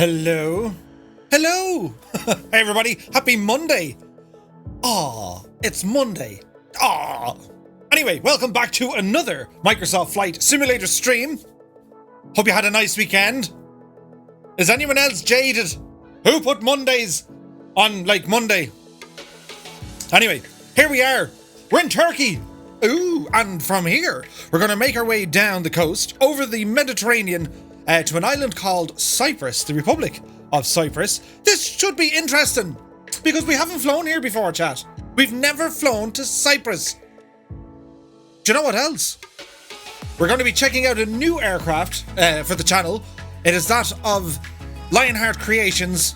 Hello? Hello! Hey everybody, happy Monday! Aw, it's Monday. Aw! Anyway, welcome back to another Microsoft Flight Simulator stream. Hope you had a nice weekend. Is anyone else jaded? Who put Mondays on, like, Monday? Anyway, here we are. We're in Turkey. Ooh, and from here, we're going to make our way down the coast, over the Mediterranean, to an island called Cyprus, the Republic of Cyprus. This should be interesting, because we haven't flown here before, chat. We've never flown to Cyprus. Do you know what else? We're going to be checking out a new aircraft for the channel. It is that of Lionheart Creations,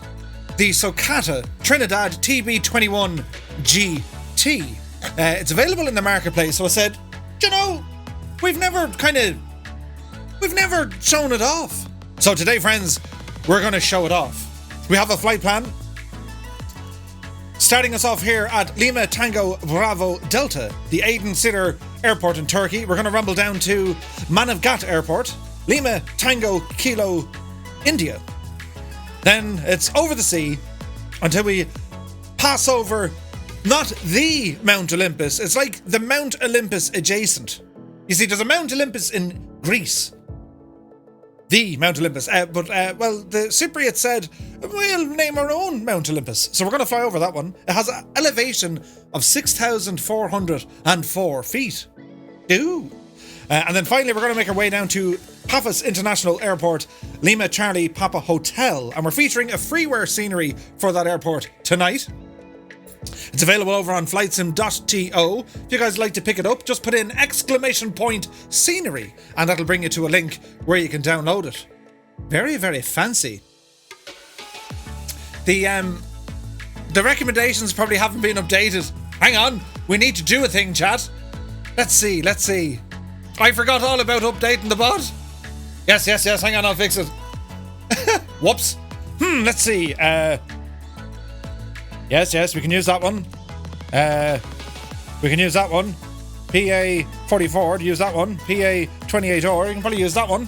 the Socata Trinidad TB21 GT. It's available in the marketplace, so I said, you know, we've never shown it off. So today, friends, we're going to show it off. We have a flight plan. Starting us off here at Lima Tango Bravo Delta, the Aden Sitter Airport in Turkey. We're going to rumble down to Manavgat Airport, Lima Tango Kilo, India. Then it's over the sea until we pass over not the Mount Olympus. It's like the Mount Olympus adjacent. You see, there's a Mount Olympus in Greece. The Mount Olympus. Well, the Cypriot said, we'll name our own Mount Olympus. So we're going to fly over that one. It has an elevation of 6,404 feet. Ooh. And then finally, we're going to make our way down to Paphos International Airport, Lima Charlie Papa Hotel. And we're featuring a freeware scenery for that airport tonight. It's available over on flightsim.to. If you guys like to pick it up, just put in !scenery and that'll bring you to a link where you can download it. Very, very fancy. The recommendations probably haven't been updated. Hang on, we need to do a thing, chat. Let's see. I forgot all about updating the bot. Yes, hang on, I'll fix it. Whoops. Let's see. Yes, we can use that one. We can use that one. PA44 to use that one. PA28R, you can probably use that one.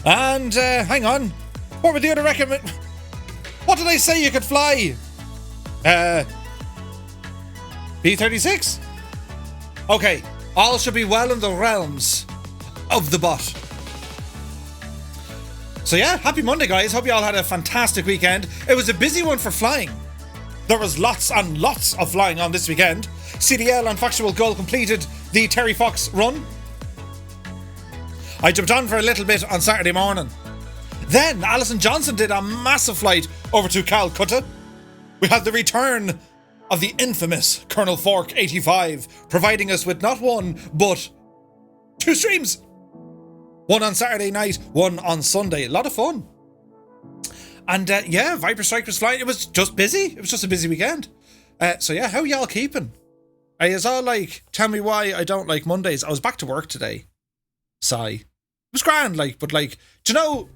And, hang on. What were the other What did I say you could fly? B36? Okay, all should be well in the realms of the bot. So yeah, happy Monday, guys. Hope you all had a fantastic weekend. It was a busy one for flying. There was lots and lots of flying on this weekend. CDL and Factual Gull completed the Terry Fox run. I jumped on for a little bit on Saturday morning. Then Alison Johnson did a massive flight over to Calcutta. We had the return of the infamous Colonel Fork 85, providing us with not one, but two streams. One on Saturday night, one on Sunday. A lot of fun. And yeah, Viper Strike was flying. It was just busy. It was just a busy weekend. So yeah, how y'all keeping? Are you all like, tell me why I don't like Mondays? I was back to work today. Sigh. It was grand, but do you know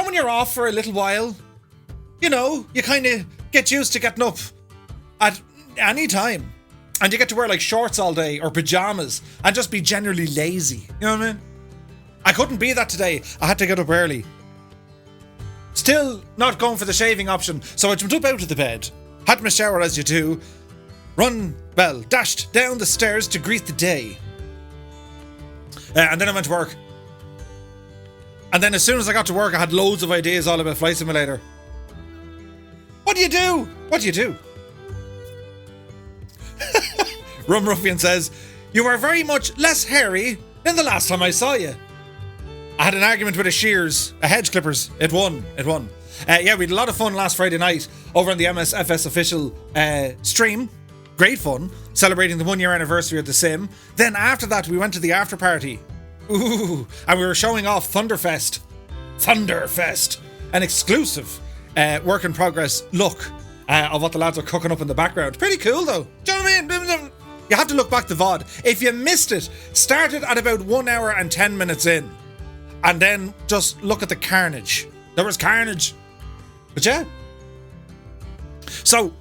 when you're off for a little while? You know, you kind of get used to getting up at any time. And you get to wear like shorts all day or pajamas and just be generally lazy. You know what I mean? I couldn't be that today. I had to get up early. Still not going for the shaving option, so I jumped up out of the bed, had my shower as you do, dashed down the stairs to greet the day. And then I went to work. And then as soon as I got to work, I had loads of ideas all about Flight Simulator. What do you do? Rum Ruffian says, you are very much less hairy than the last time I saw you. I had an argument with a hedge clippers. It won. Yeah, we had a lot of fun last Friday night over on the MSFS official stream. Great fun, celebrating the 1 year anniversary of the sim. Then after that, we went to the after party. Ooh, and we were showing off Thunderfest, an exclusive work in progress look of what the lads are cooking up in the background. Pretty cool though. Do you know what I mean? You have to look back the VOD. If you missed it, started at about 1 hour and 10 minutes in. And then just look at the carnage. There was carnage. But yeah. So,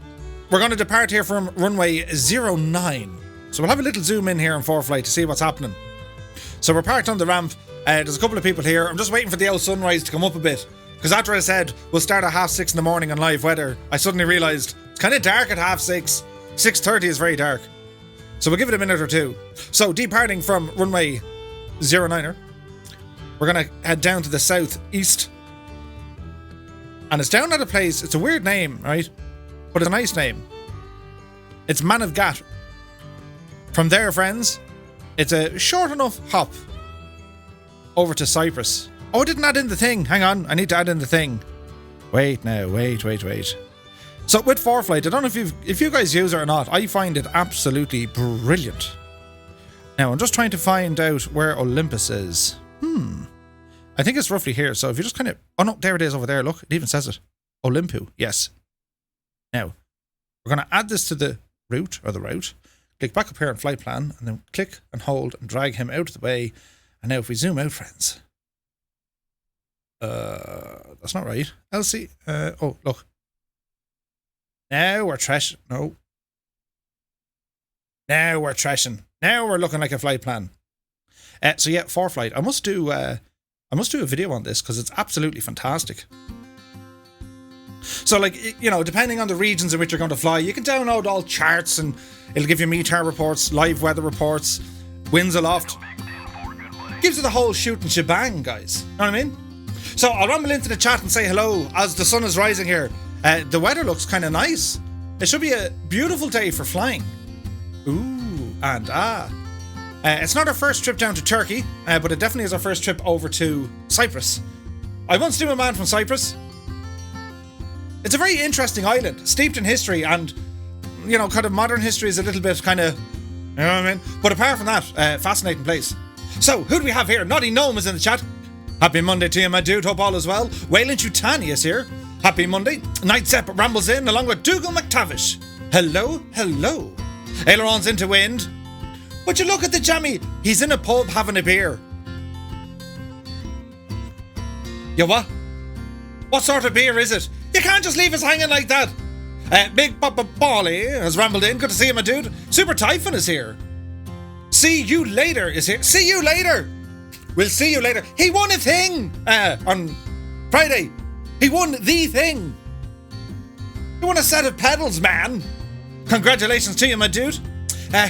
we're going to depart here from runway 09. So we'll have a little zoom in here on ForeFlight to see what's happening. So we're parked on the ramp. There's a couple of people here. I'm just waiting for the old sunrise to come up a bit. Because after I said we'll start at 6:30 in the morning on live weather, I suddenly realised it's kind of dark at 6:30. 6:30 is very dark. So we'll give it a minute or two. So departing from runway 09er, we're going to head down to the southeast. And it's down at a place, it's a weird name, right? But it's a nice name. It's Manavgat. From there, friends, it's a short enough hop over to Cyprus. Oh, I didn't add in the thing. Hang on, I need to add in the thing. Wait now, wait. So with ForeFlight, I don't know if you guys use it or not. I find it absolutely brilliant. Now, I'm just trying to find out where Olympus is. I think it's roughly here. So if you just kind of... Oh no, there it is over there. Look, it even says it. Olympu, yes. Now, we're going to add this to the route, or the route. Click back up here on flight plan, and then click and hold and drag him out of the way. And now if we zoom out, friends... that's not right. LC, oh, look. Now we're trashing. No. Now we're trashing. Now we're looking like a flight plan. So yeah, ForeFlight. I must do a video on this because it's absolutely fantastic. So like, you know, depending on the regions in which you're going to fly, you can download all charts and it'll give you METAR reports, live weather reports, winds aloft. Gives you the whole shooting shebang, guys. Know what I mean? So I'll rumble into the chat and say hello as the sun is rising here. The weather looks kind of nice. It should be a beautiful day for flying. Ooh, and it's not our first trip down to Turkey, but it definitely is our first trip over to Cyprus. I once knew a man from Cyprus. It's a very interesting island, steeped in history, and, you know, kind of modern history is a little bit kind of, you know what I mean? But apart from that, fascinating place. So, who do we have here? Naughty Gnome is in the chat. Happy Monday to you, my dude. Hope all is well. Wayland Chutani is here. Happy Monday. Nightsepp rambles in along with Dougal McTavish. Hello. Aileron's into wind. But you look at the jammy. He's in a pub having a beer. You what? What sort of beer is it? You can't just leave us hanging like that. Big Papa Bally has rambled in. Good to see you, my dude. Super Typhon is here. See you later is here. See you later. We'll see you later. He won a thing on Friday. He won the thing. He won a set of pedals, man. Congratulations to you, my dude.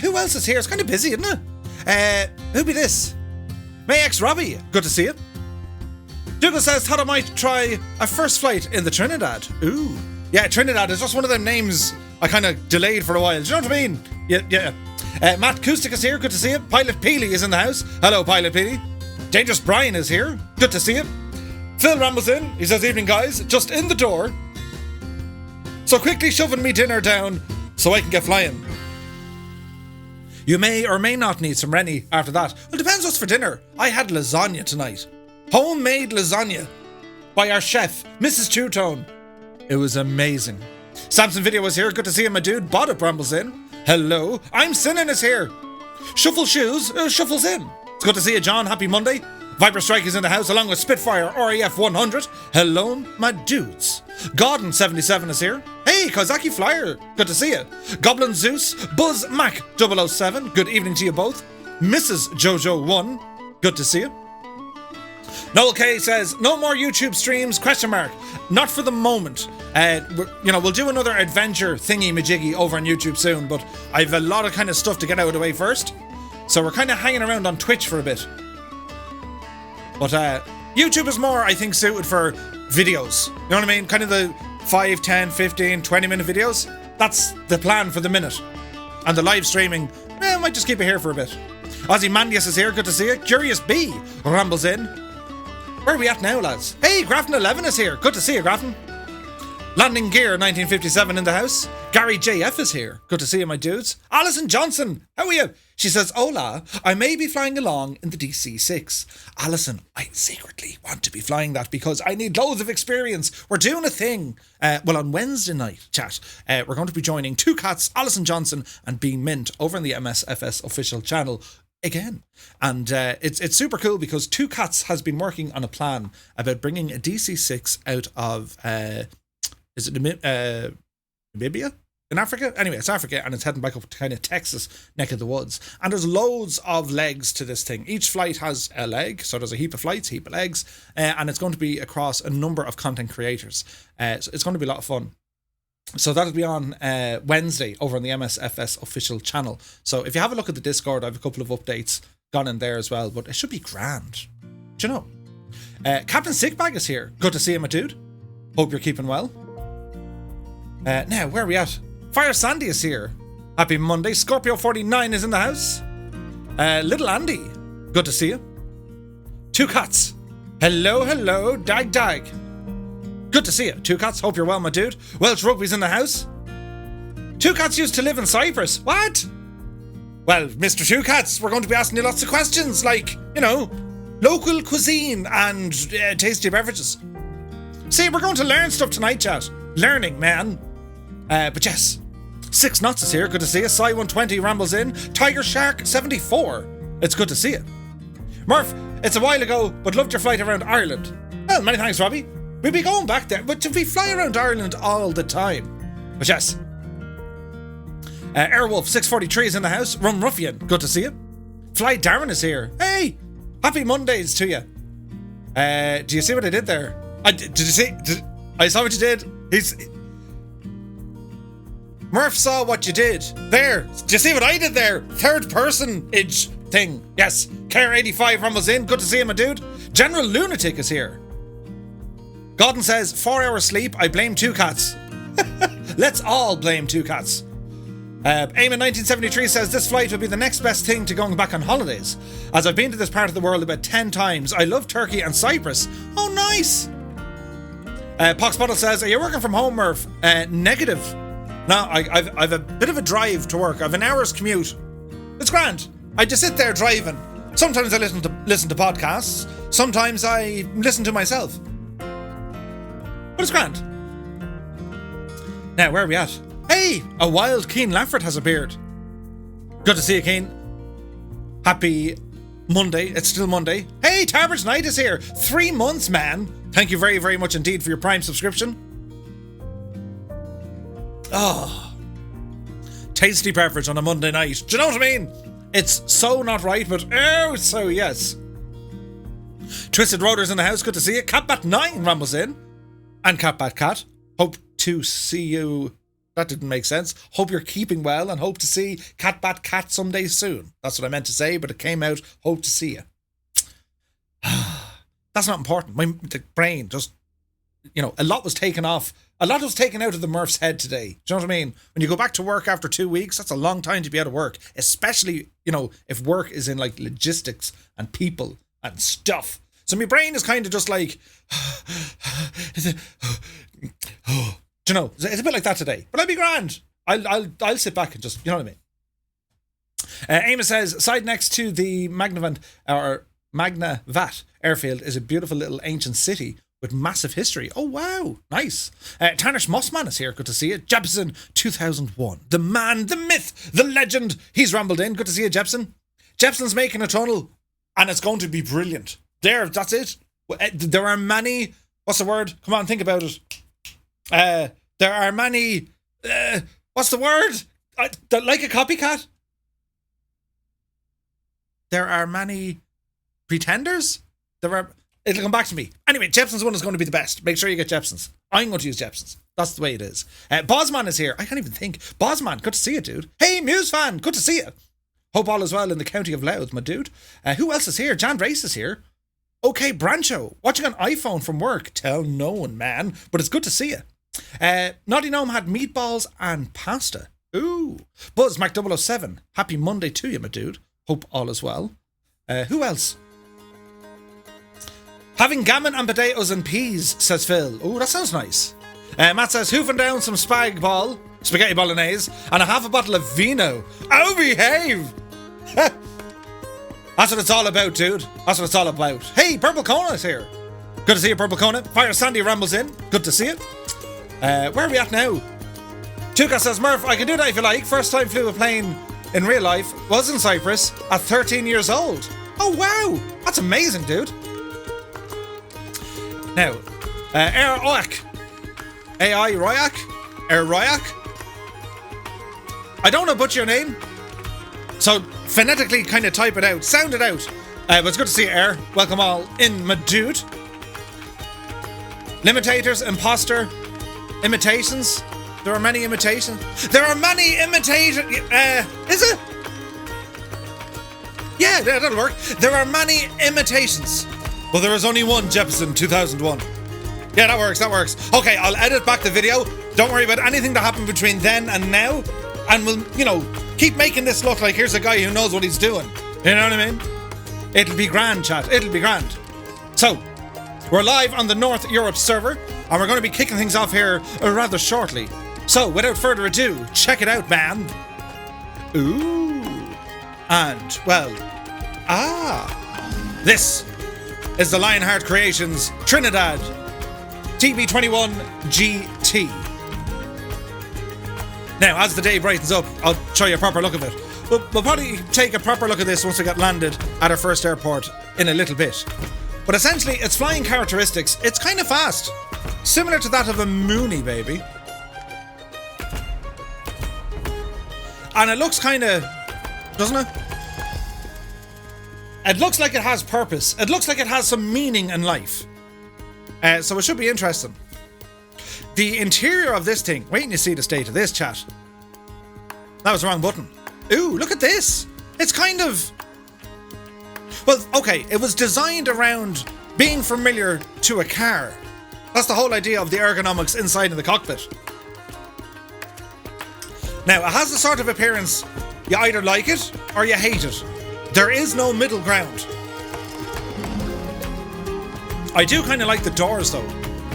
Who else is here? It's kind of busy, isn't it? Who be this? Mayx Robbie. Good to see you. Dougal says, thought I might try a first flight in the Trinidad. Ooh. Yeah, Trinidad is just one of them names I kind of delayed for a while. Do you know what I mean? Yeah. Matt Koustik is here. Good to see you. Pilot Peely is in the house. Hello, Pilot Peely. Dangerous Brian is here. Good to see you. Phil rambles in. He says, evening, guys. Just in the door. So quickly shoving me dinner down so I can get flying. You may or may not need some Rennie after that. Well, depends what's for dinner. I had lasagna tonight. Homemade lasagna by our chef, Mrs. Two-Tone. It was amazing. Samson Video was here. Good to see him, my dude. Bodup rambles in. Hello. I'm Sinning is here. Shuffle Shoes shuffles in. It's good to see you, John. Happy Monday. Viper Strike is in the house along with Spitfire RAF 100. Hello, my dudes. Gordon 77 is here. Hey, Kozaki Flyer. Good to see you. Goblin Zeus. Buzz Mac 007. Good evening to you both. Mrs. Jojo 1. Good to see you. Noel K says, no more YouTube streams, ? Not for the moment. We'll do another adventure thingy-majiggy over on YouTube soon, but I've a lot of kind of stuff to get out of the way first. So we're kind of hanging around on Twitch for a bit. But YouTube is more, I think, suited for videos. You know what I mean? Kind of the 5, 10, 15, 20-minute videos. That's the plan for the minute. And the live streaming, I might just keep it here for a bit. Ozzy Mandius is here, good to see you. Curious B rambles in. Where are we at now, lads? Hey, Grafton11 is here. Good to see you, Grafton. Landing Gear 1957 in the house. Gary JF is here. Good to see you, my dudes. Alison Johnson, how are you? She says, hola, I may be flying along in the DC-6. Alison, I secretly want to be flying that because I need loads of experience. We're doing a thing. On Wednesday night, chat, we're going to be joining Two Cats, Alison Johnson, and Being Mint over in the MSFS official channel again. And it's super cool because Two Cats has been working on a plan about bringing a DC-6 out of... is it Namibia? in Africa? Anyway, it's Africa, and it's heading back up to kind of Texas neck of the woods. And there's loads of legs to this thing. Each flight has a leg, so there's a heap of flights, a heap of legs, and it's going to be across a number of content creators. So it's going to be a lot of fun. So that'll be on Wednesday over on the MSFS official channel. So if you have a look at the Discord, I have a couple of updates gone in there as well, but it should be grand. Do you know? Captain Sickbag is here. Good to see you, my dude. Hope you're keeping well. Now, where are we at? Fire Sandy is here. Happy Monday. Scorpio49 is in the house. Little Andy. Good to see you. Two Cats. Hello, hello. Dag, dag. Good to see you. Two Cats. Hope you're well, my dude. Welsh Rugby's in the house. Two Cats used to live in Cyprus. What? Well, Mr. Two Cats, we're going to be asking you lots of questions like, you know, local cuisine and tasty beverages. See, we're going to learn stuff tonight, chat. Learning, man. But yes, 6 Knots is here. Good to see you. Psy120 rambles in. Tiger Shark 74. It's good to see you. Murph, it's a while ago, but loved your flight around Ireland. Well, many thanks, Robbie. We'll be going back there, but we fly around Ireland all the time. But yes. Airwolf 643 is in the house. Rum Ruffian, good to see you. Fly Darren is here. Hey, happy Mondays to you. Do you see what I did there? Did you see? I saw what you did. Murph saw what you did. There. Do you see what I did there? Third person-age thing. Yes. Care 85 rumbles in. Good to see you, my dude. General Lunatic is here. Gordon says, 4 hours sleep. I blame Two Cats. Let's all blame Two Cats. Eamon 1973 says, this flight will be the next best thing to going back on holidays. As I've been to this part of the world about 10 times. I love Turkey and Cyprus. Oh, nice. Poxbottle says, are you working from home, Murph? Negative. No, I've a bit of a drive to work. I've an hour's commute. It's grand. I just sit there driving. Sometimes I listen to podcasts. Sometimes I listen to myself. But it's grand. Now, where are we at? Hey, a wild Keen Lafford has appeared. Good to see you, Keen. Happy Monday. It's still Monday. Hey, Tarber's Night is here. 3 months, man. Thank you very, very much indeed for your Prime subscription. Oh, tasty beverage on a Monday night. Do you know what I mean? It's so not right, but oh, so yes. Twisted Roaders in the house. Good to see you. Catbat9 rumbles in. And Catbat Cat. Hope to see you. That didn't make sense. Hope you're keeping well and hope to see Catbat Cat someday soon. That's what I meant to say, but it came out. Hope to see you. That's not important. The brain just, you know, a lot was taken out of the Murph's head today. Do you know what I mean? When you go back to work after 2 weeks, that's a long time to be out of work. Especially, you know, if work is in like logistics and people and stuff. So my brain is kind of just like, do you know, it's a bit like that today. But I'll be grand. I'll sit back and just, you know what I mean? Amos says, side next to the Magnavat airfield is a beautiful little ancient city with massive history. Oh, wow. Nice. Tarnish Mossman is here. Good to see you. Jepson 2001. The man, the myth, the legend. He's rambled in. Good to see you, Jepson. Jepson's making a tunnel and it's going to be brilliant. There, that's it. There are many... What's the word? Come on, think about it. There are many... what's the word? Like a copycat? There are many pretenders? It'll come back to me. Anyway, Jepson's one is going to be the best. Make sure you get Jepson's. I'm going to use Jepson's. That's the way it is. Bosman is here. I can't even think. Bosman, good to see you, dude. Hey, Muse fan, good to see you. Hope all is well in the county of Louth, my dude. Who else is here? Jan Race is here. Okay, Brancho, watching on iPhone from work. Tell no one, man. But it's good to see you. Naughty Gnome had meatballs and pasta. Ooh. Buzz Mac 007. Happy Monday to you, my dude. Hope all is well. Who else? Having gammon and potatoes and peas, says Phil. Ooh, that sounds nice. Matt says, hoofing down some spaghetti bolognese, and a half a bottle of vino. Oh, behave! That's what it's all about, dude. That's what it's all about. Hey, Purple Kona is here. Good to see you, Purple Kona. Fire Sandy rambles in. Good to see you. Where are we at now? Tuka says, Murph, I can do that if you like. First time flew a plane in real life was in Cyprus at 13 years old. Oh, wow. That's amazing, dude. Now, Air Oyak. AI Royak? Air Royak? I don't want to butcher your name, so phonetically kind of type it out, sound it out. But it's good to see you, Air. Welcome all in, my dude. Limitators, imposter, imitations. There are many imitations. There are many imitations. Is it? Yeah, that'll work. There are many imitations, but there is only one Jefferson 2001. Yeah, that works, that works. Okay, I'll edit back the video. Don't worry about anything that happened between then and now. And we'll, you know, keep making this look like here's a guy who knows what he's doing. You know what I mean? It'll be grand, chat. It'll be grand. So, we're live on the North Europe server, and we're going to be kicking things off here rather shortly. So, without further ado, check it out, man. Ooh. And, well, this is the Lionheart Creations Trinidad TB21 GT. Now, as the day brightens up, I'll show you a proper look of it. We'll probably take a proper look at this once we get landed at our first airport in a little bit. But essentially, its flying characteristics, it's kind of fast. Similar to that of a Mooney, baby. And it looks kind of, doesn't it? It looks like it has purpose. It looks like it has some meaning in life. So it should be interesting. The interior of this thing, wait till you see the state of this, chat. That was the wrong button. Ooh, look at this. It's kind of, well, okay, it was designed around being familiar to a car. That's the whole idea of the ergonomics inside of the cockpit. Now, it has the sort of appearance, you either like it or you hate it. There is no middle ground. I do kind of like the doors though.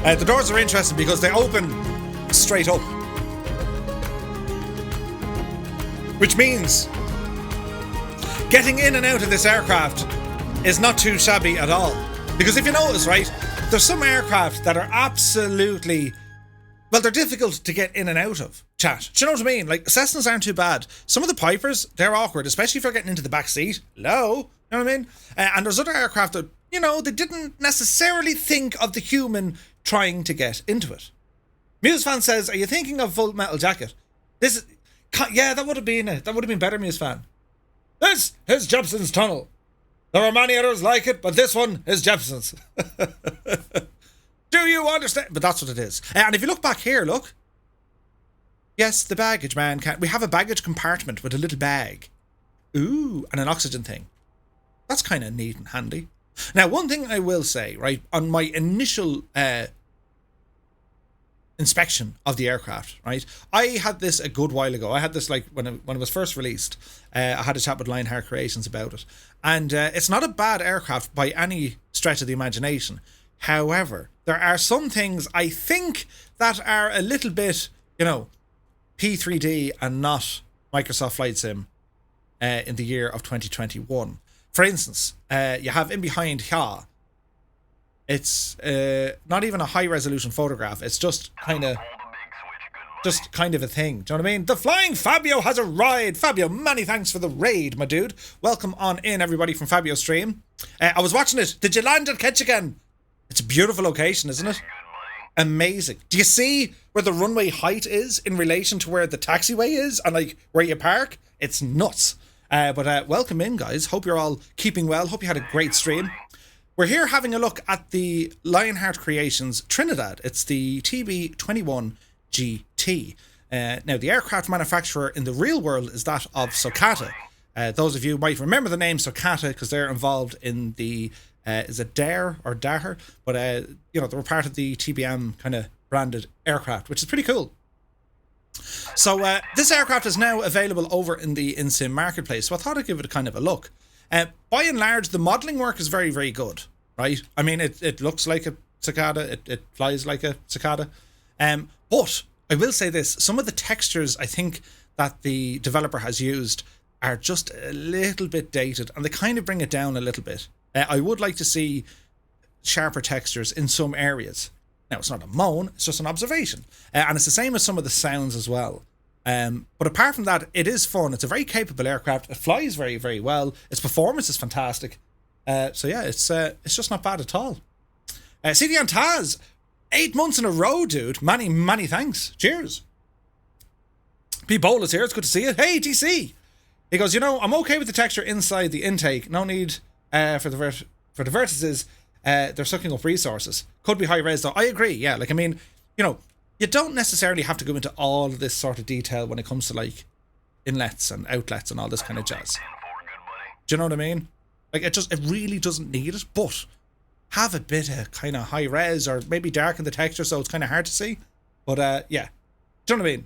The doors are interesting because they open straight up. Which means getting in and out of this aircraft is not too shabby at all. Because if you notice, right, there's some aircraft that are absolutely, well, they're difficult to get in and out of, chat. Do you know what I mean? Like, Cessnas aren't too bad. Some of the Pipers, they're awkward, especially if you're getting into the back seat. Hello? You know what I mean? And there's other aircraft that, you know, they didn't necessarily think of the human trying to get into it. MuseFan says, are you thinking of Full Metal Jacket? This is, yeah, that would have been it. That would have been better, MuseFan. This is Jepson's Tunnel. There are many others like it, but this one is Jepson's. Do you understand? But that's what it is. And if you look back here, look. Yes, the baggage, man. We have a baggage compartment with a little bag. Ooh, and an oxygen thing. That's kind of neat and handy. Now, one thing I will say, right, on my initial inspection of the aircraft, right, I had this a good while ago. I had this like when it was first released. I had a chat with Lionheart Creations about it, and it's not a bad aircraft by any stretch of the imagination. However, there are some things I think that are a little bit, you know, P3D and not Microsoft Flight Sim in the year of 2021. For instance, you have in behind here, it's not even a high resolution photograph. It's just kind of a thing. Do you know what I mean? The Flying Fabio has arrived. Fabio, many thanks for the raid, my dude. Welcome on in, everybody, from Fabio's stream. I was watching it. Did you land at Ketchikan? It's a beautiful location, isn't it? Amazing. Do you see where the runway height is in relation to where the taxiway is and like where you park? It's nuts. But welcome in, guys. Hope you're all keeping well. Hope you had a great stream. We're here having a look at the Lionheart Creations Trinidad. It's the TB21 GT. Now, the aircraft manufacturer in the real world is that of Socata. Those of you might remember the name Socata because they're involved in the, is it Dare or Daher? But, you know, they were part of the TBM kind of branded aircraft, which is pretty cool. So this aircraft is now available over in the InSim marketplace, so I thought I'd give it a kind of a look. By and large, the modelling work is very, very good, right? I mean, it looks like a cicada, it flies like a cicada. But I will say this, some of the textures I think that the developer has used are just a little bit dated, and they kind of bring it down a little bit. I would like to see sharper textures in some areas. Now, it's not a moan, it's just an observation. And it's the same as some of the sounds as well. But apart from that, it is fun. It's a very capable aircraft. It flies very, very well. Its performance is fantastic. So yeah, it's just not bad at all. CDN Taz, 8 months in a row, dude. Many, many thanks. Cheers. P. Bowl is here. It's good to see you. Hey, TC. He goes, you know, I'm okay with the texture inside the intake. No need for the vertices. They're sucking up resources. Could be high res though. I agree. Yeah, like I mean, you know, you don't necessarily have to go into all of this sort of detail when it comes to like inlets and outlets and all this kind of jazz. Do you know what I mean? Like it really doesn't need it, but have a bit of kind of high res or maybe darken the texture so it's kind of hard to see. But yeah, do you know what I mean?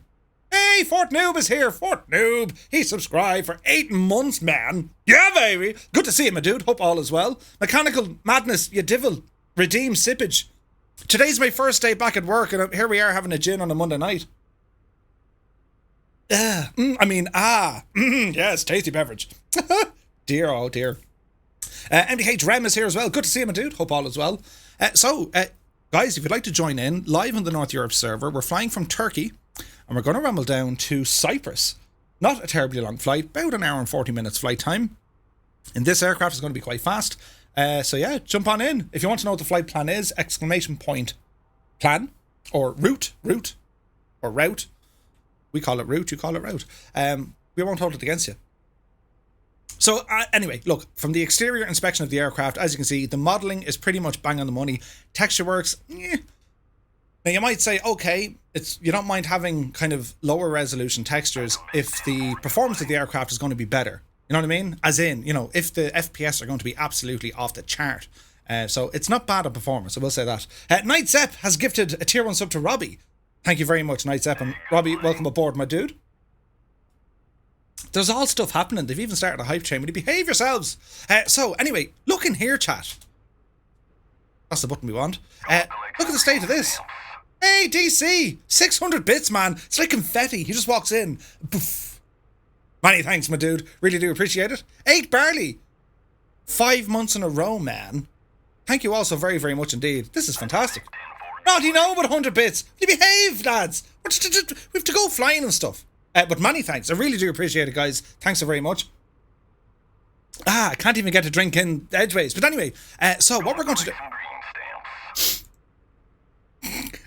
Hey, Fort Noob is here. Fort Noob. He subscribed for 8 months, man. Yeah, baby. Good to see you, my dude. Hope all is well. Mechanical Madness, you divil. Redeem Sippage. Today's my first day back at work, and here we are having a gin on a Monday night. Yes, tasty beverage. Dear, oh dear. MDH Rem is here as well. Good to see you, my dude. Hope all is well. Guys, if you'd like to join in, live on the North Europe server, we're flying from Turkey, and we're going to rumble down to Cyprus. Not a terribly long flight, about an hour and 40 minutes flight time. And this aircraft is going to be quite fast. So yeah, jump on in. If you want to know what the flight plan is, ! Plan, or route, or route. We call it route, you call it route. We won't hold it against you. So anyway, look, from the exterior inspection of the aircraft, as you can see, the modelling is pretty much bang on the money. Texture works, Now you might say, okay, you don't mind having kind of lower resolution textures if the performance of the aircraft is going to be better. You know what I mean? As in, you know, if the FPS are going to be absolutely off the chart. So it's not bad at performance, I will say that. Night Zepp has gifted a tier 1 sub to Robbie. Thank you very much, Night Zepp. And Robbie, welcome aboard, my dude. There's all stuff happening. They've even started a hype train. Will you behave yourselves? So anyway, look in here, chat. That's the button we want. Look at the state of this. Hey, DC! 600 bits, man. It's like confetti. He just walks in. Poof. Many thanks, my dude. Really do appreciate it. 8 barley. 5 months in a row, man. Thank you all so very, very much indeed. This is fantastic. Not you know about 100 bits. Will you behave, lads? We have to go flying and stuff. But many thanks. I really do appreciate it, guys. Thanks so very much. I can't even get a drink in Edgeways. But anyway, so what we're going to do...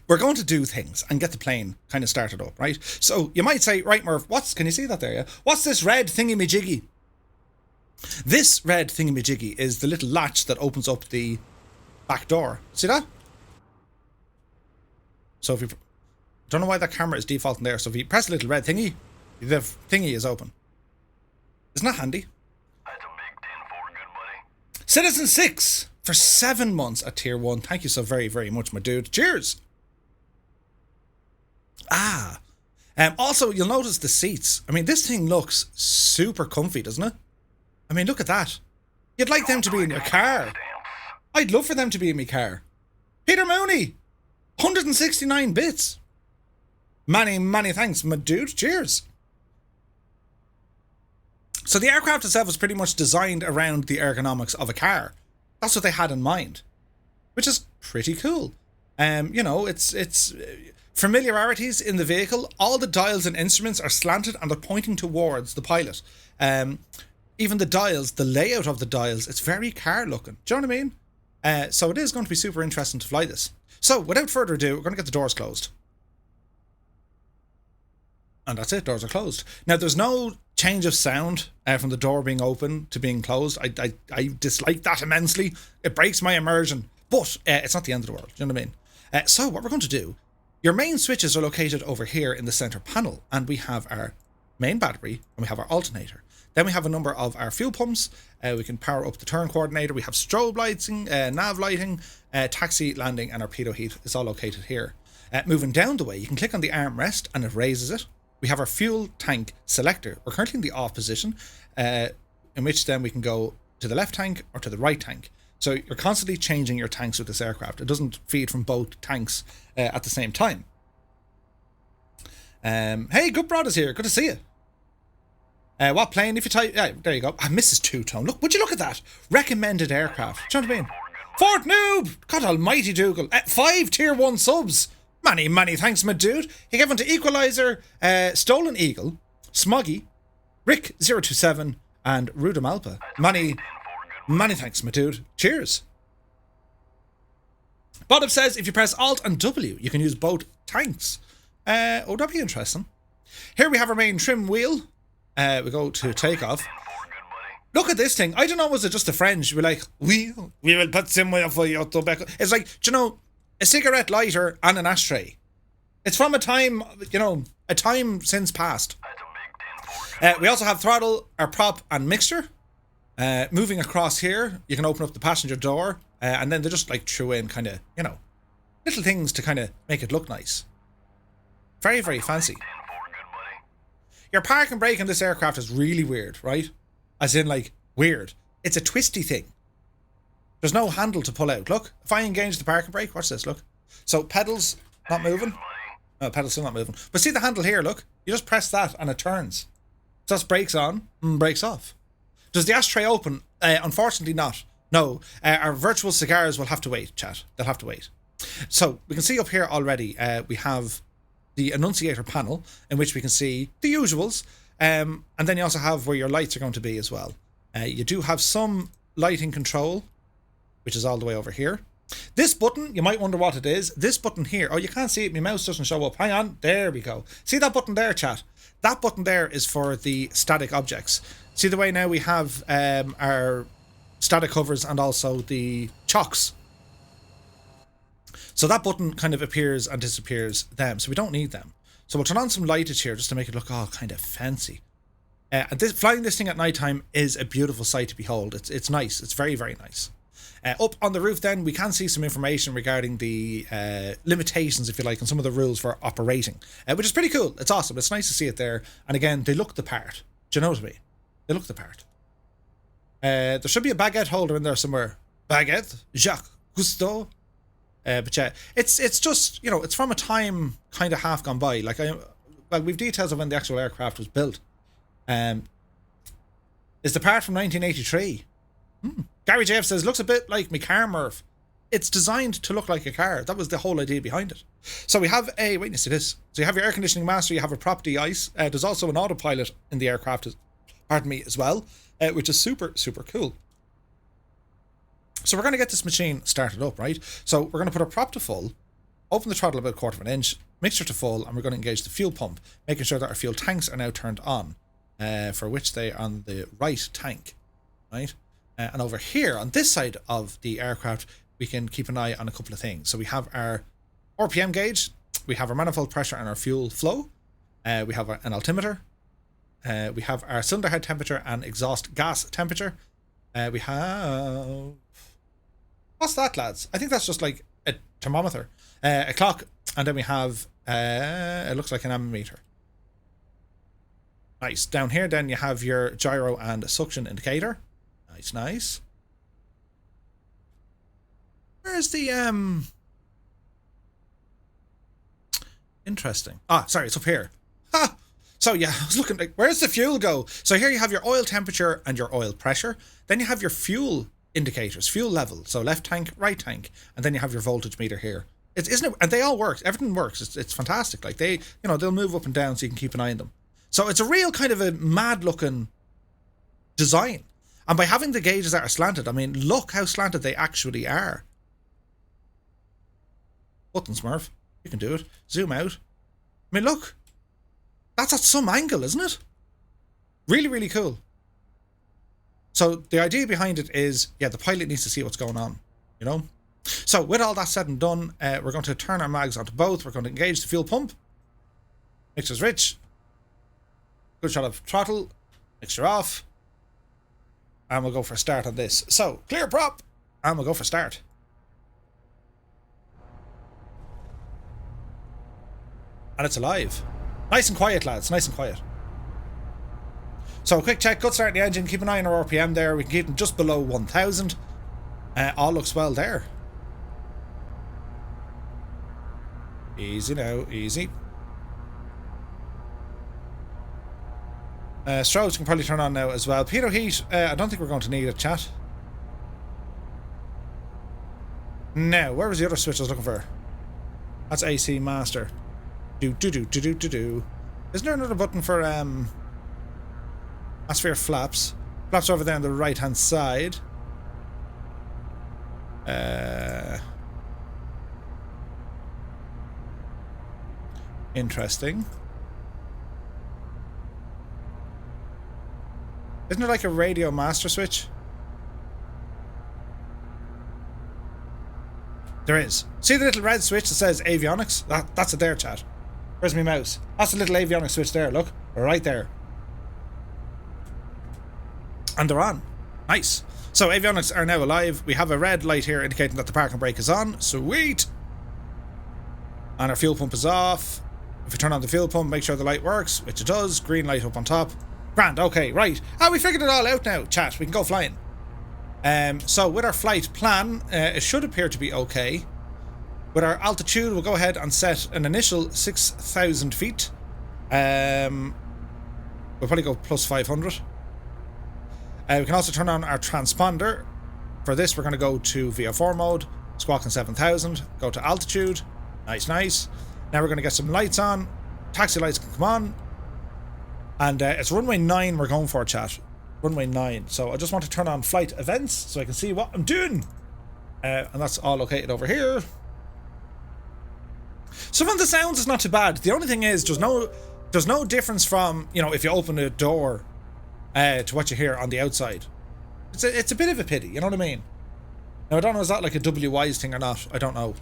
We're going to do things and get the plane kind of started up, right? So you might say, right, Murph, can you see that there, yeah? What's this red thingy-majiggy? This red thingy-majiggy is the little latch that opens up the back door. See that? So if you... don't know why that camera is defaulting there. So if you press a little red thingy, the thingy is open. Isn't that handy? That's a big 10 for good buddy. Citizen 6 for 7 months at tier 1. Thank you so very, very much, my dude. Cheers. Also, you'll notice the seats. I mean, this thing looks super comfy, doesn't it? I mean, look at that. You'd like them to be in your car. I'd love for them to be in my car. Peter Mooney, 169 bits. Many thanks, my dude. Cheers. So the aircraft itself was pretty much designed around the ergonomics of a car. That's what they had in mind, which is pretty cool. You know, it's familiarities in the vehicle. All the dials and instruments are slanted and they're pointing towards the pilot. Even the dials, the layout of the dials, it's very car looking. Do you know what I mean? So it is going to be super interesting to fly this. So without further ado, we're going to get the doors closed. And that's it, doors are closed. Now there's no change of sound from the door being open to being closed. I dislike that immensely. It breaks my immersion. But it's not the end of the world, do you know what I mean? So what we're going to do, your main switches are located over here in the center panel, and we have our main battery and we have our alternator. Then we have a number of our fuel pumps. We can power up the turn coordinator. We have strobe lighting, nav lighting, taxi, landing, and our pitot heat is all located here. Moving down the way, you can click on the armrest and it raises it. We have our fuel tank selector. We're currently in the off position, in which then we can go to the left tank or to the right tank. So you're constantly changing your tanks with this aircraft. It doesn't feed from both tanks at the same time. Hey, Good Brothers here. Good to see you. What plane? If you type... Yeah, there you go. Mrs. Two-Tone. Look, would you look at that? Recommended aircraft. Do you know what I mean? Fort Noob! God almighty Dougal. 5 tier 1 subs. Many thanks, my dude. He gave one to Equalizer, Stolen Eagle, Smoggy, Rick027, and Rudamalpa. Many thanks, my dude. Cheers. Bob says if you press Alt and W, you can use both tanks. Oh, that'd be interesting. Here we have our main trim wheel. We go to takeoff. Look at this thing. I don't know, was it just the French? We're like, we will put some wheel for you. It's like, do you know, a cigarette lighter and an ashtray. It's from a time, you know, a time since past. We also have throttle, our prop and mixture. Moving across here, you can open up the passenger door, and then they just like threw in kind of, you know, little things to kind of make it look nice. Very, very fancy. Your park and brake in this aircraft is really weird, right? As in, like, weird. It's a twisty thing. There's no handle to pull out. Look, if I engage the park and brake, watch this, look. So, pedals not moving. No, pedals still not moving. But see the handle here, look. You just press that and it turns. So that's brakes on and brakes off. Does the ashtray open? Unfortunately not. No. Our virtual cigars will have to wait, chat. They'll have to wait. So, we can see up here already, we have the annunciator panel in which we can see the usuals, and then you also have where your lights are going to be as well. You do have some lighting control, which is all the way over here. This button, you might wonder what it is. This button here, oh, you can't see it, my mouse doesn't show up. Hang on, there we go. See that button there, chat? That button there is for the static objects. See the way now we have our static covers and also the chocks. So that button kind of appears and disappears them, so we don't need them. So we'll turn on some lightage here just to make it look all kind of fancy. And flying this thing at nighttime is a beautiful sight to behold. It's nice. It's very, very nice. Up on the roof then, we can see some information regarding the limitations, if you like, and some of the rules for operating, which is pretty cool. It's awesome. It's nice to see it there. And again, they look the part. Do you know what I mean? They look the part. There should be a baguette holder in there somewhere. Baguette? Jacques Cousteau? But yeah, it's just, you know, it's from a time kind of half gone by. Like, well, we've details of when the actual aircraft was built. Is the part from 1983? Gary JF says, looks a bit like my car, Murph. It's designed to look like a car. That was the whole idea behind it. So we have a, wait, you see this. So you have your air conditioning master, you have a prop de-ice. There's also an autopilot in the aircraft, pardon me, as well, which is super, super cool. So we're going to get this machine started up, right? So we're going to put our prop to full, open the throttle about 1/4 inch, mixture to full, and we're going to engage the fuel pump, making sure that our fuel tanks are now turned on, for which they are on the right tank, right? And over here, on this side of the aircraft, we can keep an eye on a couple of things. So we have our RPM gauge, we have our manifold pressure and our fuel flow, we have an altimeter, we have our cylinder head temperature and exhaust gas temperature, we have... What's that, lads? I think that's just like a thermometer, a clock, and then we have, it looks like an ammeter. Nice. Down here, then you have your gyro and suction indicator. Nice, nice. Where's the, interesting. Ah, sorry, it's up here. Ha! So yeah, I was looking like, where's the fuel go? So here you have your oil temperature and your oil pressure. Then you have your fuel indicators, fuel level, so left tank, right tank, and then you have your voltage meter here. Isn't it? And they all work. Everything works. It's fantastic. Like they, you know, they'll move up and down, so you can keep an eye on them. So it's a real kind of a mad looking design. And by having the gauges that are slanted, I mean, look how slanted they actually are. Buttons, Murph. You can do it. Zoom out. I mean, look. That's at some angle, isn't it? Really, really cool. So the idea behind it is, yeah, the pilot needs to see what's going on, you know? So with all that said and done, we're going to turn our mags onto both. We're going to engage the fuel pump. Mixture's rich. Good shot of throttle. Mixture off. And we'll go for a start on this. So, clear prop. And we'll go for start. And it's alive. Nice and quiet, lads. Nice and quiet. So, quick check. Good start in the engine. Keep an eye on our RPM there. We can keep them just below 1000. All looks well there. Easy now. Easy. Strobes can probably turn on now as well. Pitot heat, I don't think we're going to need it, chat. Now, where was the other switch I was looking for? That's AC master. Do. Isn't there another button for atmosphere flaps? Flaps over there on the right hand side. Interesting. Isn't there like a radio master switch? There is. See the little red switch that says avionics? That's it there, chat. Where's my mouse? That's the little avionics switch there, look. Right there. And they're on. Nice. So avionics are now alive. We have a red light here indicating that the parking brake is on. Sweet. And our fuel pump is off. If we turn on the fuel pump, make sure the light works, which it does. Green light up on top. Grand, okay, right. We figured it all out now, chat. We can go flying. So with our flight plan, it should appear to be okay. With our altitude, we'll go ahead and set an initial 6,000 feet. We'll probably go plus 500. We can also turn on our transponder. For this, we're going to go to VO4 mode, squawking 7,000, go to altitude. Nice, nice. Now we're going to get some lights on. Taxi lights can come on. And it's runway 9 we're going for, chat. Runway 9. So I just want to turn on flight events so I can see what I'm doing. And that's all located over here. Some of the sounds is not too bad. The only thing is there's no difference from, you know, if you open a door to what you hear on the outside. It's a bit of a pity, you know what I mean? Now I don't know, is that like a WI's thing or not? I don't know.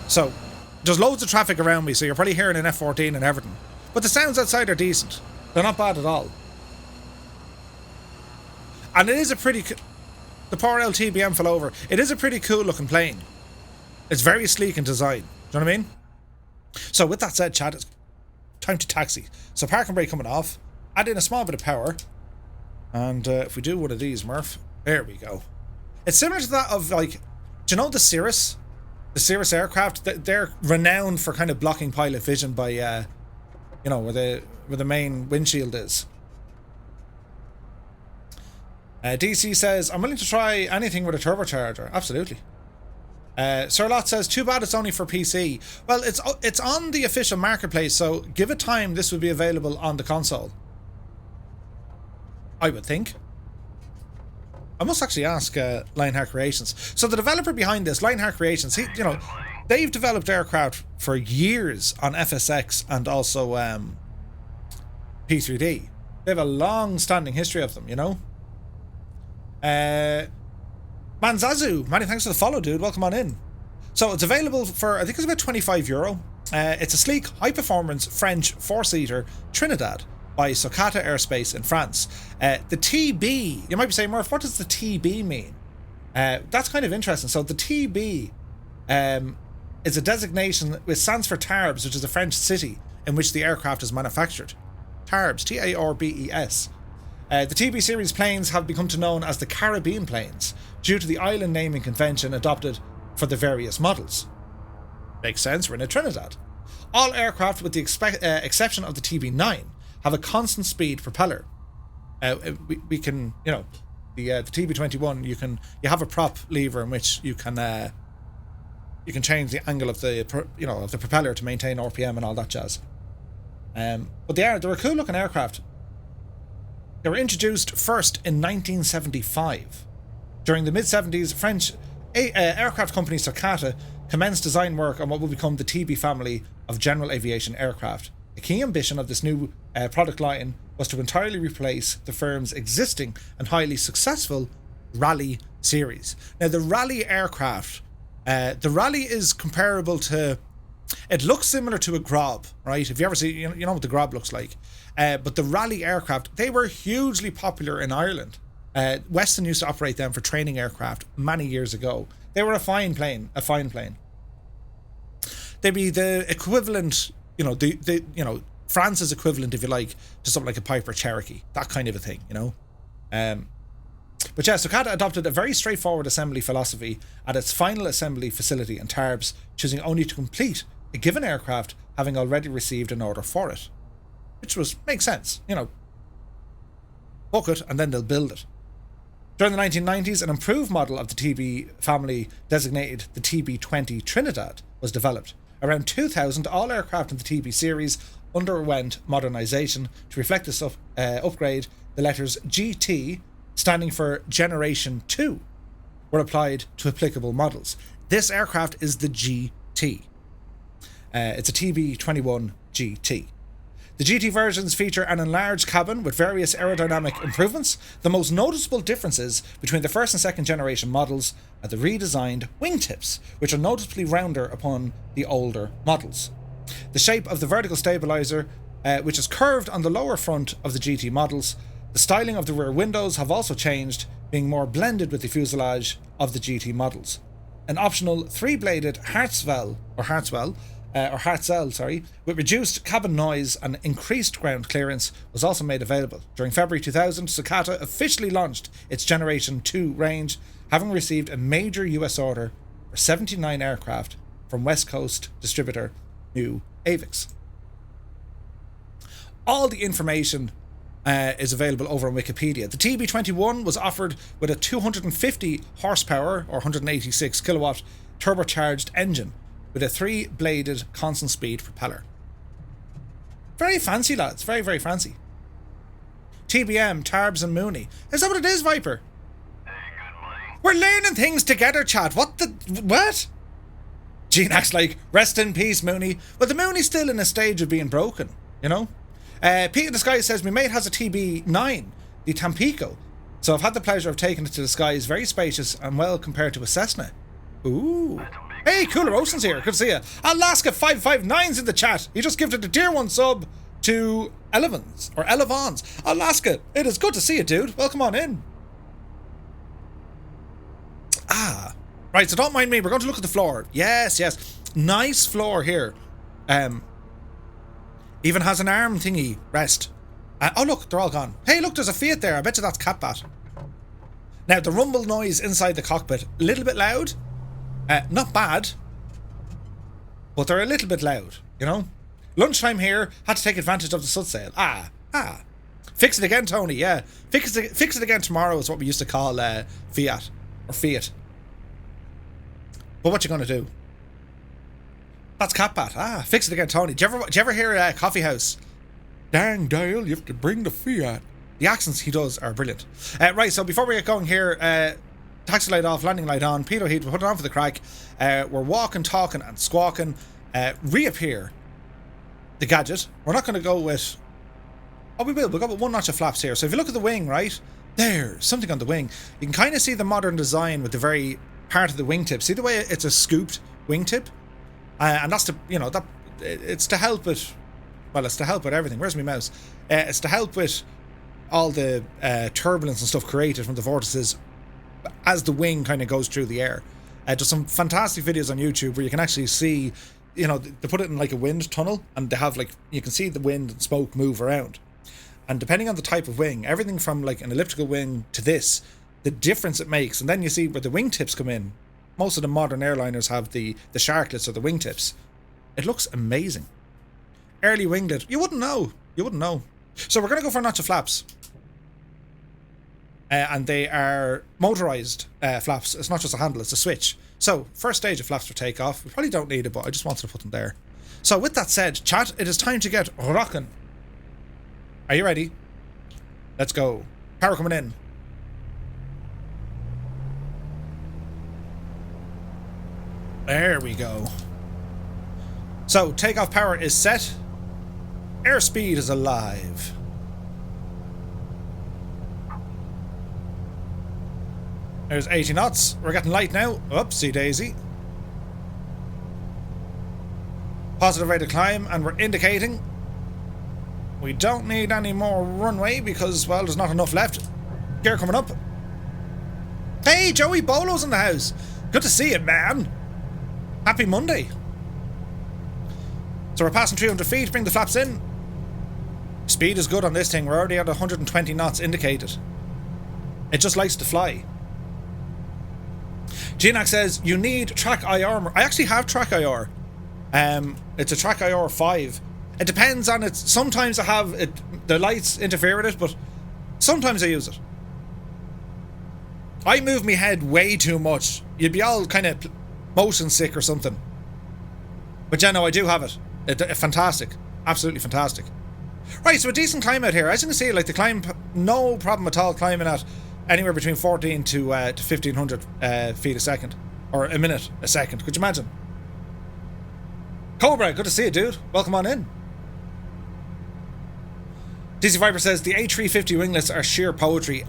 So there's loads of traffic around me, so you're probably hearing an F-14 and everything. But the sounds outside are decent. They're not bad at all. And it is a pretty... The poor LTBM fell over. It is a pretty cool looking plane. It's very sleek in design. Do you know what I mean? So with that said, chat, it's time to taxi. So parking brake coming off. Add in a small bit of power. And if we do one of these, Murph. There we go. It's similar to that of, like... Do you know the Cirrus? The Cirrus aircraft? They're renowned for kind of blocking pilot vision by... you know, where the main windshield is. DC says, I'm willing to try anything with a turbocharger. Absolutely. Sir Lot says, too bad it's only for PC. Well, it's on the official marketplace, so give it time, this will be available on the console. I would think. I must actually ask Lionheart Creations. So the developer behind this, Lionheart Creations, you know, they've developed aircraft for years on FSX and also P3D. They have a long-standing history of them, you know. Manzazu, many thanks for the follow, dude. Welcome on in. So it's available for, I think it's about €25. It's a sleek, high-performance French four-seater Trinidad by Socata Aerospace in France. The TB, you might be saying, Murph, what does the TB mean? That's kind of interesting. So the TB is a designation which stands for Tarbes, which is a French city in which the aircraft is manufactured. Tarbes, T-A-R-B-E-S. The TB series planes have become known as the Caribbean planes due to the island naming convention adopted for the various models. Makes sense, we're in a Trinidad. All aircraft, with the exception of the TB9, have a constant speed propeller. We can, you know, the TB21, you have a prop lever in which you can change the angle of the of the propeller to maintain RPM and all that jazz. But they're a cool looking aircraft. They were introduced first in 1975. During the mid-70s, French aircraft company Socata commenced design work on what would become the TB family of general aviation aircraft. The key ambition of this new product line was to entirely replace the firm's existing and highly successful Rally series. Now, the Rally aircraft, the Rally is comparable to... It looks similar to a Grob, right? If you ever see, you know what the Grob looks like. But the Rally aircraft, they were hugely popular in Ireland. Weston used to operate them for training aircraft many years ago. They were a fine plane. They'd be the equivalent, France's equivalent, if you like, to something like a Piper Cherokee, that kind of a thing, you know. But yeah, Socata adopted a very straightforward assembly philosophy at its final assembly facility in Tarbes, choosing only to complete a given aircraft having already received an order for it. Which makes sense, you know. Book it and then they'll build it. During the 1990s, an improved model of the TB family, designated the TB20 Trinidad, was developed. Around 2000, all aircraft in the TB series underwent modernization to reflect this upgrade. The letters GT, standing for Generation 2, were applied to applicable models. This aircraft is the GT. It's a TB21 GT. The GT versions feature an enlarged cabin with various aerodynamic improvements. The most noticeable differences between the first and second generation models are the redesigned wingtips, which are noticeably rounder upon the older models. The shape of the vertical stabilizer, which is curved on the lower front of the GT models. The styling of the rear windows have also changed, being more blended with the fuselage of the GT models. An optional 3-bladed Hartzell, with reduced cabin noise and increased ground clearance was also made available. During February 2000, Takata officially launched its Generation 2 range, having received a major US order for 79 aircraft from West Coast distributor New Avix. All the information is available over on Wikipedia. The TB21 was offered with a 250 horsepower or 186 kilowatt turbocharged engine with a 3-bladed constant speed propeller. Very fancy, lads. Very, very fancy. TBM, Tarbs and Mooney. Is that what it is, Viper? Hey, good morning. We're learning things together, Chad. What? Genax like, rest in peace, Mooney. Well, the Mooney's still in a stage of being broken, you know? Pete in the Sky says, my mate has a TB9, the Tampico. So I've had the pleasure of taking it to the skies. Very spacious and well compared to a Cessna. Ooh. Hey, Cooler Ocean's here. Good to see you. Alaska 559's in the chat. He just gifted a tier 1 sub to Elevons. Alaska, it is good to see you, dude. Welcome on in. Right, so don't mind me. We're going to look at the floor. Yes. Nice floor here. Even has an arm thingy rest. Oh, look, they're all gone. Hey, look, there's a Fiat there. I bet you that's Catbat. Now, the rumble noise inside the cockpit, a little bit loud. Not bad, but they're a little bit loud, you know? Lunchtime here, had to take advantage of the sud sale. Fix it again, Tony, yeah. Fix it again tomorrow is what we used to call Fiat. But what you gonna do? That's Catbat. Fix it again, Tony. Do you ever hear Coffee House? Dang, Dale, you have to bring the Fiat. The accents he does are brilliant. Right, so before we get going here, taxi light off, landing light on, Peter Heat, we put it on for the crack. We're walking, talking and squawking. Reappear the gadget. We're not going to go with... Oh, we will. We'll go with one notch of flaps here. So if you look at the wing, right? There's something on the wing. You can kind of see the modern design with the very part of the wingtip. See the way it's a scooped wingtip? And that's to, you know, that it's to help with... Well, it's to help with everything. Where's my mouse? It's to help with all the turbulence and stuff created from the vortices as the wing kind of goes through the air. There's some fantastic videos on YouTube where you can actually see, you know, they put it in like a wind tunnel and they have like, you can see the wind and smoke move around. And depending on the type of wing, everything from like an elliptical wing to this, the difference it makes. And then you see where the wingtips come in. Most of the modern airliners have the sharklets or the wingtips. It looks amazing. Early winglet. You wouldn't know. So we're going to go for a notch of flaps. And they are motorized flaps. It's not just a handle, it's a switch. So, first stage of flaps for takeoff. We probably don't need it, but I just wanted to put them there. So, with that said, chat, it is time to get rocking. Are you ready? Let's go. Power coming in. There we go. So, takeoff power is set. Airspeed is alive. There's 80 knots. We're getting light now. Oopsie daisy. Positive rate of climb, and we're indicating. We don't need any more runway because, well, there's not enough left. Gear coming up. Hey, Joey Bolo's in the house. Good to see you, man. Happy Monday. So we're passing 300 feet. Bring the flaps in. Speed is good on this thing. We're already at 120 knots indicated. It just likes to fly. Genax says, you need track IR. I actually have track IR. It's a track IR 5. It depends on it. Sometimes I have it, the lights interfere with it, but sometimes I use it. I move my head way too much. You'd be all kind of motion sick or something. But yeah, no, I do have it. Fantastic. Absolutely fantastic. Right, so a decent climb out here. As you can see, like the climb, no problem at all climbing at anywhere between 14 to 1500 feet a second. Or a minute a second. Could you imagine? Cobra, good to see you, dude. Welcome on in. DC Viper says the A350 winglets are sheer poetry.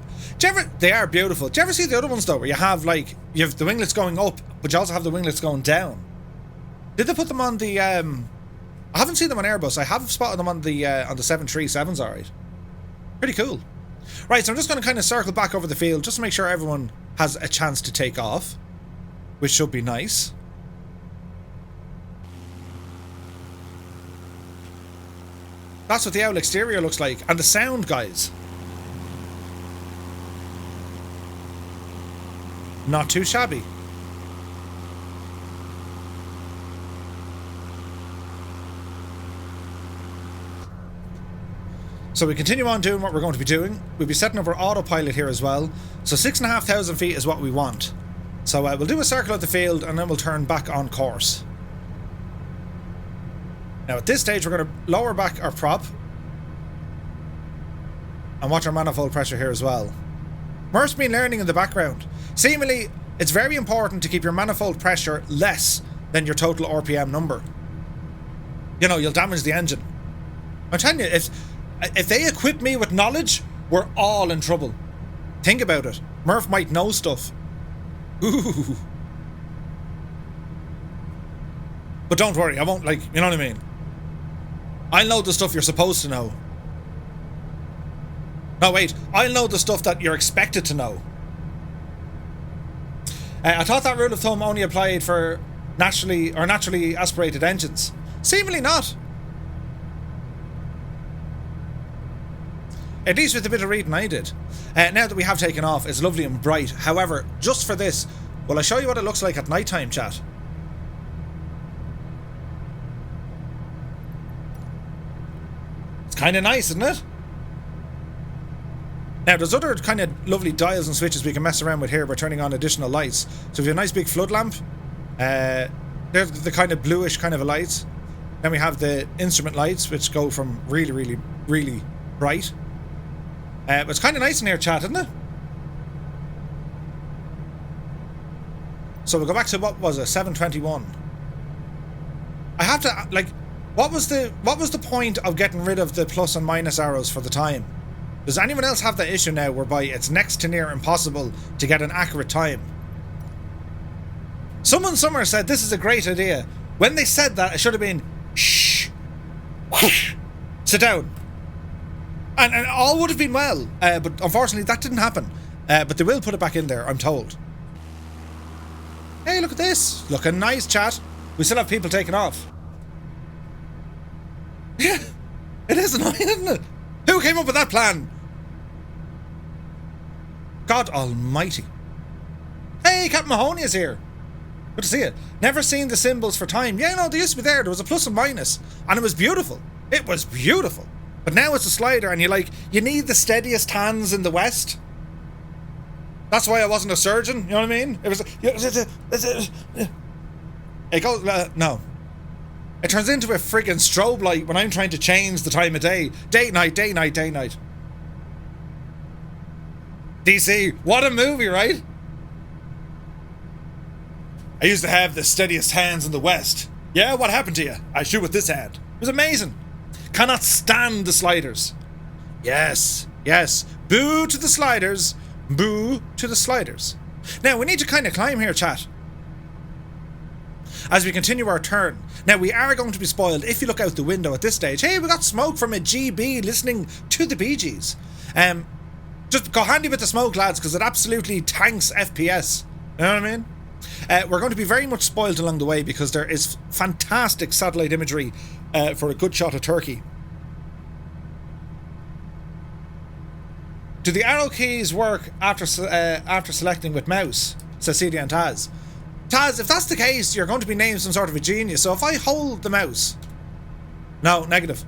They are beautiful. Do you ever see the other ones though, where you have the winglets going up, but you also have the winglets going down? Did they put them on the? I haven't seen them on Airbus. I have spotted them on the 737s. All right, pretty cool. Right, so I'm just going to kind of circle back over the field just to make sure everyone has a chance to take off, which should be nice. That's what the owl exterior looks like. And the sound, guys. Not too shabby. So we continue on doing what we're going to be doing. We'll be setting up our autopilot here as well. So 6,500 feet is what we want. So we'll do a circle of the field and then we'll turn back on course. Now at this stage we're going to lower back our prop and watch our manifold pressure here as well. Murph's been learning in the background. Seemingly it's very important to keep your manifold pressure less than your total RPM number. You know, you'll damage the engine. I'm telling you, if they equip me with knowledge, we're all in trouble. Think about it. Murph might know stuff. Ooh. But don't worry, I won't, you know what I mean? I'll know the stuff you're supposed to know. No, wait. I'll know the stuff that you're expected to know. I thought that rule of thumb only applied for naturally aspirated engines. Seemingly not. At least with a bit of reading I did. Now that we have taken off, it's lovely and bright. However, just for this, will I show you what it looks like at night time, chat? It's kind of nice, isn't it? Now, there's other kind of lovely dials and switches we can mess around with here by turning on additional lights. So we have a nice big flood lamp. They're the kind of bluish kind of lights. Then we have the instrument lights, which go from really, really, really bright. But it's kind of nice in here, chat, isn't it? So we'll go back to, what was it, 721. I have to, what was the point of getting rid of the plus and minus arrows for the time? Does anyone else have that issue now whereby it's next to near impossible to get an accurate time? Someone somewhere said this is a great idea. When they said that, it should have been shh, whoosh, sit down. And all would have been well, but unfortunately that didn't happen. But they will put it back in there, I'm told. Hey, look at this. Looking nice, chat. We still have people taking off. Yeah, it is annoying, isn't it? Who came up with that plan? God almighty. Hey, Captain Mahoney is here. Good to see you. Never seen the symbols for time. Yeah, no, they used to be there. There was a plus and minus. And it was beautiful. It was beautiful. But now it's a slider and you need the steadiest hands in the West. That's why I wasn't a surgeon, you know what I mean? It was... It goes... no. It turns into a friggin' strobe light when I'm trying to change the time of day. Day, night, day, night, day, night. DC, what a movie, right? I used to have the steadiest hands in the West. Yeah, what happened to you? I shoot with this hand. It was amazing. Cannot stand the sliders. Yes, yes. Boo to the sliders. Boo to the sliders. Now, we need to kind of climb here, chat. As we continue our turn. Now, we are going to be spoiled if you look out the window at this stage. Hey, we got smoke from a GB listening to the Bee Gees. Just go handy with the smoke, lads, because it absolutely tanks FPS. You know what I mean? We're going to be very much spoiled along the way because there is fantastic satellite imagery for a good shot of Turkey. Do the arrow keys work after selecting with mouse? Says CD and Taz. Taz, if that's the case, you're going to be named some sort of a genius. So if I hold the mouse... No, negative.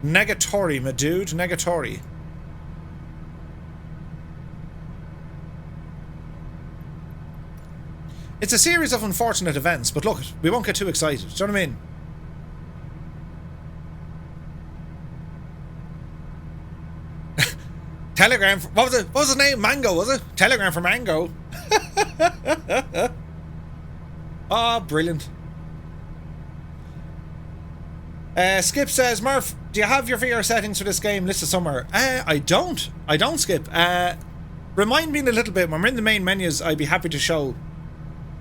Negatory, my dude. Negatory. It's a series of unfortunate events, but look, we won't get too excited. Do you know what I mean? Telegram. What was his name? Mango, was it? Telegram for Mango. Oh, brilliant. Skip says, Murph, do you have your VR settings for this game listed somewhere? I don't. I don't, Skip. Remind me in a little bit. When we're in the main menus, I'd be happy to show.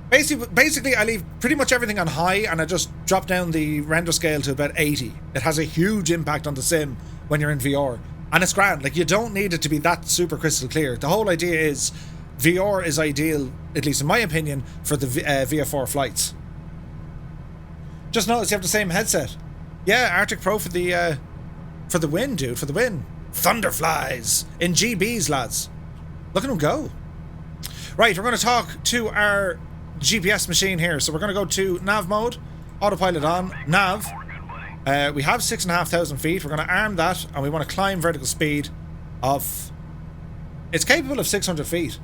Basically, I leave pretty much everything on high, and I just drop down the render scale to about 80. It has a huge impact on the sim when you're in VR. And it's grand. Like, you don't need it to be that super crystal clear. The whole idea is VR is ideal, at least in my opinion, for the VF4 flights. Just notice you have the same headset. Yeah, Arctic Pro for the win, dude, for the win. Thunderflies in GBs, lads. Look at them go. Right, we're going to talk to our GPS machine here. So we're going to go to nav mode, autopilot on, nav. We have 6,500 feet. We're going to arm that, and we want to climb vertical speed of... It's capable of 600 feet.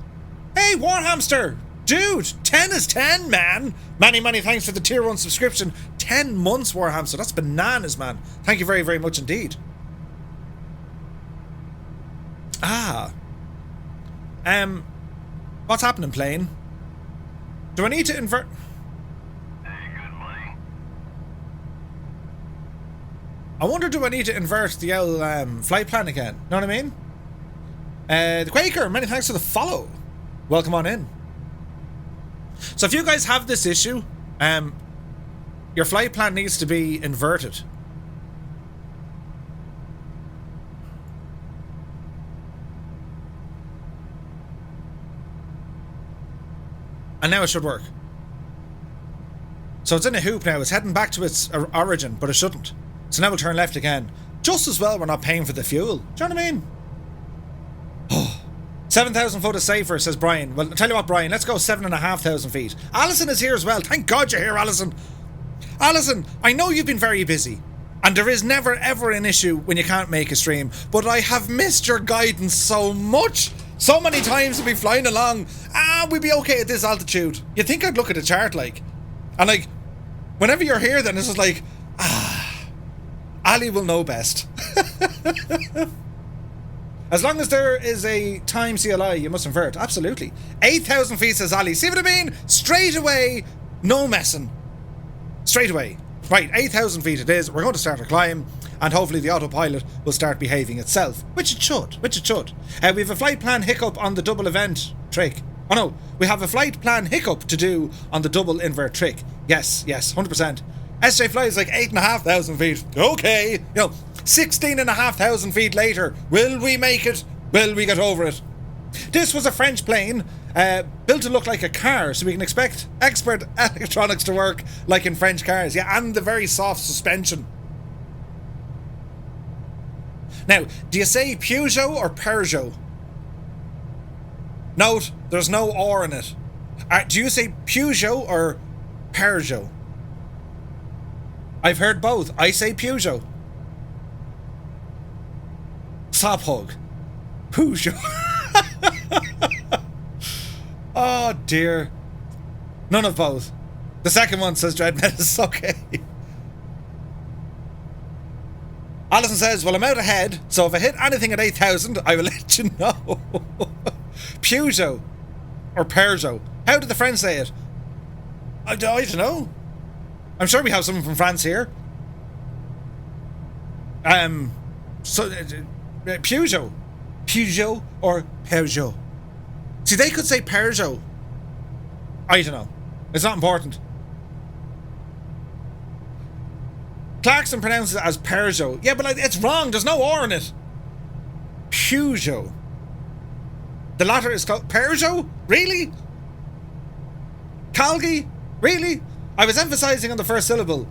Hey, Warhamster! Dude, 10 is 10, man! Many, many thanks for the tier 1 subscription. 10 months, Warhamster. That's bananas, man. Thank you very, very much indeed. What's happening, plane? Do I need to invert... I wonder, do I need to invert the old flight plan again? Know what I mean? The Quaker, many thanks for the follow. Welcome on in. So if you guys have this issue, your flight plan needs to be inverted. And now it should work. So it's in a hoop now. It's heading back to its origin, but it shouldn't. So now we'll turn left again. Just as well we're not paying for the fuel. Do you know what I mean? Oh, 7,000 foot is safer, says Brian. Well, I'll tell you what, Brian, let's go 7,500 feet. Alison is here as well. Thank God you're here, Alison. Alison, I know you've been very busy, and there is never ever an issue when you can't make a stream, but I have missed your guidance so much. So many times we'll be flying along. We'll be okay at this altitude. You'd think I'd look at the chart, like. And like, whenever you're here then it's just like, Ali will know best. As long as there is a time CLI, you must invert. Absolutely. 8,000 feet, says Ali. See what I mean? Straight away, no messing. Straight away. Right, 8,000 feet it is. We're going to start a climb, and hopefully the autopilot will start behaving itself. Which it should. Which it should. We have a flight plan hiccup on the double event trick. Oh no, we have a flight plan hiccup to do on the double invert trick. Yes, 100%. SJ Fly is like 8,500 feet. Okay. You know, 16,500 feet later. Will we make it? Will we get over it? This was a French plane built to look like a car, so we can expect expert electronics to work like in French cars. Yeah, and the very soft suspension. Now, do you say Peugeot or Peugeot? Note, there's no R in it. Do you say Peugeot or Peugeot? I've heard both. I say Peugeot. Sop hug. Peugeot. Oh dear. None of both. The second one, says Dreadmetis. Okay. Alison says, well, I'm out ahead, so if I hit anything at 8,000, I will let you know. Peugeot. Or Peugeot. How did the French say it? I don't know. I'm sure we have someone from France here. Peugeot. Peugeot or Peugeot. See, they could say Peugeot. I don't know. It's not important. Clarkson pronounces it as Peugeot. Yeah, but it's wrong. There's no R in it. Peugeot. The latter is called Peugeot? Really? Calgi? Really? I was emphasizing on the first syllable.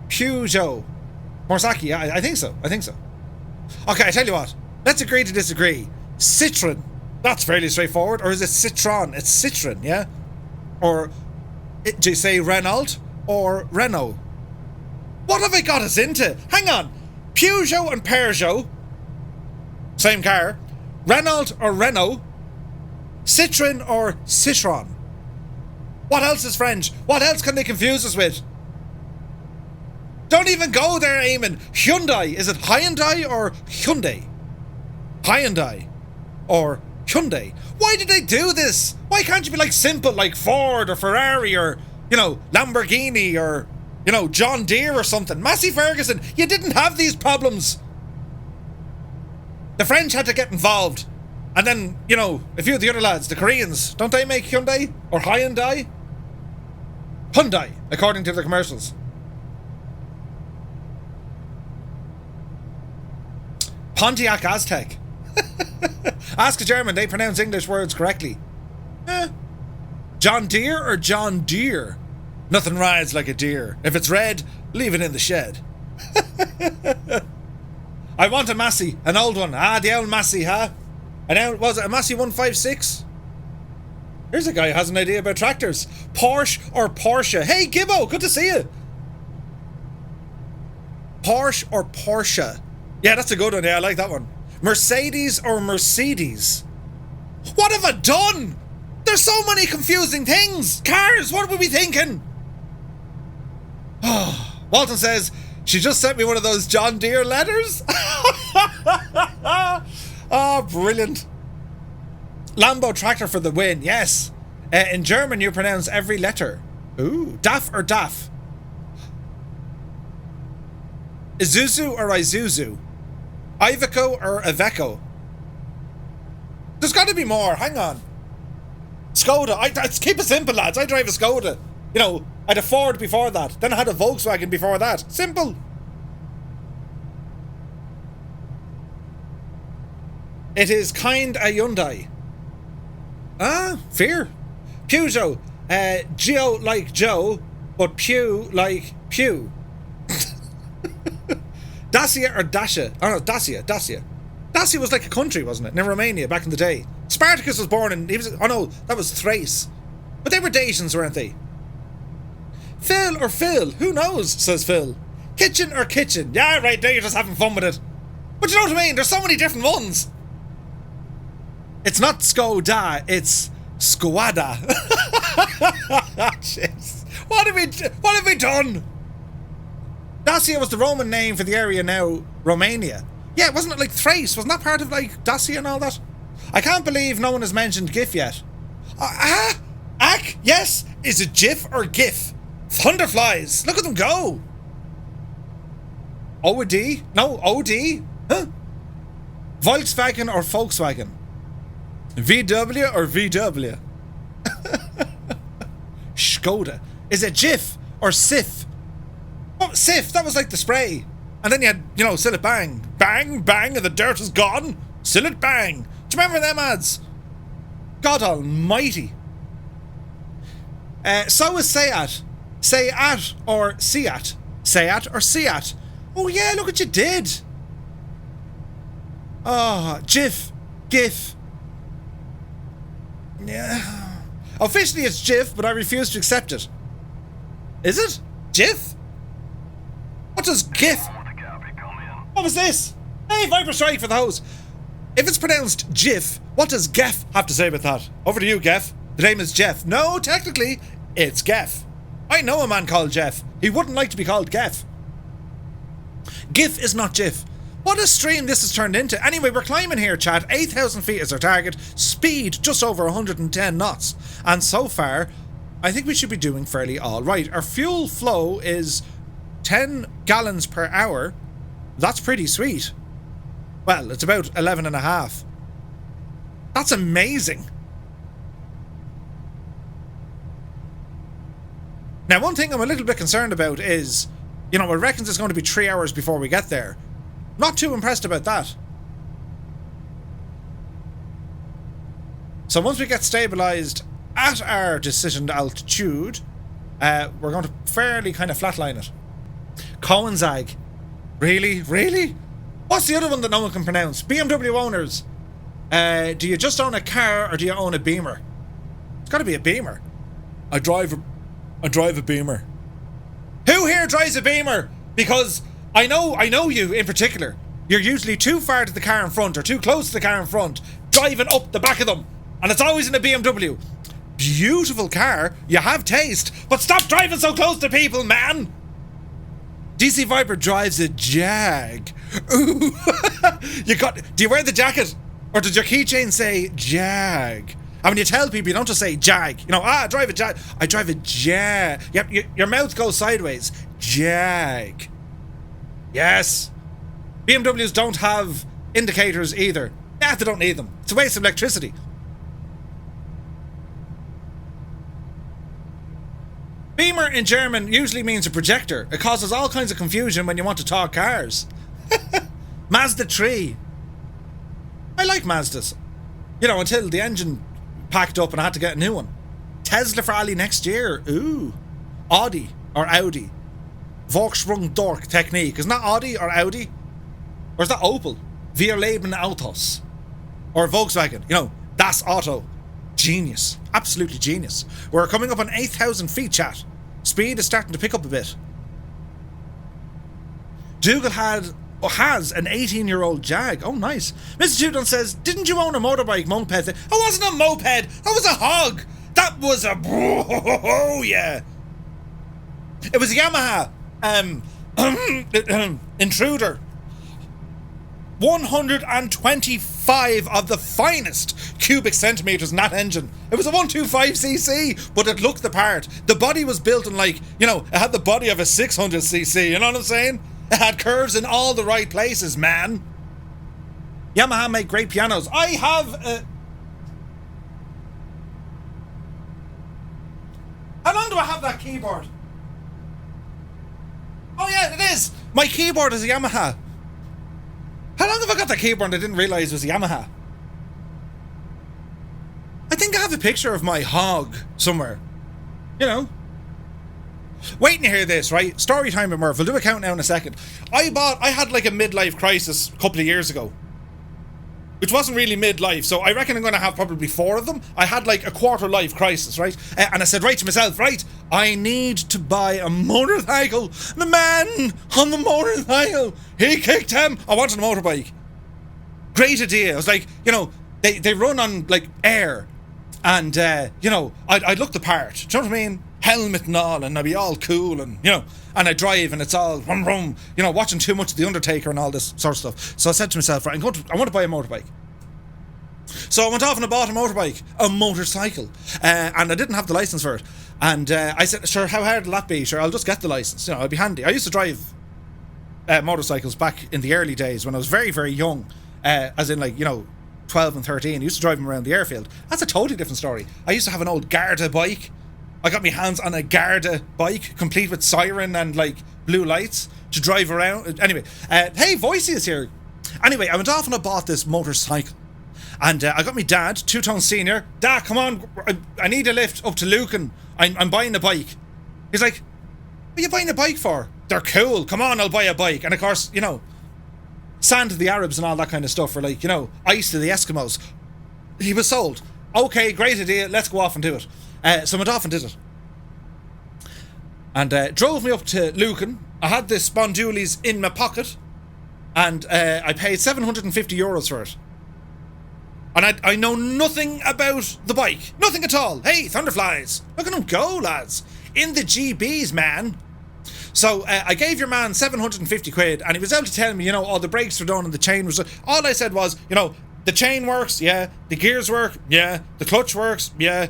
Peugeot. Morsaki, yeah, I think so. I think so. Okay, I tell you what. Let's agree to disagree. Citroen. That's fairly straightforward. Or is it Citron? It's Citroen, yeah? Or do you say Renault or Renault? What have I got us into? Hang on. Peugeot and Peugeot. Same car. Renault or Renault. Citroen or Citron. What else is French? What else can they confuse us with? Don't even go there, Eamon. Hyundai. Is it Hyundai or Hyundai? Hyundai or Hyundai. Why did they do this? Why can't you be like simple, like Ford or Ferrari or, you know, Lamborghini or you know, John Deere or something. Massey Ferguson, you didn't have these problems. The French had to get involved. And then, you know, a few of the other lads, the Koreans, don't they make Hyundai? Or Hyundai? Hyundai, according to the commercials. Pontiac Aztec. Ask a German, they pronounce English words correctly. John Deere or John Deere? Nothing rides like a deer. If it's red, leave it in the shed. I want a Massey, an old one. Ah, the old Massey, huh? Was it a Massey 156? Here's a guy who has an idea about tractors. Porsche or Porsche? Hey, Gibbo, good to see you. Porsche or Porsche? Yeah, that's a good one. Yeah, I like that one. Mercedes or Mercedes? What have I done? There's so many confusing things. Cars, what were we thinking? Walton says, she just sent me one of those John Deere letters. Oh, brilliant. Lambo tractor for the win, yes. In German, you pronounce every letter. Ooh, DAF or DAF? Isuzu or Isuzu? Iveco or Iveco? There's got to be more, hang on. Skoda, let's keep it simple, lads. I drive a Skoda. You know, I had a Ford before that. Then I had a Volkswagen before that. Simple. It is kind a Hyundai. Ah, fear. Peugeot. Geo like Joe, but Pew like Pew. Dacia or Dacia? Oh no, Dacia. Dacia was like a country, wasn't it? In Romania back in the day. Spartacus was born in... oh no, that was Thrace. But they were Dacians, weren't they? Phil or Phil? Who knows, says Phil. Kitchen or kitchen? Yeah, right, now you're just having fun with it. But you know what I mean? There's so many different ones. It's not Skoda, it's Squada. Jeez. What have we done? Dacia was the Roman name for the area now, Romania. Yeah, wasn't it like Thrace? Wasn't that part of like Dacia and all that? I can't believe no one has mentioned GIF yet. Ack, yes. Is it GIF or GIF? Thunderflies, look at them go. OD? No, OD? Huh? Volkswagen or Volkswagen? VW or VW? Skoda. Is it Jif or Sif? Oh, Sif, that was like the spray. And then you had, you know, Seal It Bang. Bang, bang, and the dirt is gone. Seal It Bang. Do you remember them ads? God almighty. So is Seat. Seat or Seat. Seat or Seat. Oh yeah, look what you did. Oh, GIF. GIF. Yeah. Officially it's GIF, but I refuse to accept it. Is it? GIF? What does GIF? What was this? Hey, Viper Strike for the host. If it's pronounced GIF, what does Geff have to say about that? Over to you, Geff. The name is Jeff. No, technically, it's Geff. I know a man called Jeff. He wouldn't like to be called Geff. GIF is not GIF. What a stream this has turned into. Anyway, we're climbing here, chat. 8,000 feet is our target. Speed, just over 110 knots. And so far, I think we should be doing fairly all right. Our fuel flow is 10 gallons per hour. That's pretty sweet. Well, it's about 11 and a half. That's amazing. Now, one thing I'm a little bit concerned about is, you know, it reckons it's going to be 3 hours before we get there. Not too impressed about that. So once we get stabilized at our decisioned altitude, we're going to fairly kind of flatline it. Coenzag. Really? Really? What's the other one that no one can pronounce? BMW owners. Do you just own a car or do you own a Beamer? It's got to be a Beamer. I drive a Beamer. Who here drives a Beamer? Because I know you in particular. You're usually too far to the car in front or too close to the car in front, driving up the back of them. And it's always in a BMW. Beautiful car, you have taste, but stop driving so close to people, man! DC Viper drives a Jag. Ooh. Do you wear the jacket? Or does your keychain say Jag? And when you tell people, you don't just say Jag. You know, I drive a Jag. I drive a Jag. Yep, your mouth goes sideways. Jag. Yes. BMWs don't have indicators either. Nah, they don't need them. It's a waste of electricity. Beamer in German usually means a projector. It causes all kinds of confusion when you want to talk cars. Mazda 3. I like Mazdas. You know, until the engine packed up and I had to get a new one. Tesla for Ali next year. Ooh. Audi or Audi. Volkswagen Dork technique. Isn't that Audi or Audi? Or is that Opel? Wir leben Autos. Or Volkswagen. You know, Das Auto. Genius. Absolutely genius. We're coming up on 8,000 feet, chat. Speed is starting to pick up a bit. Dougal has an 18-year-old Jag. Oh, nice. Mr. Judon says, didn't you own a motorbike moped? That wasn't a moped. That was a hog. That was a... Oh, yeah. It was a Yamaha. Intruder. 125 of the finest cubic centimeters in that engine. It was a 125cc, but it looked the part. The body was built in, like, you know, it had the body of a 600cc, you know what I'm saying? It had curves in all the right places, man. Yamaha make great pianos. I have How long do I have that keyboard? Oh yeah, it is! My keyboard is a Yamaha. How long have I got that keyboard and I didn't realise it was a Yamaha? I think I have a picture of my hog somewhere. You know. Waiting to hear this, right? Story time with Murph. We'll do a countdown in a second. I had like a midlife crisis a couple of years ago. Which wasn't really midlife, so I reckon I'm going to have probably 4 of them. I had like a quarter life crisis, right? And I said right to myself, right, I need to buy a motorcycle. The man on the motorcycle, he kicked him. I wanted a motorbike. Great idea. I was like, you know, they run on like air. And, you know, I'd look the part. Do you know what I mean? Helmet and all, and I'd be all cool, and, you know, and I drive and it's all rum rum, you know, watching too much of The Undertaker and all this sort of stuff. So I said to myself, right, I want to buy a motorbike. So I went off and I bought a motorcycle, and I didn't have the license for it. And I said, sure, how hard will that be? Sure, I'll just get the license, you know, it'll be handy. I used to drive motorcycles back in the early days when I was very, very young, as in, like, you know, 12 and 13. I used to drive them around the airfield. That's a totally different story. I used to have an old Garda bike. I got my hands on a Garda bike, complete with siren and, like, blue lights to drive around. Anyway, hey, Voicey is here. Anyway, I went off and I bought this motorcycle. And I got my dad, 2-tone senior. Dad, come on, I need a lift up to Lucan. I'm buying a bike. He's like, what are you buying a bike for? They're cool. Come on, I'll buy a bike. And of course, you know, sand to the Arabs and all that kind of stuff, or like, you know, ice to the Eskimos. He was sold. Okay, great idea. Let's go off and do it. So I went off and did it. And drove me up to Lucan. I had this Spondulies in my pocket. And I paid €750 for it. And I know nothing about the bike. Nothing at all. Hey, Thunderflies. Look at them go, lads. In the GBs, man. So I gave your man 750 quid, and he was able to tell me, you know, all the brakes were done and the chain was... All I said was, you know, the chain works, yeah. The gears work, yeah. The clutch works, yeah.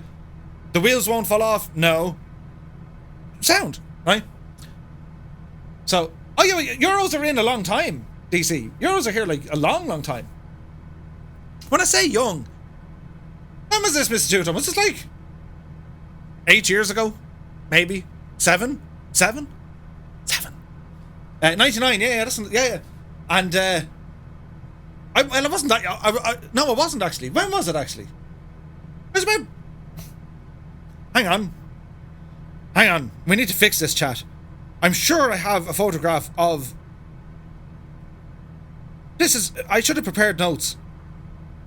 The wheels won't fall off, no. Sound, right? So, oh yeah, Euros are in a long time, DC. Euros are here like a long, long time. When I say young, when was this, Mr. Tutum? Was this like 8 years ago? Maybe? 7? 99, yeah, that's, yeah. And, I wasn't that, no, I wasn't actually. When was it actually? It was about, hang on, we need to fix this, chat. I'm sure I have a photograph of, I should have prepared notes.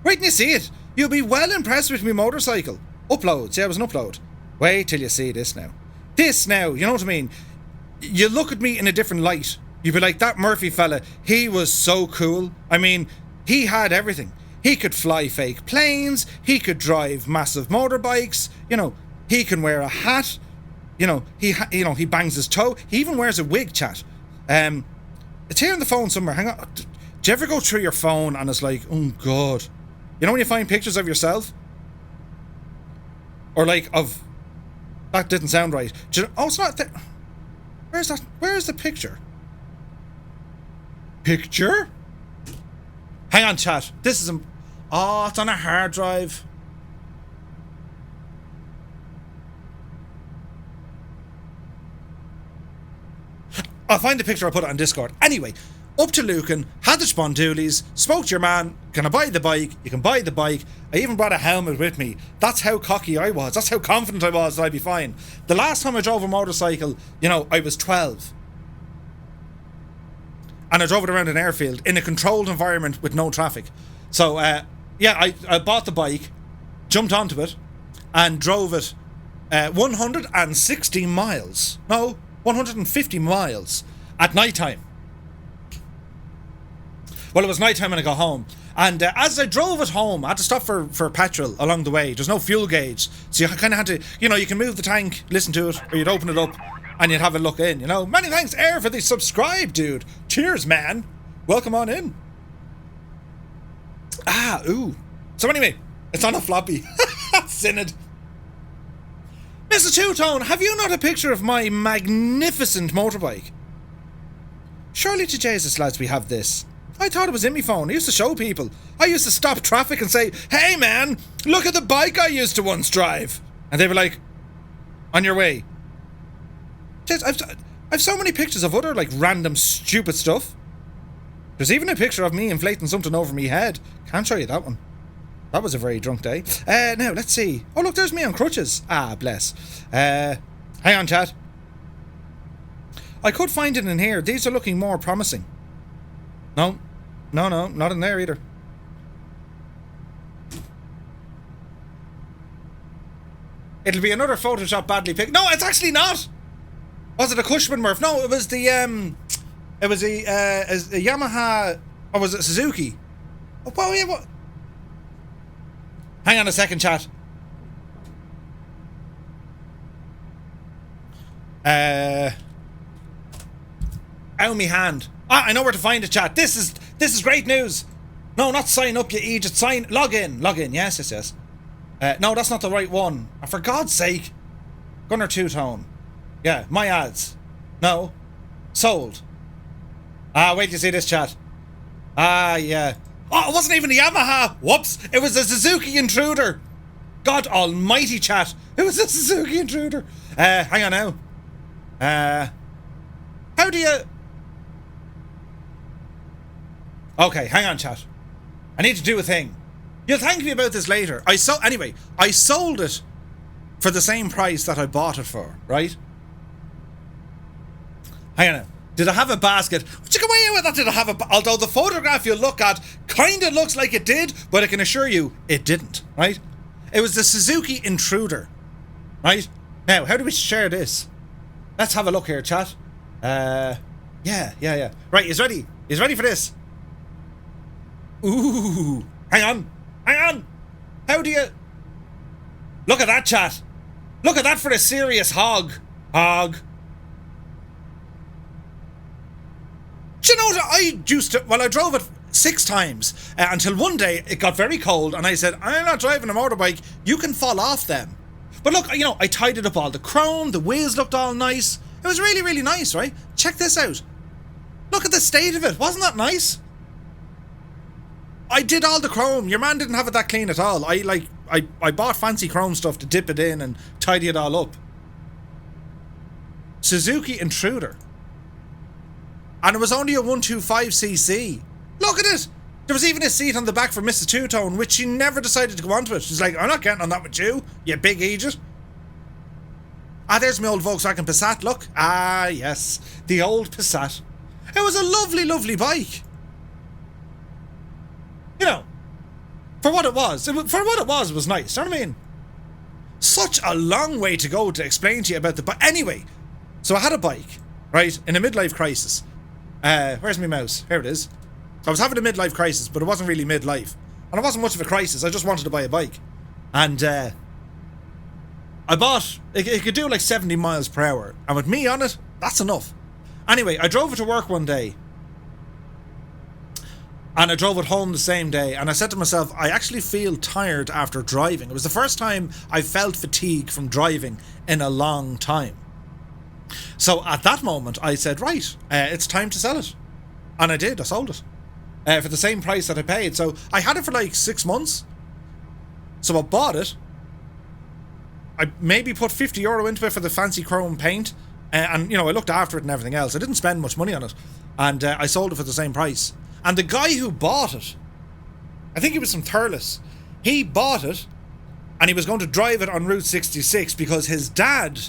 Wait till you see it. You'll be well impressed with me motorcycle. Uploads, yeah, it was an upload. Wait till you see this now. This now, you know what I mean? You look at me in a different light. You'd be like, that Murphy fella, he was so cool. I mean, he had everything. He could fly fake planes. He could drive massive motorbikes. You know, he can wear a hat. You know, he bangs his toe. He even wears a wig, chat. It's here on the phone somewhere. Hang on. Do you ever go through your phone and it's like, oh God. You know when you find pictures of yourself? Or like of... That didn't sound right. Oh, it's not there. Where's that? Where's the picture? Picture? Hang on, chat. This is oh, it's on a hard drive. I'll find the picture, I'll put it on Discord. Anyway, up to Lucan, had the spondoolies, spoke to your man, can I buy the bike? You can buy the bike. I even brought a helmet with me. That's how cocky I was. That's how confident I was that I'd be fine. The last time I drove a motorcycle, you know, I was 12. And I drove it around an airfield in a controlled environment with no traffic. So, yeah, I bought the bike, jumped onto it, and drove it 160 miles. No, 150 miles at night time. Well, it was night time when I got home. And as I drove it home, I had to stop for petrol along the way. There's no fuel gauge. So you kind of had to, you know, you can move the tank, listen to it, or you'd open it up and you'd have a look in, you know. Many thanks, Air, for the subscribe, dude. Cheers, man. Welcome on in. Ah, ooh. So anyway, it's on a floppy. Synod. Mr. Two-Tone, have you not a picture of my magnificent motorbike? Surely to Jesus, lads, we have this. I thought it was in my phone. I used to show people. I used to stop traffic and say, hey man, look at the bike I used to once drive. And they were like, on your way. I've so many pictures of other, like, random stupid stuff. There's even a picture of me inflating something over me head. Can't show you that one. That was a very drunk day. Now, let's see. Oh, look, there's me on crutches. Ah, bless. Hang on, chat. I could find it in here. These are looking more promising. No, not in there either. It'll be another Photoshop badly picked. No, it's actually not. Was it a Cushman Murph? No, it was the it was a Yamaha, or was it Suzuki? Oh, well, yeah, what? Hang on a second, chat. Ow, me hand. Ah, I know where to find it, chat. This is great news. No, not sign up, you idiot. Log in. Yes. No, that's not the right one. For God's sake. Gunner Two-Tone. Yeah, my ads. No. Sold. Ah, wait till you see this, chat. Ah, yeah. Oh, it wasn't even a Yamaha. Whoops. It was a Suzuki Intruder. God almighty, chat. It was a Suzuki Intruder. Hang on now. How do you... Okay, hang on, chat. I need to do a thing. You'll thank me about this later. Anyway, I sold it for the same price that I bought it for, right? Hang on now. Did I have a basket? What you go away with that? Did I have a... Although the photograph you look at kind of looks like it did, but I can assure you it didn't, right? It was the Suzuki Intruder, right? Now, how do we share this? Let's have a look here, chat. Yeah. Right, he's ready. He's ready for this. Ooh. Hang on. How do you... Look at that, chat. Look at that for a serious hog. Do you know what I used to... Well, I drove it 6 times until one day it got very cold and I said, I'm not driving a motorbike. You can fall off them. But look, you know, I tidied up all the chrome. The wheels looked all nice. It was really, really nice, right? Check this out. Look at the state of it. Wasn't that nice? I did all the chrome. Your man didn't have it that clean at all. I bought fancy chrome stuff to dip it in and tidy it all up. Suzuki Intruder. And it was only a 125cc. Look at it. There was even a seat on the back for Mrs. Two-Tone, which she never decided to go onto it. She's like, I'm not getting on that with you big idiot. Ah, there's my old Volkswagen Passat, look. Ah, yes. The old Passat. It was a lovely, lovely bike. You know, for what it was. It was nice. You know what I mean? Such a long way to go to explain to you about the bike. Anyway, so I had a bike, right, in a midlife crisis. Where's my mouse? Here it is. I was having a midlife crisis, but it wasn't really midlife. And it wasn't much of a crisis. I just wanted to buy a bike. And I bought... It could do like 70 miles per hour. And with me on it, that's enough. Anyway, I drove it to work one day. And I drove it home the same day. And I said to myself, I actually feel tired after driving. It was the first time I felt fatigue from driving in a long time. So at that moment, I said, right, it's time to sell it. And I did. I sold it for the same price that I paid. So I had it for like 6 months. So I bought it. I maybe put €50 into it for the fancy chrome paint. And, you know, I looked after it and everything else. I didn't spend much money on it. And I sold it for the same price. And the guy who bought it, I think he was from Thurles, he bought it and he was going to drive it on Route 66 because his dad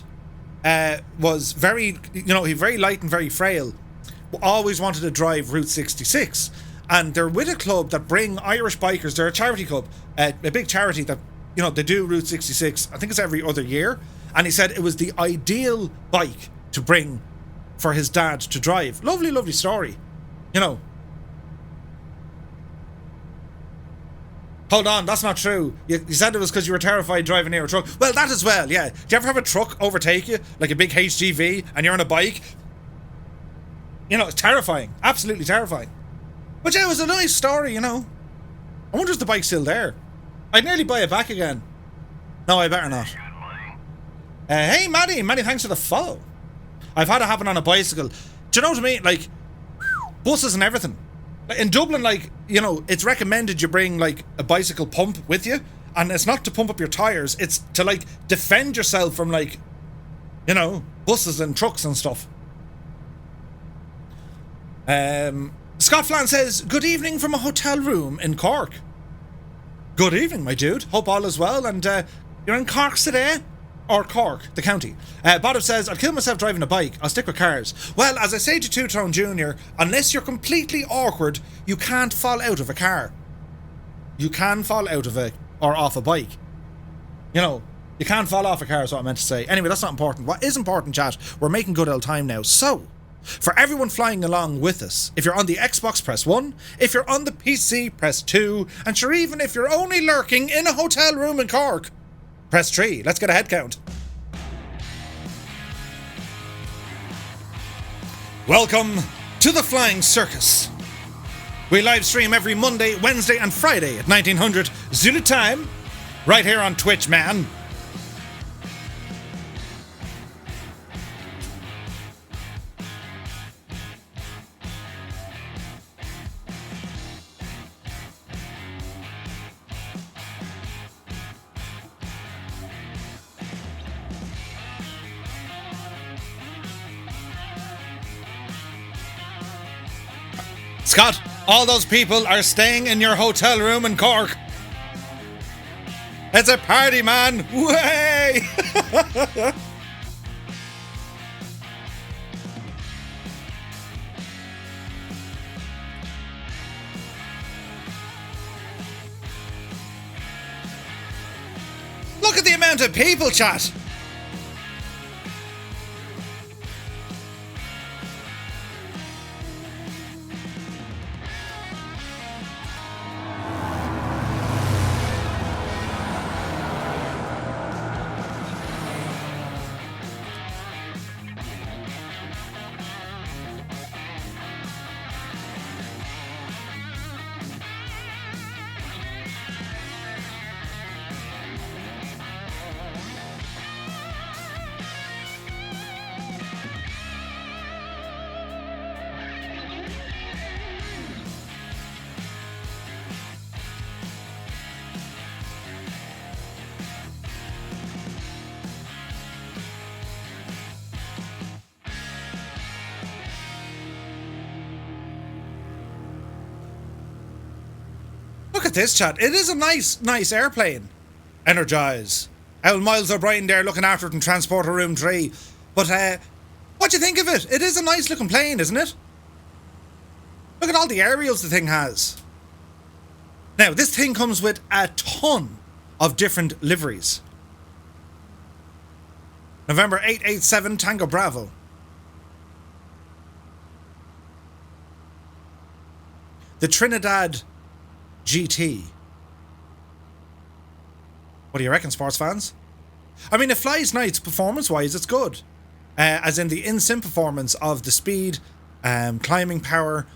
was very, you know, he very light and very frail. Always wanted to drive Route 66. And they're with a club that bring Irish bikers. They're a charity club, a big charity that, you know, they do Route 66. I think it's every other year. And he said it was the ideal bike to bring for his dad to drive. Lovely, lovely story. You know. Hold on, that's not true. You said it was because you were terrified driving near a truck. Well, that as well, yeah. Do you ever have a truck overtake you, like a big HGV, and you're on a bike? You know, it's terrifying. Absolutely terrifying. But yeah, it was a nice story, you know. I wonder if the bike's still there. I'd nearly buy it back again. No, I better not. Hey, Maddie, thanks for the follow. I've had it happen on a bicycle. Do you know what I mean? Like, buses and everything. In Dublin, like, you know, it's recommended you bring, like, a bicycle pump with you. And it's not to pump up your tyres. It's to, like, defend yourself from, like, you know, buses and trucks and stuff. Scott Flan says, good evening from a hotel room in Cork. Good evening, my dude. Hope all is well. And you're in Cork today? Or Cork, the county. Bob says, I'll kill myself driving a bike. I'll stick with cars. Well, as I say to Two-Tone Jr., unless you're completely awkward, you can't fall out of a car. You can fall out of it or off a bike. You know, you can't fall off a car is what I meant to say. Anyway, that's not important. What is important, chat, we're making good old time now. So, for everyone flying along with us, if you're on the Xbox, press 1. If you're on the PC, press 2. And sure, even if you're only lurking in a hotel room in Cork, press 3. Let's get a head count. Welcome to the Flying Circus. We live stream every Monday, Wednesday and Friday at 1900 Zulu time, right here on Twitch, man. Scott, all those people are staying in your hotel room in Cork. It's a party, man. Way! Look at the amount of people, chat. Look at this, chat. It is a nice airplane. Energize. Old Miles O'Brien there looking after it in Transporter Room 3. But, what do you think of it? It is a nice looking plane, isn't it? Look at all the aerials the thing has. Now, this thing comes with a ton of different liveries. November 887 Tango Bravo. The Trinidad GT. What do you reckon, sports fans? I mean, it flies nice performance-wise, it's good. As in the in-sim performance of the speed, climbing power,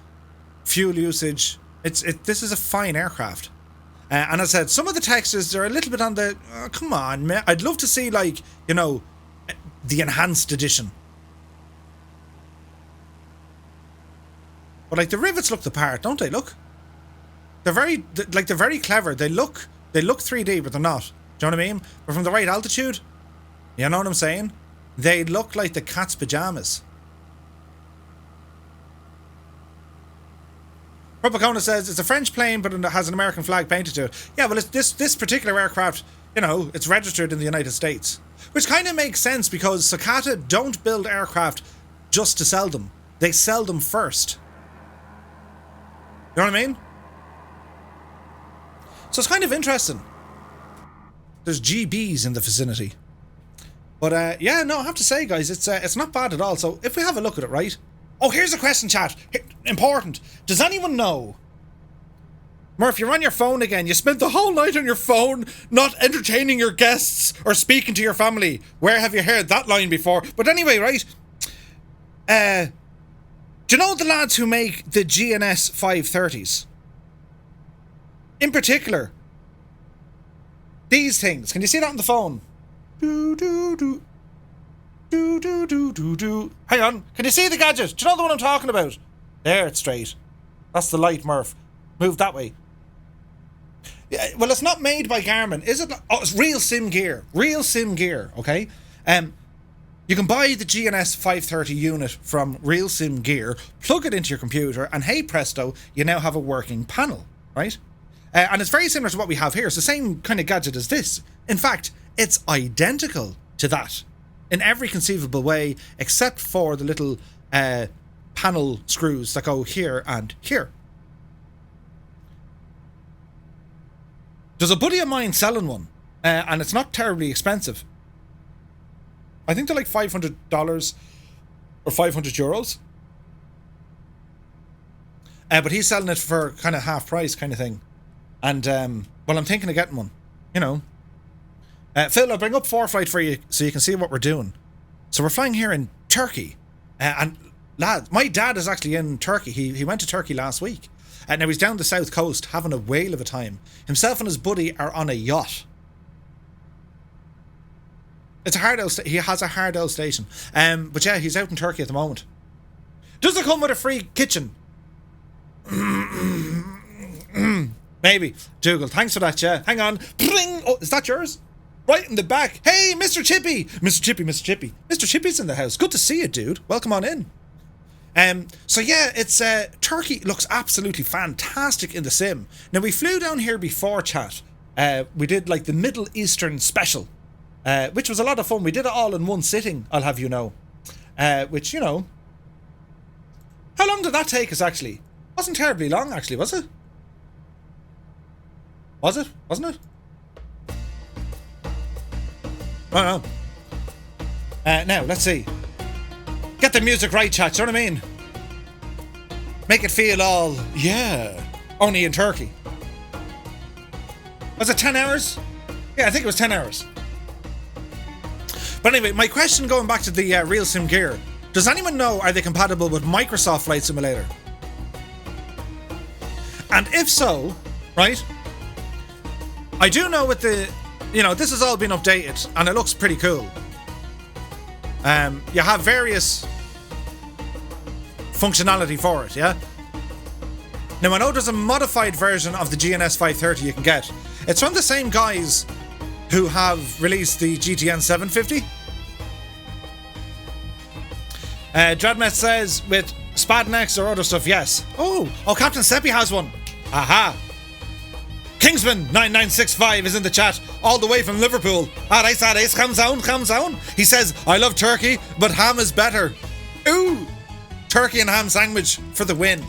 fuel usage. This is a fine aircraft. And as I said, some of the textures are a little bit on the... come on, man. I'd love to see, like, you know, the enhanced edition. But like the rivets look the part, don't they? Look, they're very clever. They look 3D, but they're not. Do you know what I mean? But from the right altitude, you know what I'm saying? They look like the cat's pajamas. Propacona says it's a French plane, but it has an American flag painted to it. Yeah, well, it's this particular aircraft, you know, it's registered in the United States, which kind of makes sense because Sakata don't build aircraft just to sell them. They sell them first. You know what I mean? So it's kind of interesting. There's GBs in the vicinity. But yeah, no, I have to say, guys, it's not bad at all. So if we have a look at it, right? Oh, here's a question, chat. Important. Does anyone know? Murph, you're on your phone again. You spent the whole night on your phone, not entertaining your guests or speaking to your family. Where have you heard that line before? But anyway, right? Do you know the lads who make the GNS 530s? In particular, these things. Can you see that on the phone? Do do do. Do do do do do. Hang on. Can you see the gadget? Do you know the one I'm talking about? There, it's straight. That's the light, Murph. Move that way. Yeah, well, it's not made by Garmin, is it? Oh, it's Real Sim Gear. Real Sim Gear, okay? You can buy the GNS 530 unit from Real Sim Gear, plug it into your computer, and hey presto, you now have a working panel, right? And it's very similar to what we have here. It's the same kind of gadget as this. In fact, it's identical to that in every conceivable way, except for the little panel screws that go here and here. There's a buddy of mine selling one, and it's not terribly expensive. I think they're like $500 or €500. But he's selling it for kind of half price kind of thing. And, well, I'm thinking of getting one, you know. Phil, I'll bring up ForeFlight for you so you can see what we're doing. So we're flying here in Turkey. And, lads, my dad is actually in Turkey. He went to Turkey last week. And now he's down the south coast having a whale of a time. Himself and his buddy are on a yacht. It's a hard out. He has a hard out station. But yeah, he's out in Turkey at the moment. Does it come with a free kitchen? Maybe. Dougal, thanks for that, yeah. Hang on. Pling! Oh, is that yours? Right in the back. Hey, Mr. Chippy! Mr. Chippy, Mr. Chippy. Mr. Chippy's in the house. Good to see you, dude. Welcome on in. So yeah, it's Turkey looks absolutely fantastic in the sim. Now, we flew down here before, chat. We did like the Middle Eastern special, which was a lot of fun. We did it all in one sitting, I'll have you know. Which, you know, how long did that take us, actually? Wasn't terribly long, actually, was it? Was it? Wasn't it? I don't know. Now, let's see. Get the music right, chat, do you know what I mean? Make it feel all, yeah, only in Turkey. Was it 10 hours? Yeah, I think it was 10 hours. But anyway, my question going back to the Real Sim Gear. Does anyone know, are they compatible with Microsoft Flight Simulator? And if so, right, I do know with the, you know, this has all been updated and it looks pretty cool. You have various functionality for it, yeah? Now, I know there's a modified version of the GNS 530 you can get. It's from the same guys who have released the GTN 750. Dreadmet says, with Spadnex or other stuff, yes. Oh, Captain Seppi has one. Aha. Kingsman 9965 is in the chat, all the way from Liverpool. Alright, calm down. He says, I love turkey, but ham is better. Ooh, turkey and ham sandwich for the win.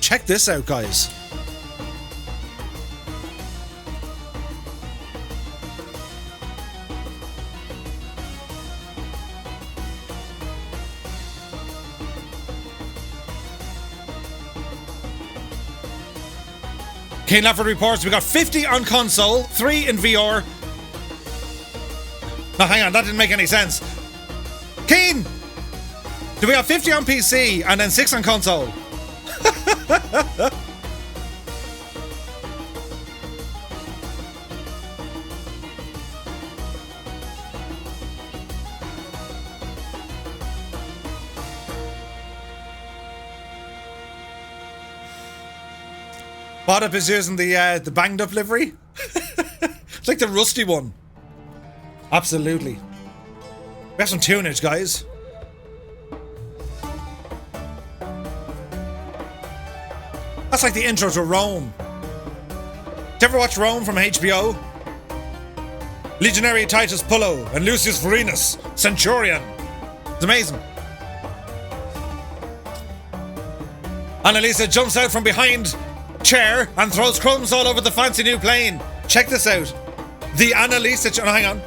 Check this out, guys. Kane Lafford reports we got 50 on console, 3 in VR. No, hang on, that didn't make any sense. Kane! Do we have 50 on PC and then 6 on console? Bottom is using the banged up livery. It's like the rusty one. Absolutely. We have some tunage, guys. That's like the intro to Rome. Did you ever watch Rome from HBO? Legionary Titus Pullo and Lucius Vorenus, Centurion. It's amazing. Annalisa jumps out from behind chair and throws crumbs all over the fancy new plane. Check this out. The Annalisa chair. Oh, hang on.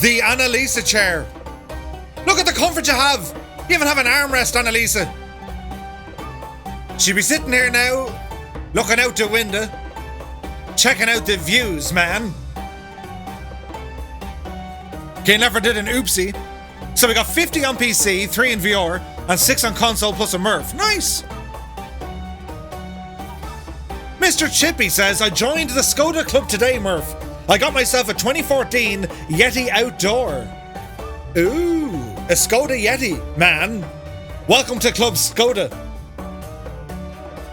The Annalisa chair. Look at the comfort you have. You even have an armrest, Annalisa. She'd be sitting here now, looking out the window, checking out the views, man. Okay, never did an oopsie. So we got 50 on PC, 3 in VR, and 6 on console plus a Murph. Nice! Mr. Chippy says, I joined the Skoda Club today, Murph. I got myself a 2014 Yeti Outdoor. Ooh, a Skoda Yeti, man. Welcome to Club Skoda.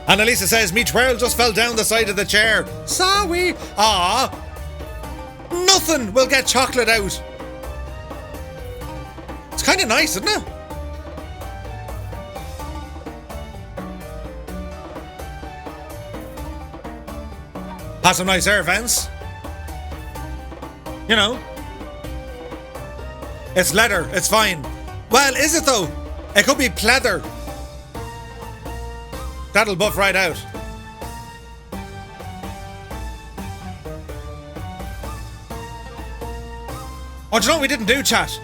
Annalisa says, me twirl just fell down the side of the chair. Sorry. Ah. Nothing will get chocolate out. It's kind of nice, isn't it? Has some nice air vents. You know. It's leather, it's fine. Well, is it though? It could be pleather. That'll buff right out. Oh, do you know what we didn't do, chat?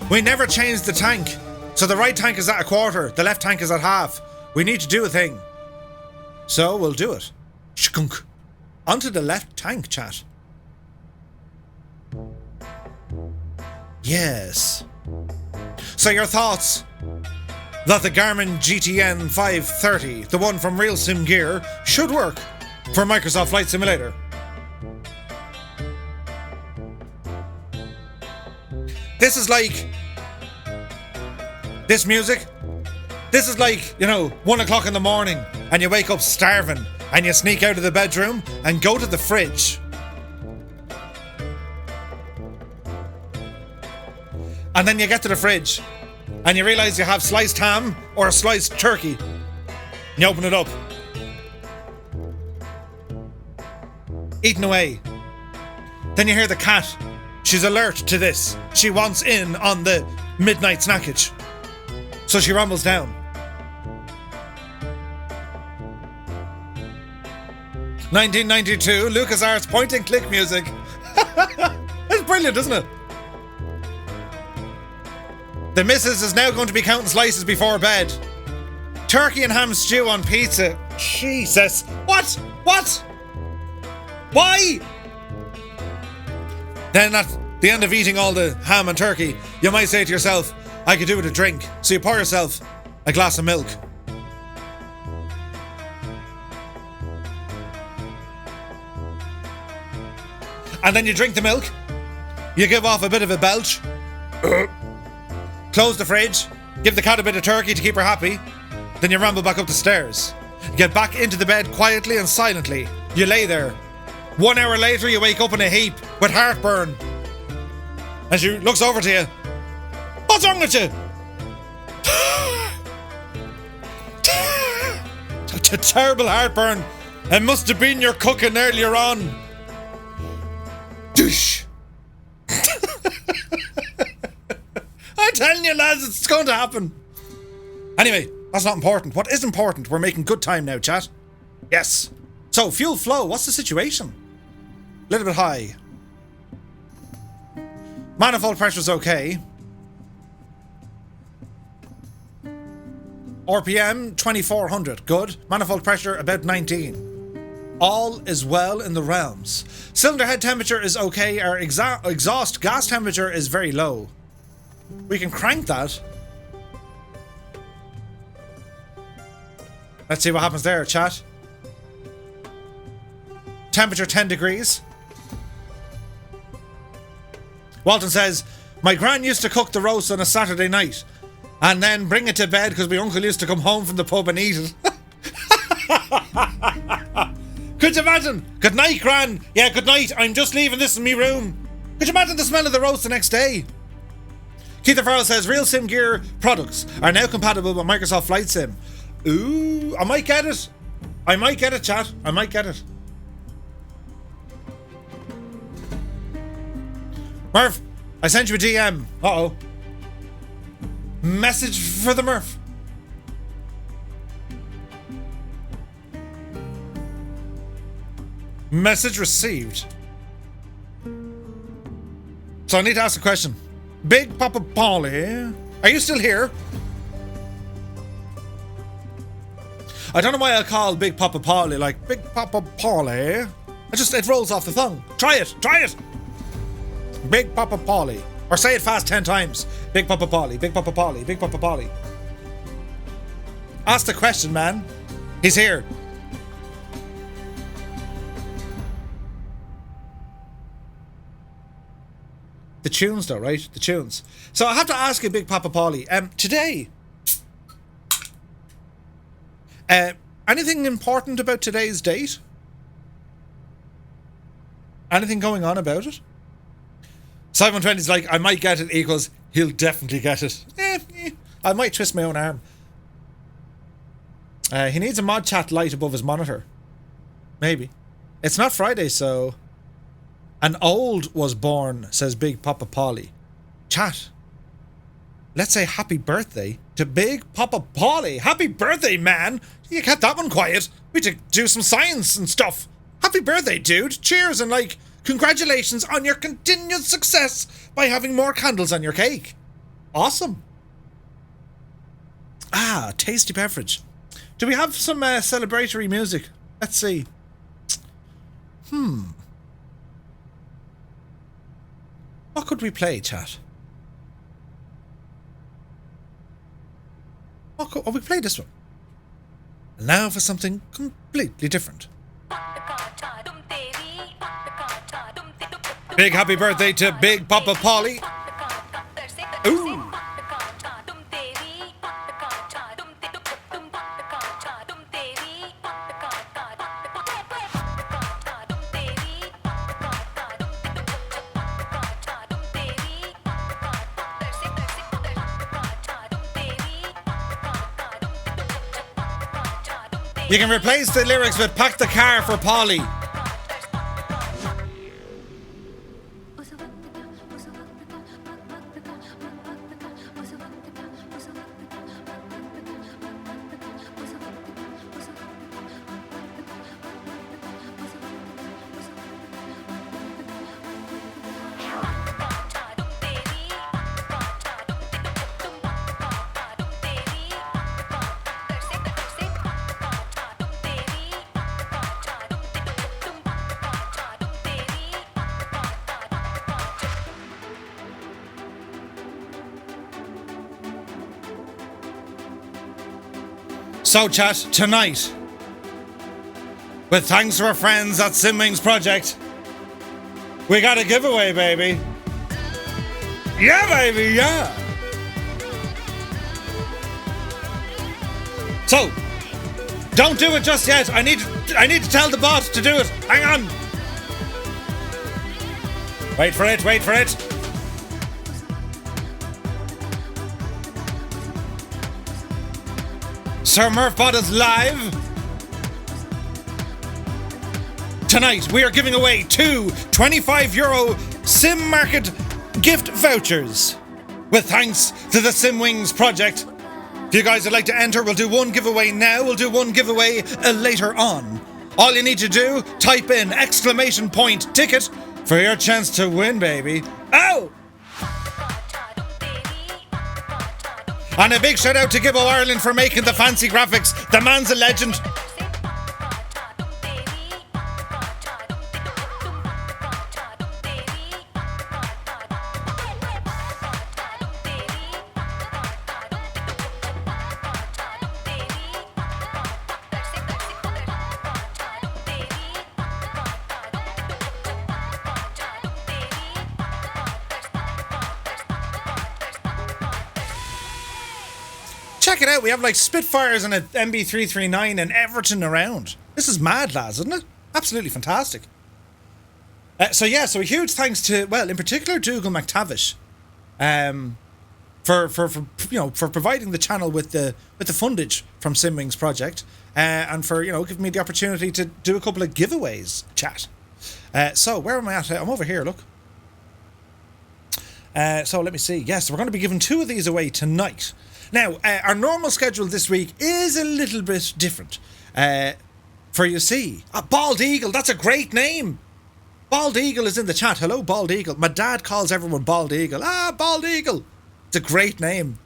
We never changed the tank. So the right tank is at a quarter, the left tank is at half. We need to do a thing. So we'll do it. Shkunk. Onto the left tank, chat. Yes. So your thoughts that the Garmin GTN 530, the one from Real Sim Gear, should work for Microsoft Flight Simulator? This is like this music. This is like, you know, 1 o'clock in the morning and you wake up starving and you sneak out of the bedroom and go to the fridge. And then you get to the fridge and you realise you have sliced ham or a sliced turkey. And you open it up. Eating away. Then you hear the cat. She's alert to this. She wants in on the midnight snackage. So she rumbles down. 1992, LucasArts point and click music. It's brilliant, isn't it? The missus is now going to be counting slices before bed. Turkey and ham stew on pizza. Jesus. What? Why? Then at the end of eating all the ham and turkey, you might say to yourself, I could do with a drink. So you pour yourself a glass of milk. And then you drink the milk. You give off a bit of a belch. Close the fridge. Give the cat a bit of turkey to keep her happy. Then you ramble back up the stairs. Get back into the bed quietly and silently. You lay there. 1 hour later, you wake up in a heap with heartburn. And she looks over to you. What's wrong with you? Such a terrible heartburn. It must have been your cooking earlier on. Douche. I'm telling you, lads, it's going to happen. Anyway, that's not important. What is important? We're making good time now, chat. Yes. So, fuel flow, what's the situation? A little bit high. Manifold pressure's okay. RPM 2400, good. Manifold pressure about 19. All is well in the realms. Cylinder head temperature is okay. Our exhaust gas temperature is very low. We can crank that. Let's see what happens there, chat. Temperature 10 degrees. Walton says, my gran used to cook the roast on a Saturday night and then bring it to bed because my uncle used to come home from the pub and eat it. Could you imagine? Good night, Gran. Yeah, good night. I'm just leaving this in me room. Could you imagine the smell of the roast the next day? Keith Farrell says real sim gear products are now compatible with Microsoft Flight Sim. Ooh, I might get it. I might get it, chat. I might get it. Murph, I sent you a DM. Uh-oh. Message for the Murph. Message received. So I need to ask a question. Big Papa Polly, are you still here? I don't know why I call Big Papa Polly like Big Papa Polly. It rolls off the tongue. Try it. Big Papa Polly. Or say it fast 10 times. Big Papa Polly, Big Papa Polly, Big Papa Polly. Ask the question, man. He's here. The tunes though, right? The tunes. So I have to ask you, Big Papa Polly, today, anything important about today's date? Anything going on about it? Simon20's like, I might get it equals, he'll definitely get it. I might twist my own arm. He needs a mod chat light above his monitor. Maybe. It's not Friday, so... An old was born, says Big Papa Polly. Chat. Let's say happy birthday to Big Papa Polly. Happy birthday, man. You kept that one quiet. We had to do some science and stuff. Happy birthday, dude. Cheers and congratulations on your continued success by having more candles on your cake. Awesome. Ah, tasty beverage. Do we have some celebratory music? Let's see. What could we play, chat? We play this one. And now for something completely different. Big happy birthday to Big Papa Polly. Ooh. You can replace the lyrics with "Pack the car for Polly." So chat, tonight, with thanks to our friends at Simwings Project, we got a giveaway, baby. Yeah, baby, yeah. So, don't do it just yet. I need to tell the bot to do it. Hang on. Wait for it, wait for it. Sir Murphbot is live. Tonight we are giving away two €25 Sim Market gift vouchers with thanks to the Simwings Project. If you guys would like to enter, we'll do one giveaway now, we'll do one giveaway later on. All you need to do, type in !ticket for your chance to win, baby. Oh! And a big shout out to Gibbo Ireland for making the fancy graphics. The man's a legend. Check it out, we have like Spitfires and an MB339 and everything around. This is mad, lads, isn't it? Absolutely fantastic. So a huge thanks to, well, in particular, Dougal McTavish, for providing the channel with the fundage from Simwings project, and for giving me the opportunity to do a couple of giveaways. Chat. So where am I at? I'm over here. Look. So let me see. Yes, we're going to be giving 2 of these away tonight. Now, our normal schedule this week is a little bit different. For you see, Bald Eagle. That's a great name. Bald Eagle is in the chat. Hello, Bald Eagle. My dad calls everyone Bald Eagle. Bald Eagle. It's a great name.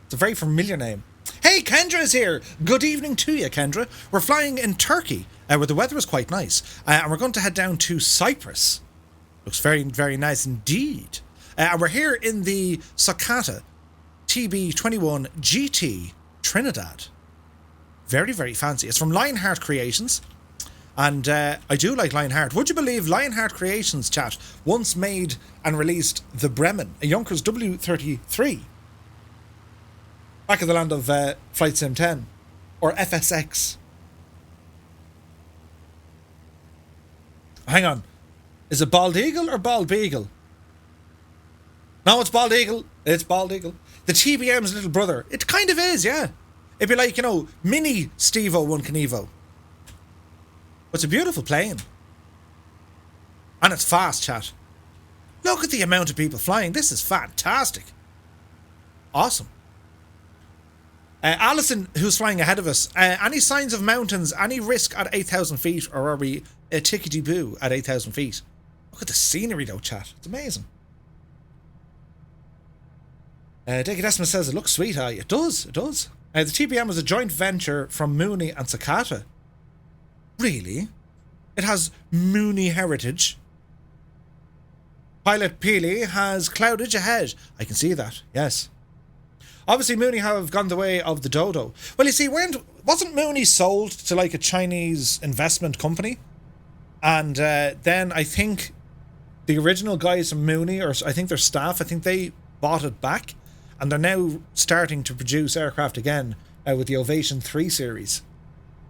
It's a very familiar name. Hey, Kendra is here. Good evening to you, Kendra. We're flying in Turkey, where the weather is quite nice. And we're going to head down to Cyprus. Looks very, very nice indeed. And we're here in the Socata TB21 GT Trinidad. Very, very fancy. It's from Lionheart Creations. And I do like Lionheart. Would you believe Lionheart Creations, chat, once made and released the Bremen, a Junkers W33, back in the land of Flight Sim 10, or FSX. Hang on. Is it Bald Eagle or Bald Beagle? No, it's Bald Eagle. It's Bald Eagle. The TBM's little brother. It kind of is, yeah. It'd be like, mini Steve-O 1 Knievo. It's a beautiful plane. And it's fast, chat. Look at the amount of people flying. This is fantastic. Awesome. Alison, who's flying ahead of us. Any signs of mountains? Any risk at 8,000 feet? Or are we a tickety-boo at 8,000 feet? Look at the scenery though, chat. It's amazing. Decadesima says it looks sweet, It does, it does. The TBM was a joint venture from Mooney and Socata. Really? It has Mooney heritage. Pilot Peely has cloudage ahead. I can see that, yes. Obviously, Mooney have gone the way of the dodo. Well, you see, wasn't Mooney sold to like a Chinese investment company? And then I think the original guys from Mooney, or I think their staff, I think they bought it back. And they're now starting to produce aircraft again with the Ovation 3 series.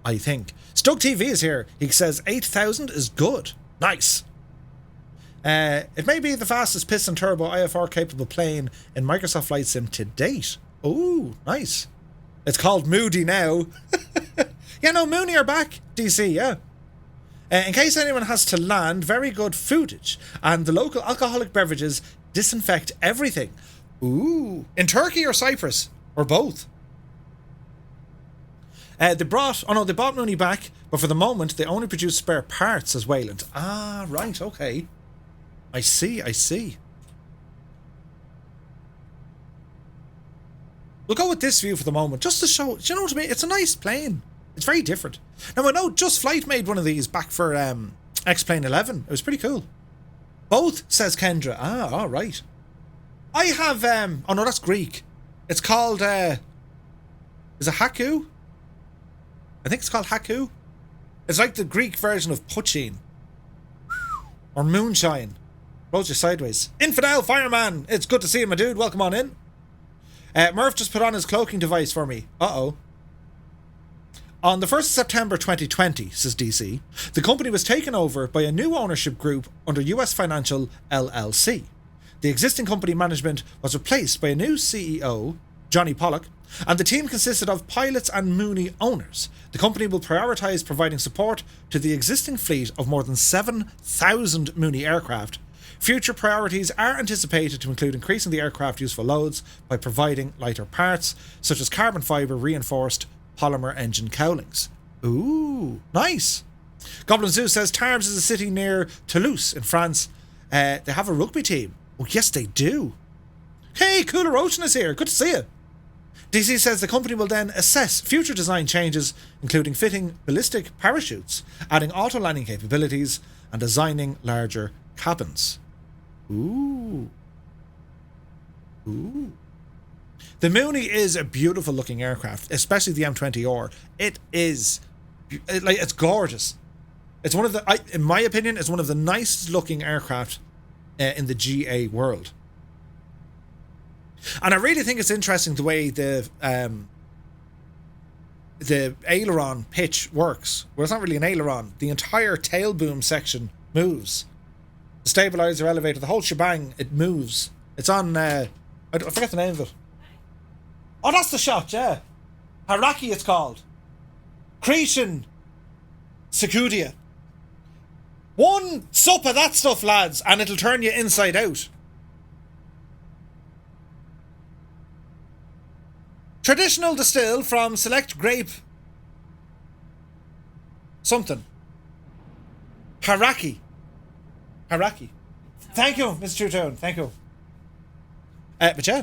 I think. Stug TV is here. He says 8,000 is good. Nice. It may be the fastest piston turbo IFR capable plane in Microsoft Flight Sim to date. Oh, nice. It's called Moody now. Yeah, no, Mooney are back. DC, yeah. In case anyone has to land, very good footage. And the local alcoholic beverages disinfect everything. Ooh. In Turkey or Cyprus? Or both? They bought Mooney back, but for the moment they only produce spare parts as Wayland. Ah, right, okay. I see. We'll go with this view for the moment, just to show, do you know what I mean? It's a nice plane. It's very different. Now I know Just Flight made one of these back for X-Plane 11. It was pretty cool. Both, says Kendra. Ah, all right. I have, oh no, that's Greek. It's called, is it Haku? I think it's called Haku. It's like the Greek version of Puccine. Or Moonshine. Rolls you sideways. Infidel Fireman! It's good to see you, my dude. Welcome on in. Murph just put on his cloaking device for me. Uh-oh. On the 1st of September 2020, says DC, the company was taken over by a new ownership group under US Financial LLC. The existing company management was replaced by a new CEO, Johnny Pollock, and the team consisted of pilots and Mooney owners. The company will prioritise providing support to the existing fleet of more than 7,000 Mooney aircraft. Future priorities are anticipated to include increasing the aircraft useful loads by providing lighter parts, such as carbon fibre reinforced polymer engine cowlings. Ooh, nice. Goblin Zoo says Tarbes is a city near Toulouse in France. They have a rugby team. Oh, yes, they do. Hey, Cooler Ocean is here. Good to see you. DC says the company will then assess future design changes, including fitting ballistic parachutes, adding auto-landing capabilities, and designing larger cabins. Ooh. The Mooney is a beautiful looking aircraft, especially the M20R. It is, it's gorgeous. It's one of the, in my opinion, it's one of the nicest looking aircraft in the GA world. And I really think it's interesting the way aileron pitch works. Well, it's not really an aileron. The entire tail boom section moves. The stabilizer, elevator, the whole shebang, it moves. It's on, I forget the name of it. Oh, that's the shot, yeah. Haraki, it's called. Cretan Secudia. One sup of that stuff, lads, and it'll turn you inside out. Traditional distill from select grape something. Haraki. Thank you, Mr. Two-Tone. Thank you. But yeah.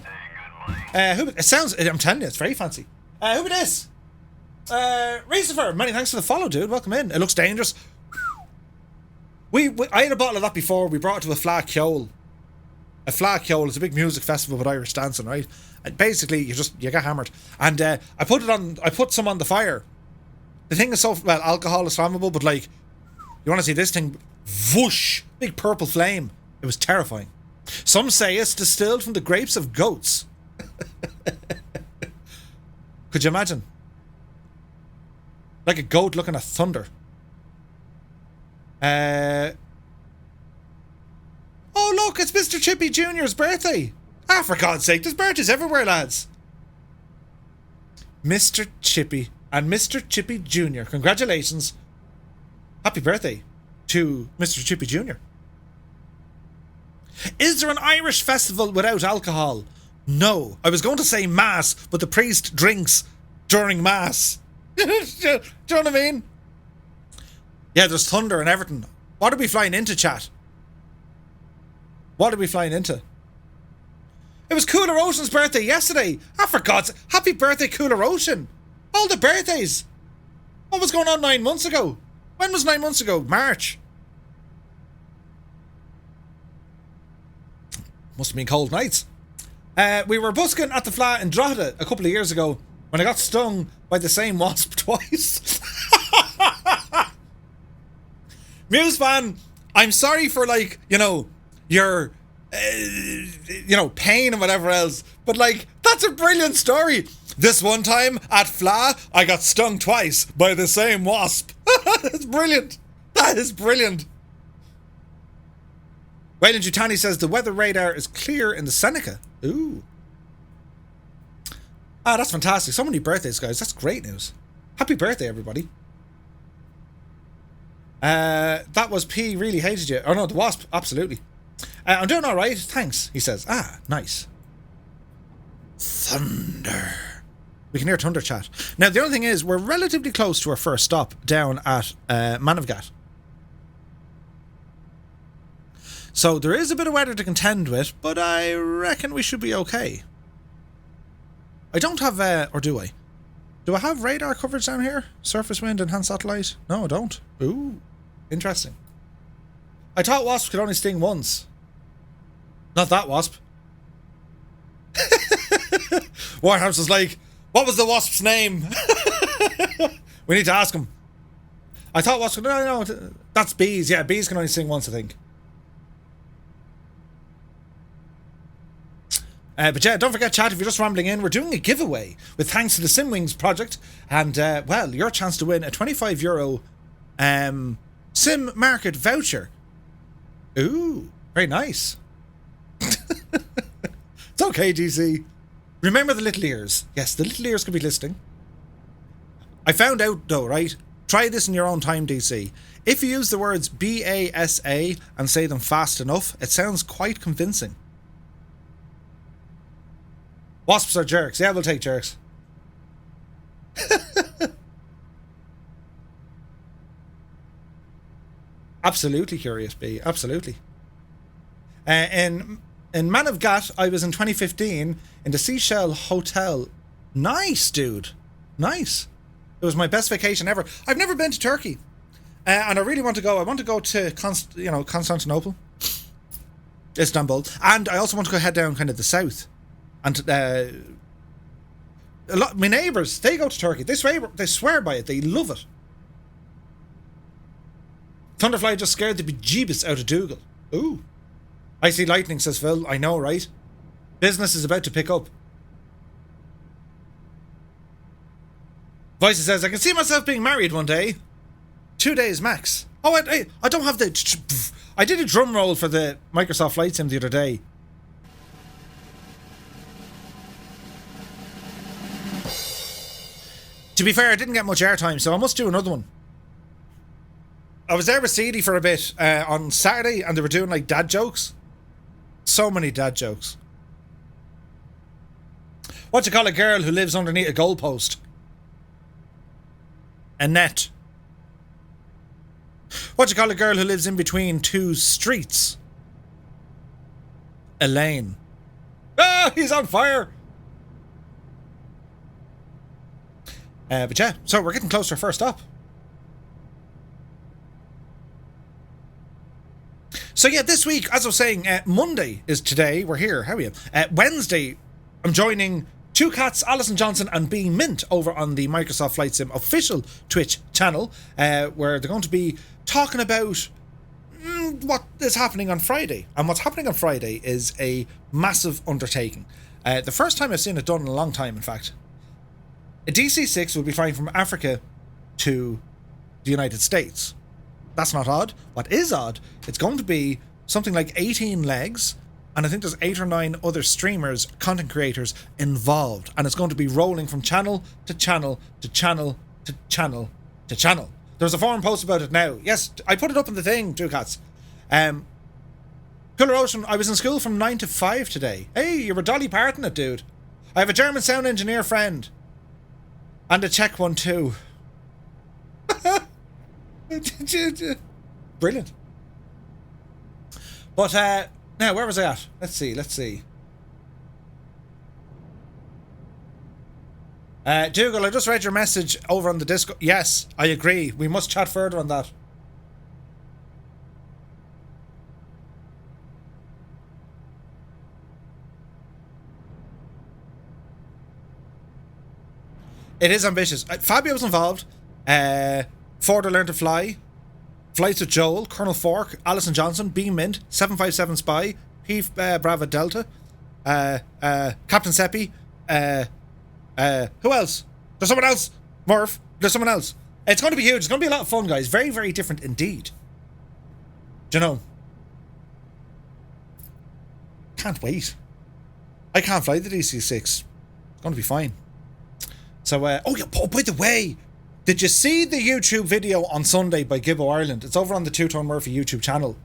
It sounds, I'm telling you, it's very fancy. Who be this? Reesefer, many thanks for the follow, dude. Welcome in. It looks dangerous. I had a bottle of that before. We brought it to a Fleadh Cheoil. A Fleadh Cheoil is a big music festival with Irish dancing, right? And basically, you get hammered. And I put some on the fire. The thing is so, well, alcohol is flammable, but like, you want to see this thing? Whoosh! Big purple flame. It was terrifying. Some say it's distilled from the grapes of goats. Could you imagine? Like a goat looking at thunder. Oh look, it's Mr. Chippy Jr.'s birthday. Ah, for God's sake, there's birthdays everywhere, lads. Mr. Chippy and Mr. Chippy Jr. Congratulations. Happy birthday to Mr. Chippy Jr. Is there an Irish festival without alcohol? No. I was going to say mass, but the priest drinks during mass. Do you know what I mean? Yeah, there's thunder and everything. What are we flying into, chat? What are we flying into? It was Cooler Ocean's birthday yesterday. Ah, for God's sake. Happy birthday, Cooler Ocean. All the birthdays. What was going on 9 months ago? When was 9 months ago? March. Must have been cold nights. We were busking at the Fleadh in Drogheda a couple of years ago when I got stung by the same wasp twice. Muse fan, I'm sorry for, like, you know, your pain and whatever else, but like, that's a brilliant story. This one time at Fleadh, I got stung twice by the same wasp. That's brilliant. That is brilliant. Wayland Jutani says the weather radar is clear in the Seneca. Ooh. Ah, that's fantastic. So many birthdays, guys. That's great news. Happy birthday, everybody. That was P really hated you. Oh no, the wasp, absolutely. I'm doing alright, thanks, he says. Ah, nice. Thunder. We can hear thunder chat. Now, the only thing is, we're relatively close to our first stop down at Manavgat. So there is a bit of weather to contend with, but I reckon we should be okay. I don't have, or do I? Do I have radar coverage down here? Surface wind, enhanced satellite? No, I don't. Ooh, interesting. I thought wasps could only sting once. Not that wasp. Warhouse is like, what was the wasp's name? We need to ask him. I thought wasps could, no, that's bees. Yeah, bees can only sting once, I think. But yeah, don't forget, chat, if you're just rambling in, we're doing a giveaway with thanks to the Simwings project, and well, your chance to win a €25 Sim Market voucher. Ooh, very nice. It's okay, DC. Remember the little ears. Yes, the little ears could be listening. I found out though, right? Try this in your own time, DC. If you use the words BASA and say them fast enough, it sounds quite convincing. Wasps are jerks. Yeah, we'll take jerks. Absolutely curious, B. Absolutely. In Manavgat, I was in 2015 in the Seashell Hotel. Nice, dude. Nice. It was my best vacation ever. I've never been to Turkey, and I really want to go. I want to go to Constantinople, Istanbul, and I also want to go head down kind of the south. And a lot, my neighbours, they go to Turkey. They swear by it. They love it. Thunderfly just scared the bejeebus out of Dougal. Ooh. I see lightning, says Phil. I know, right? Business is about to pick up. Voice says, I can see myself being married one day. 2 days max. Oh, I don't have the... I did a drum roll for the Microsoft Flight Sim the other day. To be fair, I didn't get much airtime, so I must do another one. I was there with CD for a bit on Saturday, and they were doing like dad jokes. So many dad jokes. What you call a girl who lives underneath a goalpost? A net. What you call a girl who lives in between two streets? A lane. Ah, he's on fire! But yeah, so we're getting closer first stop. So yeah, this week, as I was saying, Monday is today. We're here. How are you? Wednesday, I'm joining Two Cats, Alison Johnson and B Mint over on the Microsoft Flight Sim official Twitch channel, where they're going to be talking about what is happening on Friday. And what's happening on Friday is a massive undertaking. The first time I've seen it done in a long time, in fact. A DC-6 will be flying from Africa to the United States. That's not odd. What is odd, it's going to be something like 18 legs, and I think there's 8 or 9 other streamers, content creators involved, and it's going to be rolling from channel to channel to channel to channel to channel. There's a forum post about it now. Yes, I put it up in the thing, Two Cats. Cooler Ocean, I was in school from 9 to 5 today. Hey, you were Dolly Parton it, dude. I have a German sound engineer friend. And a Czech one too. Brilliant. But now where was I at? Let's see. Dougal, I just read your message over on the Discord. Yes, I agree. We must chat further on that. It is ambitious. Fabio's involved. Ford Learn to Fly. Flights with Joel. Colonel Fork. Alison Johnson. B Mint. 757 Spy. P Brava Delta. Captain Seppi. Who else? There's someone else. Murph. There's someone else. It's going to be huge. It's going to be a lot of fun, guys. Very, very different indeed. Do you know? Can't wait. I can't fly the DC-6. It's going to be fine. So, oh by the way, did you see the YouTube video on Sunday by Gibbo Ireland? It's over on the Two Tone Murphy YouTube channel.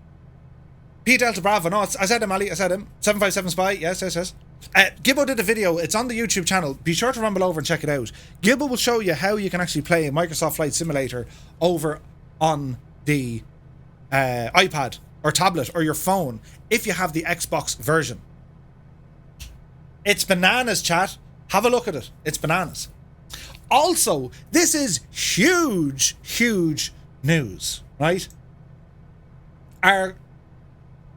P Delta Bravo, no, I said him, Ali, I said him. 757 Spy, yes. Gibbo did a video, it's on the YouTube channel. Be sure to rumble over and check it out. Gibbo will show you how you can actually play a Microsoft Flight Simulator over on the iPad or tablet or your phone if you have the Xbox version. It's bananas, chat. Have a look at it. It's bananas. Also, this is huge news, right? Our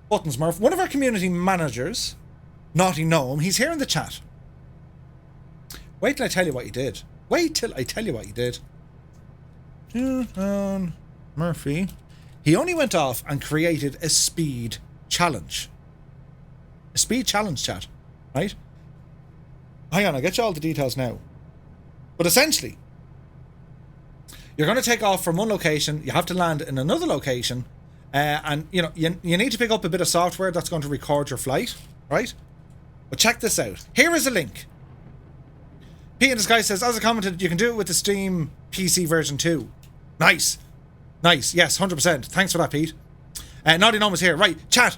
Buttons Murph, one of our community managers, Naughty Gnome, he's here in the chat. Wait till I tell you what he did. Murphy. He only went off and created a speed challenge. A speed challenge, chat, right? Hang on, I'll get you all the details now. But essentially, you're going to take off from one location, you have to land in another location, and you know you need to pick up a bit of software that's going to record your flight, right? But check this out. Here is a link. Pete in the Sky says, as I commented, you can do it with the Steam PC version 2. Nice. Yes, 100%. Thanks for that, Pete. Naughty Gnome is here. Right, chat.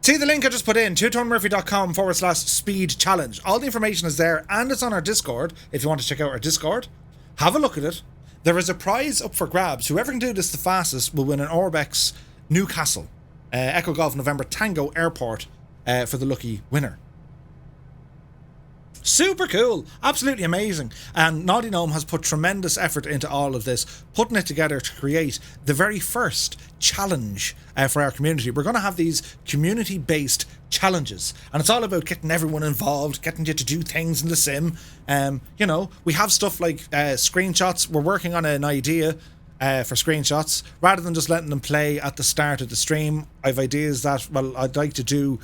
See the link I just put in, twotonemurphy.com/speed challenge. All the information is there, and it's on our Discord, if you want to check out our Discord. Have a look at it. There is a prize up for grabs. Whoever can do this the fastest will win an Orbex Newcastle Echo Golf November Tango Airport for the lucky winner. Super cool, absolutely amazing, and Naughty Gnome has put tremendous effort into all of this, putting it together to create the very first challenge for our community. We're going to have these community-based challenges, and it's all about getting everyone involved, getting you to do things in the sim. You know, we have stuff like screenshots. We're working on an idea for screenshots, rather than just letting them play at the start of the stream. I have ideas that, well, I'd like to do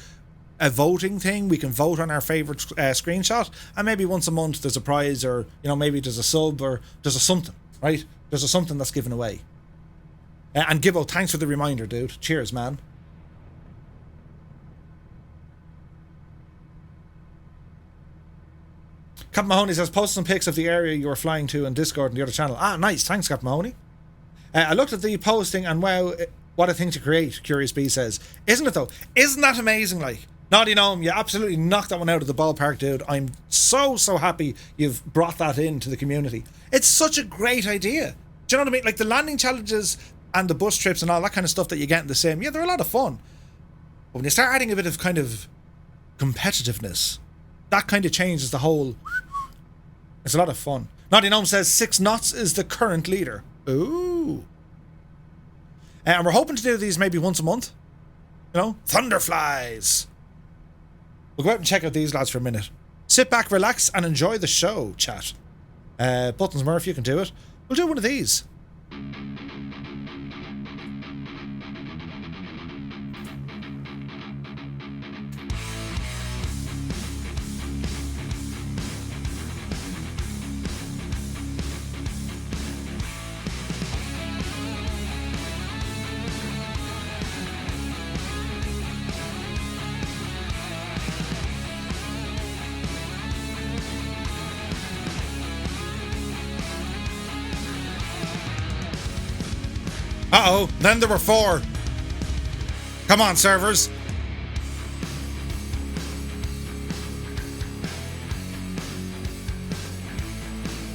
a voting thing. We can vote on our favorite screenshot, and maybe once a month there's a prize, or maybe there's a sub, or there's a something, right? There's a something that's given away. And Gibbo, thanks for the reminder, dude. Cheers, man. Captain Mahoney says, post some pics of the area you were flying to on Discord and the other channel. Ah, nice. Thanks, Captain Mahoney. I looked at the posting and wow, what a thing to create, Curious B says. Isn't it though? Isn't that amazing? Like, Naughty Gnome, you absolutely knocked that one out of the ballpark, dude. I'm so happy you've brought that into the community. It's such a great idea. Do you know what I mean? Like the landing challenges and the bus trips and all that kind of stuff that you get in the sim, yeah, they're a lot of fun. But when you start adding a bit of kind of competitiveness, that kind of changes the whole... It's a lot of fun. Naughty Gnome says 6 knots is the current leader. Ooh. And we're hoping to do these maybe once a month. Thunderflies. We'll go out and check out these lads for a minute. Sit back, relax, and enjoy the show, chat. Buttons Murph, you can do it. We'll do one of these. Uh-oh, then there were 4. Come on, servers.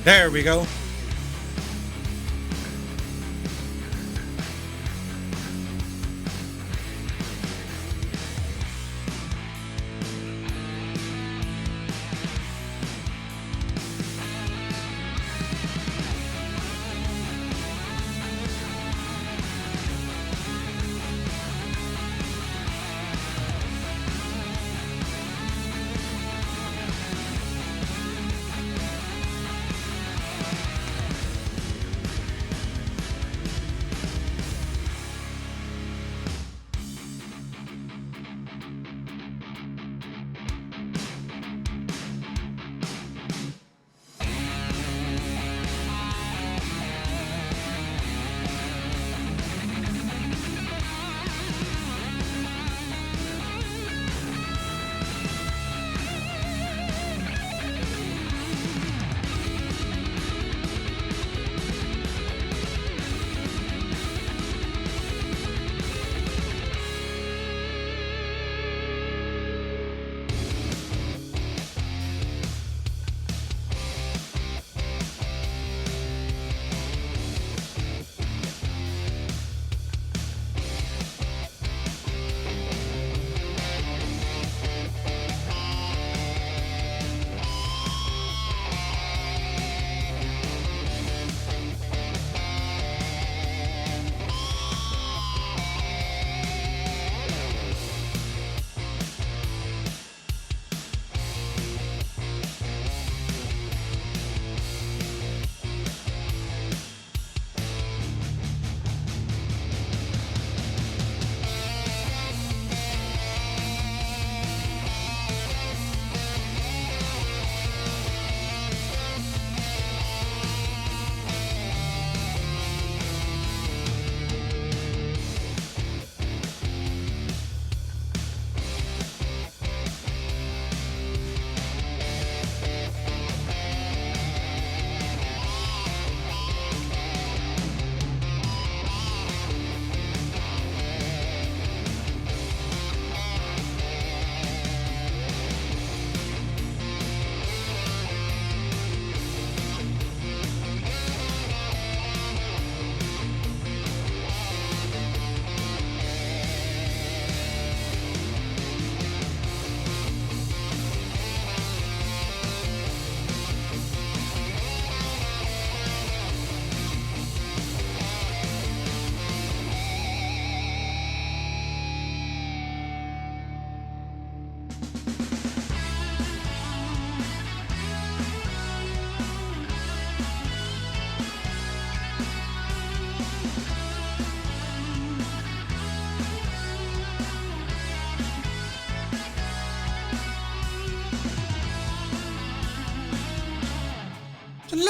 There we go.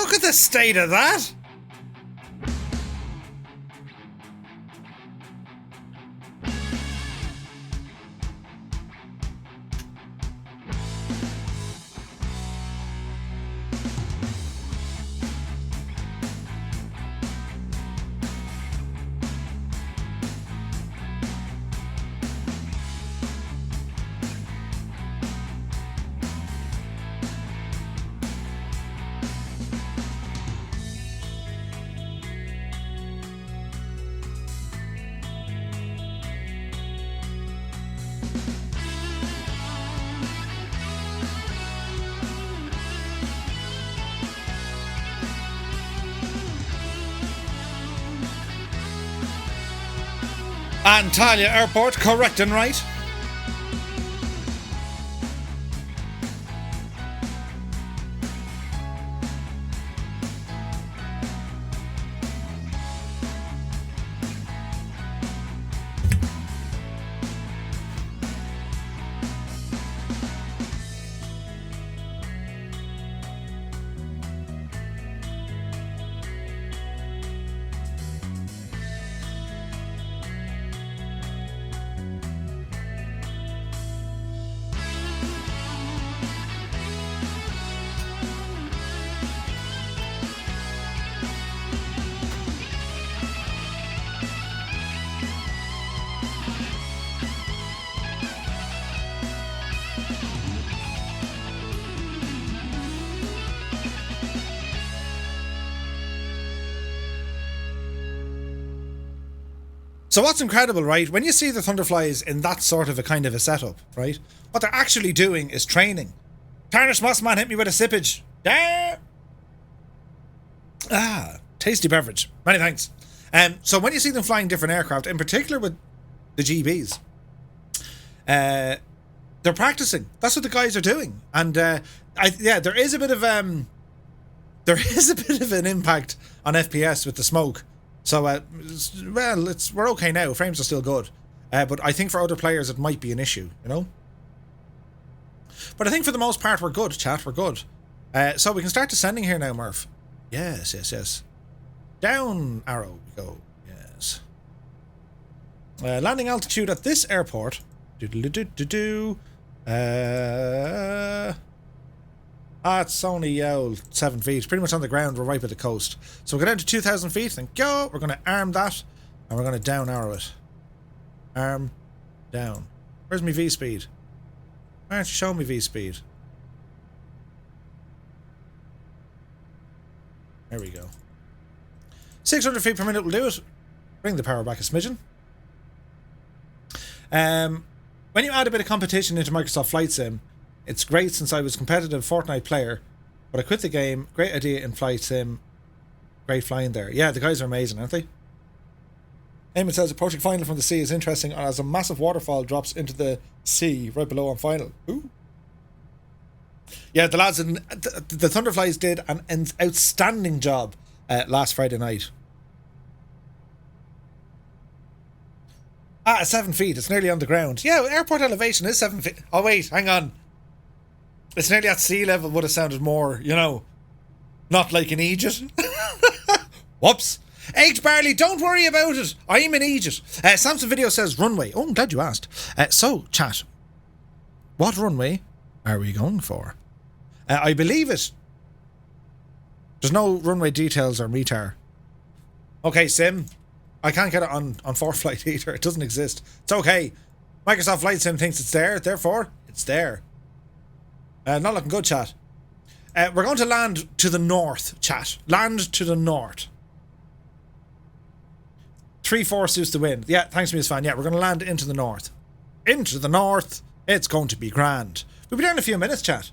look at the state of that. Antalya Airport, correct and right. So what's incredible, right? When you see the Thunderflies in that sort of a kind of a setup, right? What they're actually doing is training. Tarnish Mossman hit me with a sippage. Yeah. Ah, tasty beverage. Many thanks. So when you see them flying different aircraft, in particular with the GBs, they're practicing. That's what the guys are doing. And there is a bit of an impact on FPS with the smoke. So, we're okay now. Frames are still good. But I think for other players it might be an issue, you know? But I think for the most part we're good, chat. We're good. So we can start descending here now, Murph. Yes. Down arrow we go. Yes. Landing altitude at this airport. It's only 7 feet. Pretty much on the ground. We're right by the coast. So we'll go down to 2,000 feet and go. We're going to arm that. And we're going to down arrow it. Arm. Down. Where's my V-speed? Why aren't you showing me V-speed? There we go. 600 feet per minute will do it. Bring the power back a smidgen. When you add a bit of competition into Microsoft Flight Sim, it's great since I was a competitive Fortnite player, but I quit the game. Great idea in Flight Sim. Great flying there. Yeah, the guys are amazing, aren't they? Eamon says approaching final from the sea is interesting as a massive waterfall drops into the sea right below on final. Ooh. Yeah, the lads in the Thunderflies did an outstanding job last Friday night. 7 feet. It's nearly on the ground. Yeah, airport elevation is 7 feet. Oh wait, hang on. It's nearly at sea level. Would have sounded more, you know, not like in Egypt. Whoops. H. Barley, don't worry about it. I'm in Egypt. Samson Video says runway. Oh, I'm glad you asked. So, chat, what runway are we going for? I believe it. There's no runway details or METAR. Okay, Sim. I can't get it on 4Flight either. It doesn't exist. It's okay. Microsoft Flight Sim thinks it's there. Therefore, it's there. Not looking good, chat. We're going to land to the north, chat. Land to the north. 3-4 suits the wind. Yeah, thanks, Miss Fan. Yeah, we're going to land into the north. Into the north. It's going to be grand. We'll be there in a few minutes, chat.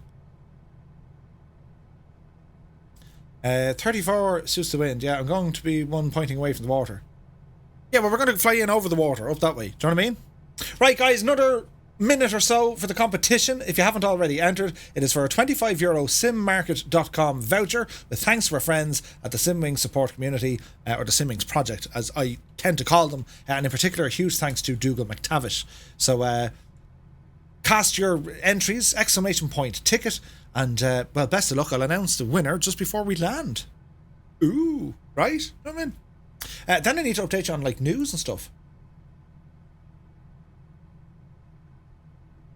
34 suits the wind. Yeah, I'm going to be one pointing away from the water. Yeah, well, we're going to fly in over the water, up that way. Do you know what I mean? Right, guys, another minute or so for the competition. If you haven't already entered, it is for a €25 simmarket.com voucher with thanks to our friends at the SimWings support community, or the SimWings project, as I tend to call them, and in particular, a huge thanks to Dougal McTavish. So, cast your entries, !ticket, And, well, best of luck. I'll announce the winner just before we land. Ooh, right? You know what I mean? Then I need to update you on, like, news and stuff.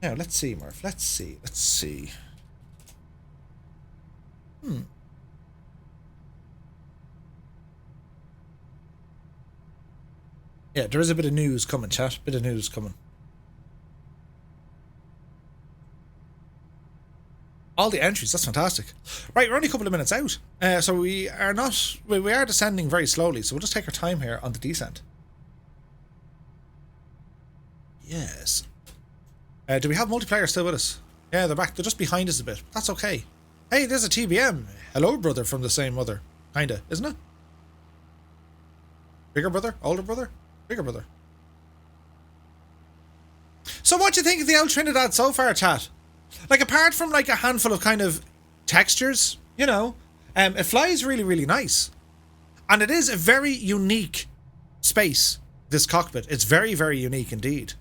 Now, let's see, Murph. Let's see. Yeah, there is a bit of news coming, chat. Bit of news coming. All the entries, that's fantastic. Right, we're only a couple of minutes out. So we are descending very slowly, so we'll just take our time here on the descent. Yes. Do we have multiplayer still with us? Yeah, they're back. They're just behind us a bit. That's okay. Hey, there's a TBM. Hello, brother from the same mother. Kinda, isn't it? Bigger brother? Older brother? Bigger brother. So what do you think of the old Trinidad so far, chat? Like, apart from like a handful of kind of textures, you know, it flies really, really nice. And it is a very unique space, this cockpit. It's very, very unique indeed.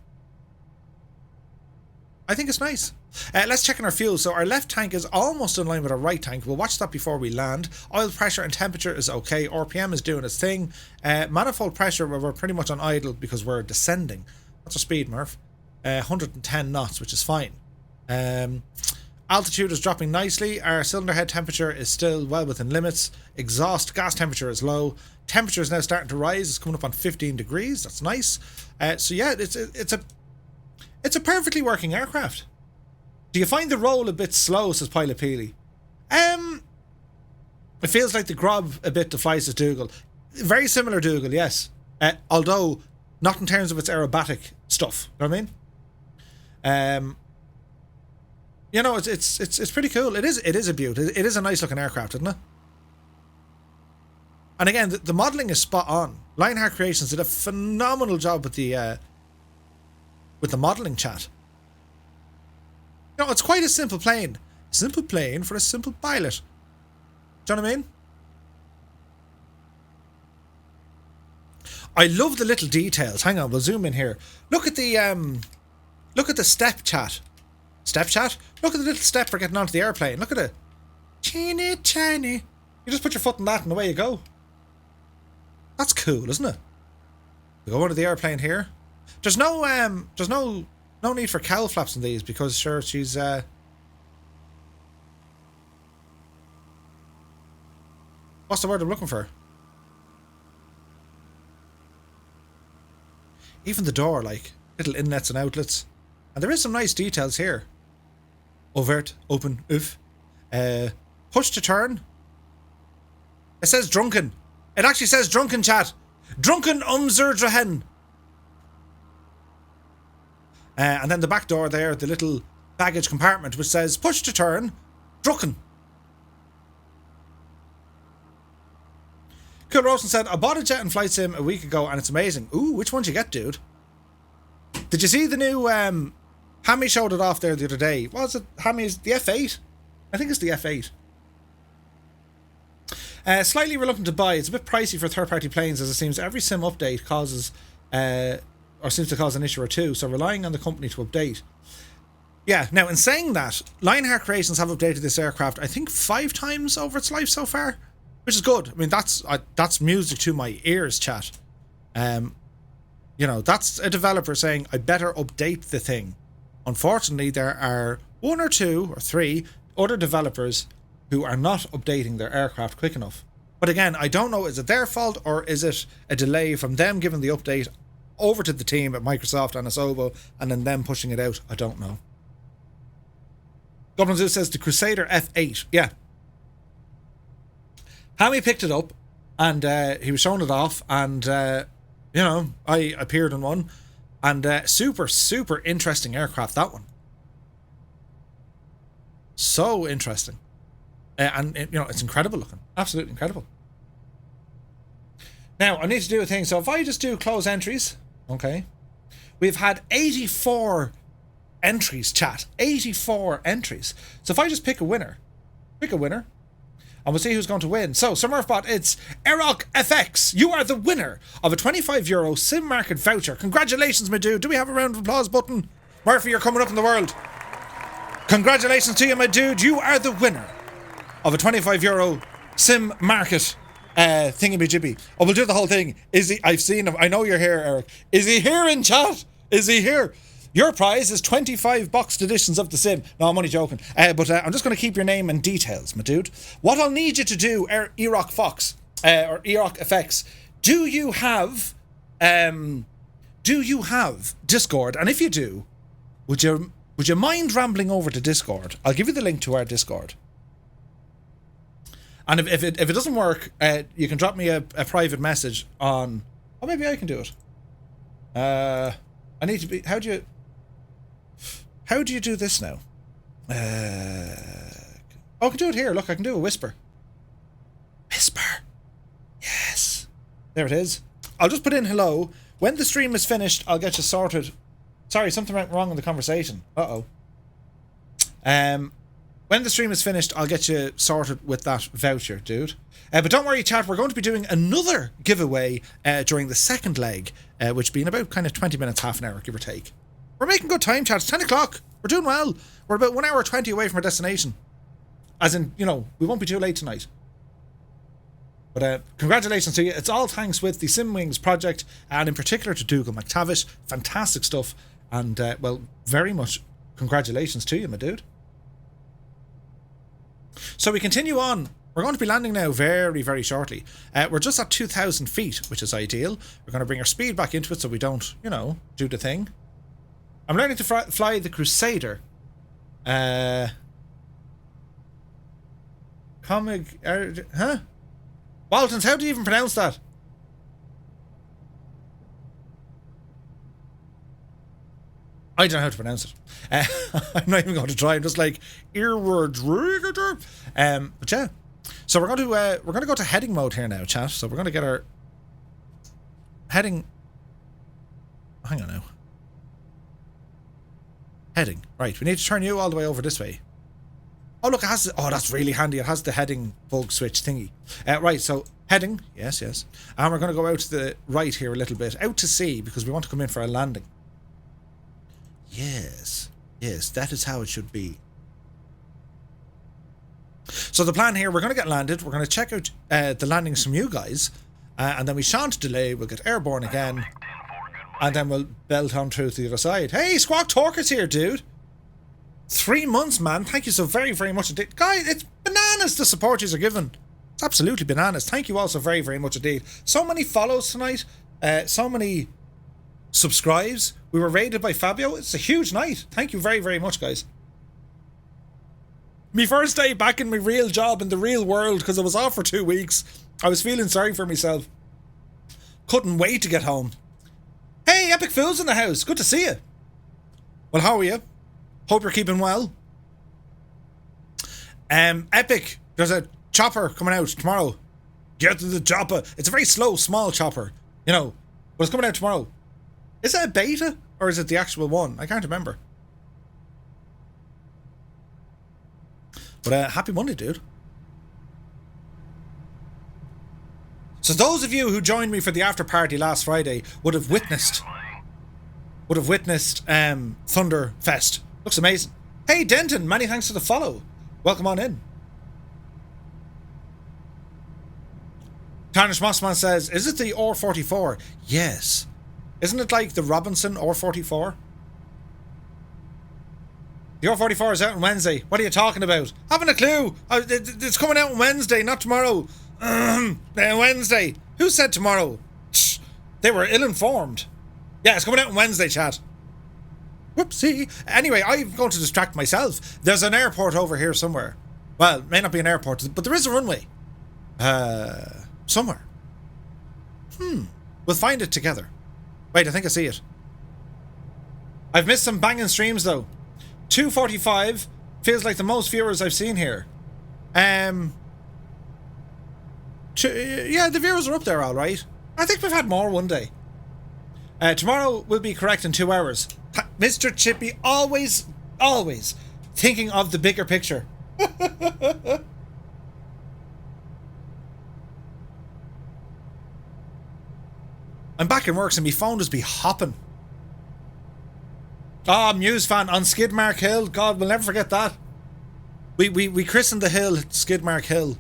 I think it's nice. Let's check on our fuel. So our left tank is almost in line with our right tank. We'll watch that before we land. Oil pressure and temperature is okay. RPM is doing its thing. Manifold pressure, we're pretty much on idle because we're descending. What's our speed, Murph? 110 knots, which is fine. Altitude is dropping nicely. Our cylinder head temperature is still well within limits. Exhaust gas temperature is low. Temperature is now starting to rise. It's coming up on 15 degrees. That's nice. So yeah, it's a perfectly working aircraft. Do you find the roll a bit slow, says Pilot Peely? It feels like the grob a bit to Flies Dougal. Very similar Dougal, yes. Although not in terms of its aerobatic stuff. You know what I mean? You know, it's pretty cool. It is a beaut. It is a nice looking aircraft, isn't it? And again, the modelling is spot on. Lionheart Creations did a phenomenal job with the modelling, chat. You know, it's quite a simple plane. Simple plane for a simple pilot. Do you know what I mean? I love the little details. Hang on, we'll zoom in here. Look at the step, chat. Step, chat? Look at the little step for getting onto the airplane. Look at it. Teeny tiny. You just put your foot in that and away you go. That's cool, isn't it? We go onto the airplane here. There's no need for cowl flaps in these because sure she's what's the word I'm looking for? Even the door, like little inlets and outlets. And there is some nice details here. Overt, open, oof. Push to turn. It says drunken. It actually says drunken, chat. Drunken Umzerdrahen. And then the back door there, the little baggage compartment, which says push to turn, drunken. Cool Rosen said, I bought a jet and flight sim a week ago and it's amazing. Ooh, which one did you get, dude? Did you see the new, Hammy showed it off there the other day. What was it? Hammy's, the F8? I think it's the F8. Slightly reluctant to buy. It's a bit pricey for third-party planes as it seems every sim update causes, or seems to cause an issue or two, so relying on the company to update. Yeah, now in saying that, Lionheart Creations have updated this aircraft, I think 5 times over its life so far, which is good. I mean, that's music to my ears, chat. You know, that's a developer saying, I better update the thing. Unfortunately, there are 1 or 2 or 3 other developers who are not updating their aircraft quick enough. But again, I don't know, is it their fault or is it a delay from them giving the update over to the team at Microsoft and Asobo and then them pushing it out? I don't know. Goblin Zoo says the Crusader F8. Yeah. Hammy picked it up and he was showing it off and, you know, I appeared in one and super, super interesting aircraft, that one. So interesting. And, you know, it's incredible looking. Absolutely incredible. Now, I need to do a thing. So if I just do close entries, okay. We've had 84 entries, chat. 84 entries. So if I just pick a winner, and we'll see who's going to win. So, Smurfbot, it's Erok FX. You are the winner of a €25 Sim Market voucher. Congratulations, my dude. Do we have a round of applause button? Murphy, you're coming up in the world. Congratulations to you, my dude. You are the winner of a €25 sim market thingy-majibby. Oh, we'll do the whole thing. Is he? I've seen him. I know you're here, Eric. Is he here in chat? Is he here? Your prize is 25 boxed editions of the sim. No, I'm only joking. But I'm just going to keep your name and details, my dude. What I'll need you to do, Erock Fox, or Erock FX, do you have Discord? And if you do, would you mind rambling over to Discord? I'll give you the link to our Discord. And if it doesn't work, you can drop me a private message on... Oh, maybe I can do it. I need to be... How do you do this now? Oh, I can do it here. Look, I can do a whisper. Whisper. Yes. There it is. I'll just put in hello. When the stream is finished, I'll get you sorted. Sorry, something went wrong in the conversation. Uh-oh. When the stream is finished, I'll get you sorted with that voucher, dude. But don't worry, chat, we're going to be doing another giveaway during the second leg, which being about kind of 20 minutes, half an hour, give or take. We're making good time, chat. It's 10 o'clock. We're doing well. We're about 1 hour 20 away from our destination. As in, you know, we won't be too late tonight. But congratulations to you. It's all thanks with the SimWings project, and in particular to Dougal McTavish. Fantastic stuff. And, well, very much congratulations to you, my dude. So we continue on. We're going to be landing now very, very shortly. We're just at 2,000 feet, which is ideal. We're going to bring our speed back into it so we don't, you know, do the thing. I'm learning to fly the Crusader. Huh? Waltons, how do you even pronounce that? I don't know how to pronounce it. I'm not even going to try. I'm just like earwords. But yeah, so we're going to go to heading mode here now, chat. So we're going to get our heading. Hang on now. Heading. Right, we need to turn you all the way over this way. Oh look, it has. Oh, that's really handy. It has the heading bug switch thingy. Right, so heading. Yes, yes. And we're going to go out to the right here a little bit, out to sea, because we want to come in for a landing. Yes, yes, that is how it should be. So the plan here, we're going to get landed. We're going to check out the landings from you guys, and then we shan't delay. We'll get airborne again, and then we'll belt on through to the other side. Hey, Squawk Talker's here, dude. 3 months, man. Thank you so very, very much indeed. Guys, it's bananas the support yous are given. It's absolutely bananas. Thank you all so very, very much indeed. So many follows tonight. So many subscribes. We were raided by Fabio. It's a huge night. Thank you very, very much, guys. Me first day back in my real job in the real world, because I was off for 2 weeks. I was feeling sorry for myself. Couldn't wait to get home. Hey, Epic Fool's in the house. Good to see you. Well, how are you? Hope you're keeping well. Epic, there's a chopper coming out tomorrow. Get to the chopper. It's a very slow, small chopper, you know, but it's coming out tomorrow. Is it a beta or is it the actual one? I can't remember. But happy Monday, dude. So those of you who joined me for the after party last Friday would have witnessed Thunderfest. Looks amazing. Hey Denton, many thanks for the follow. Welcome on in. Tarnish Mossman says, is it the R44? Yes. Isn't it like the Robinson R44? The R44 is out on Wednesday. What are you talking about? Haven't a clue. It's coming out on Wednesday, not tomorrow. Wednesday. Who said tomorrow? They were ill-informed. Yeah, it's coming out on Wednesday, chat. Whoopsie. Anyway, I'm going to distract myself. There's an airport over here somewhere. Well, it may not be an airport, but there is a runway. Somewhere. We'll find it together. Wait, I think I see it. I've missed some banging streams though. 245 feels like the most viewers I've seen here. Yeah, the viewers are up there all right. I think we've had more one day. Tomorrow will be correct in 2 hours. Mr. Chippy, always thinking of the bigger picture. I'm back in work and my phone just be hopping. Ah, Muse fan on Skidmark Hill. God, we'll never forget that. We christened the hill Skidmark Hill.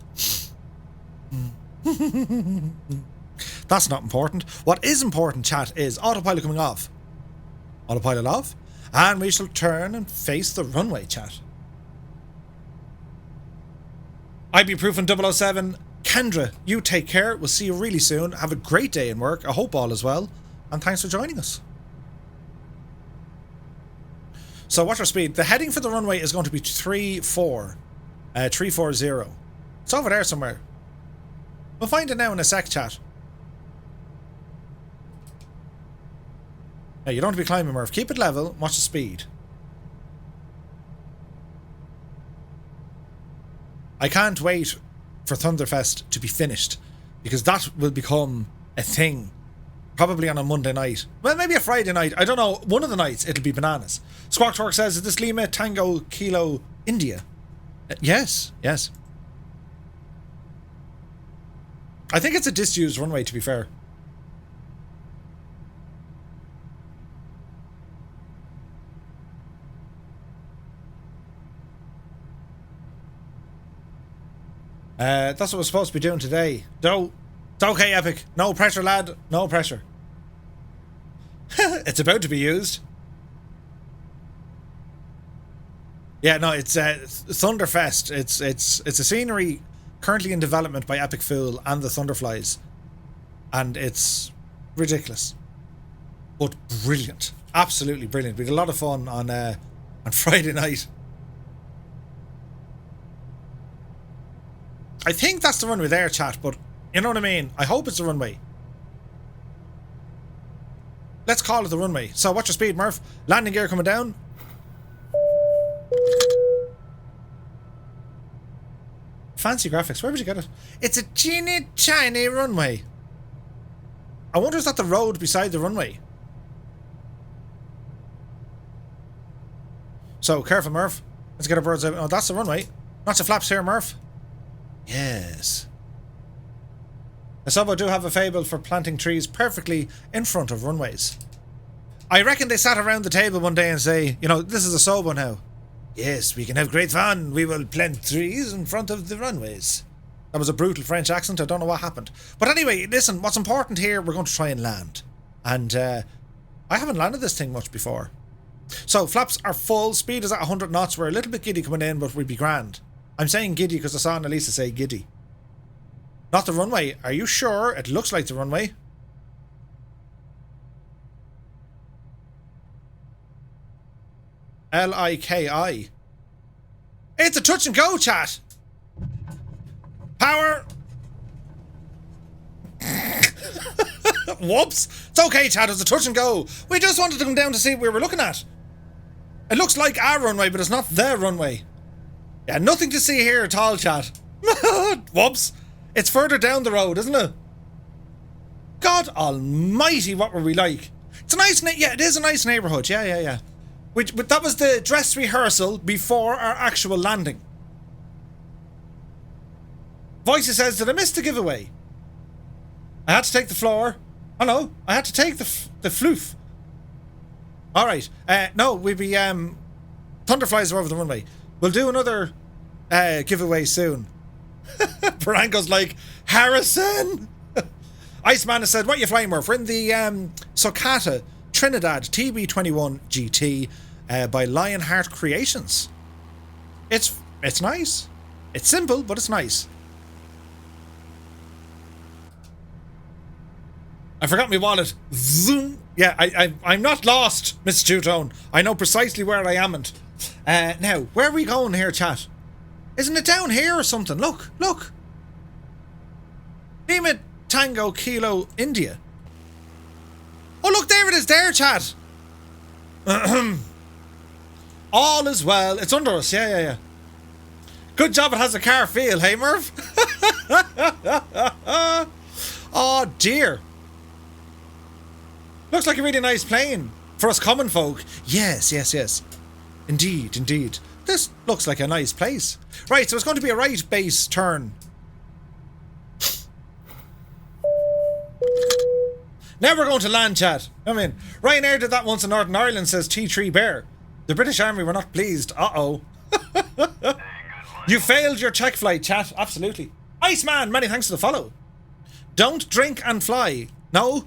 That's not important. What is important, chat, is autopilot coming off. Autopilot off. And we shall turn and face the runway, chat. IB-Proof and 007. Kendra, you take care. We'll see you really soon. Have a great day in work. I hope all is well. And thanks for joining us. So watch our speed. The heading for the runway is going to be 340. It's over there somewhere. We'll find it now in a sec, chat. Hey, you don't want to be climbing, Murph. Keep it level. Watch the speed. I can't wait for Thunderfest to be finished, because that will become a thing. Probably on a Monday night. Well, maybe a Friday night. I don't know. One of the nights it'll be bananas. Squawktorque says, is this Lima Tango Kilo India? Yes, yes. I think it's a disused runway, to be fair. That's what we're supposed to be doing today. No, it's okay, Epic. No pressure, lad. No pressure. It's about to be used. Yeah, no, it's Thunderfest. It's a scenery currently in development by Epic Fool and the Thunderflies, and it's ridiculous, but brilliant. Absolutely brilliant. We had a lot of fun on Friday night. I think that's the runway there, chat, but you know what I mean? I hope it's the runway. Let's call it the runway. So watch your speed, Murph. Landing gear coming down. Fancy graphics. Where would you get it? It's a teeny tiny runway. I wonder, is that the road beside the runway? So careful, Murph. Let's get a bird's eye. Oh, that's the runway. Not the flaps here, Murph. Yes. Asobo do have a fable for planting trees perfectly in front of runways. I reckon they sat around the table one day and say, you know, this is Asobo now. Yes, we can have great fun. We will plant trees in front of the runways. That was a brutal French accent. I don't know what happened. But anyway, listen, what's important here, we're going to try and land. And I haven't landed this thing much before. So flaps are full. Speed is at 100 knots. We're a little bit giddy coming in, but we'd be grand. I'm saying giddy because I saw Annalisa say giddy. Not the runway. Are you sure? It looks like the runway. L-I-K-I. It's a touch and go, chat. Power. Whoops. It's okay, chat. It's a touch and go. We just wanted to come down to see what we were looking at. It looks like our runway, but it's not their runway. Yeah, nothing to see here at all, chat. Whoops. It's further down the road, isn't it? God almighty, what were we like? It's a nice, yeah, it is a nice neighbourhood. Yeah. But that was the dress rehearsal before our actual landing. Voices says, did I miss the giveaway? I had to take the floor. Oh no, I had to take the floof. Alright, no, we'll be, Thunderflies are over the runway. We'll do another, giveaway soon. Parango's like, Harrison! Iceman has said, what are you flying, Murph? We're in the, Socata Trinidad TB21 GT, by Lionheart Creations. It's nice. It's simple, but it's nice. I forgot my wallet. Zoom. Yeah, I'm not lost, Miss Two-Tone. I know precisely where I am. And now, where are we going here, chat? Isn't it down here or something? Look. Lima Tango Kilo India. Oh, look, there it is there, chat. All is well. It's under us. Yeah. Good job it has a car feel, hey, Murph? Oh, dear. Looks like a really nice plane for us common folk. Yes. Indeed. This looks like a nice place. Right, so it's going to be a right base turn. Now we're going to land, chat. I mean, Ryanair did that once in Northern Ireland, says T3 Bear. The British Army were not pleased. Uh-oh. You failed your check flight, chat. Absolutely. Iceman, many thanks for the follow. Don't drink and fly. No.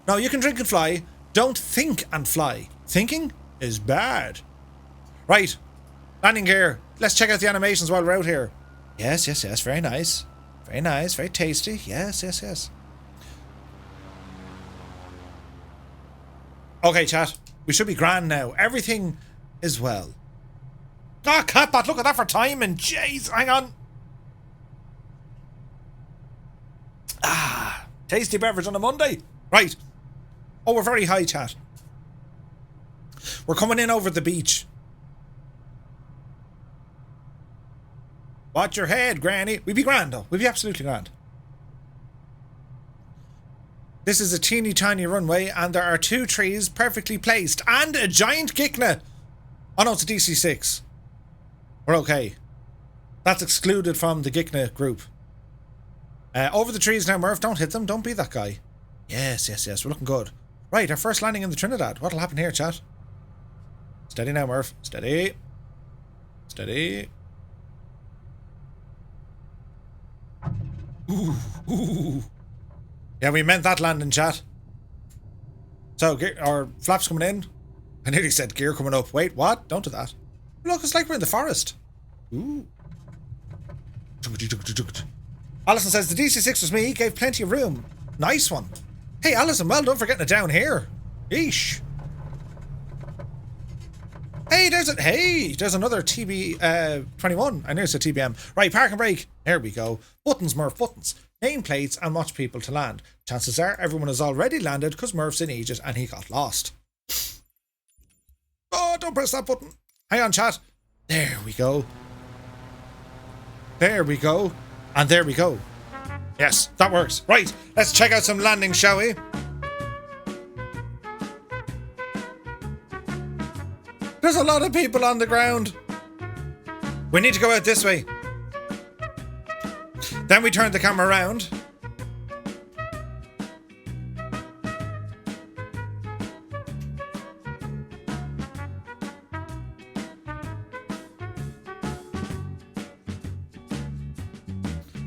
No, you can drink and fly. Don't think and fly. Thinking is bad. Right. Landing gear. Let's check out the animations while we're out here. Yes, yes, yes. Very nice. Very nice. Very tasty. Yes, yes, yes. Okay, chat. We should be grand now. Everything is well. Ah, Catbot, look at that for timing. Jeez, hang on. Ah, tasty beverage on a Monday. Right. Oh, we're very high, chat. We're coming in over the beach. Watch your head, Granny. We'd be grand, though. We'd be absolutely grand. This is a teeny tiny runway, and there are 2 trees perfectly placed, and a giant Gicna. Oh no, it's a DC-6. We're okay. That's excluded from the Gicna group. Over the trees now, Murph. Don't hit them. Don't be that guy. Yes, yes, yes. We're looking good. Right, our first landing in the Trinidad. What'll happen here, chat? Steady now, Murph. Steady. Steady. Ooh, ooh. Yeah, we meant that landing, chat. So, our flaps coming in. I nearly said gear coming up. Wait, what? Don't do that. Look, it's like we're in the forest. Ooh. Alison says, the DC-6 was me. Gave plenty of room. Nice one. Hey, Alison, well done for getting it down here. Yeesh. Hey, there's another TB21. I nearly said TBM. Right, park and brake. There we go. Buttons, Murph, buttons. Nameplates and watch people to land. Chances are everyone has already landed because Murph's in Egypt and he got lost. Oh, don't press that button. Hang on, chat. There we go. There we go. And there we go. Yes, that works. Right, let's check out some landings, shall we? There's a lot of people on the ground. We need to go out this way. Then we turn the camera around.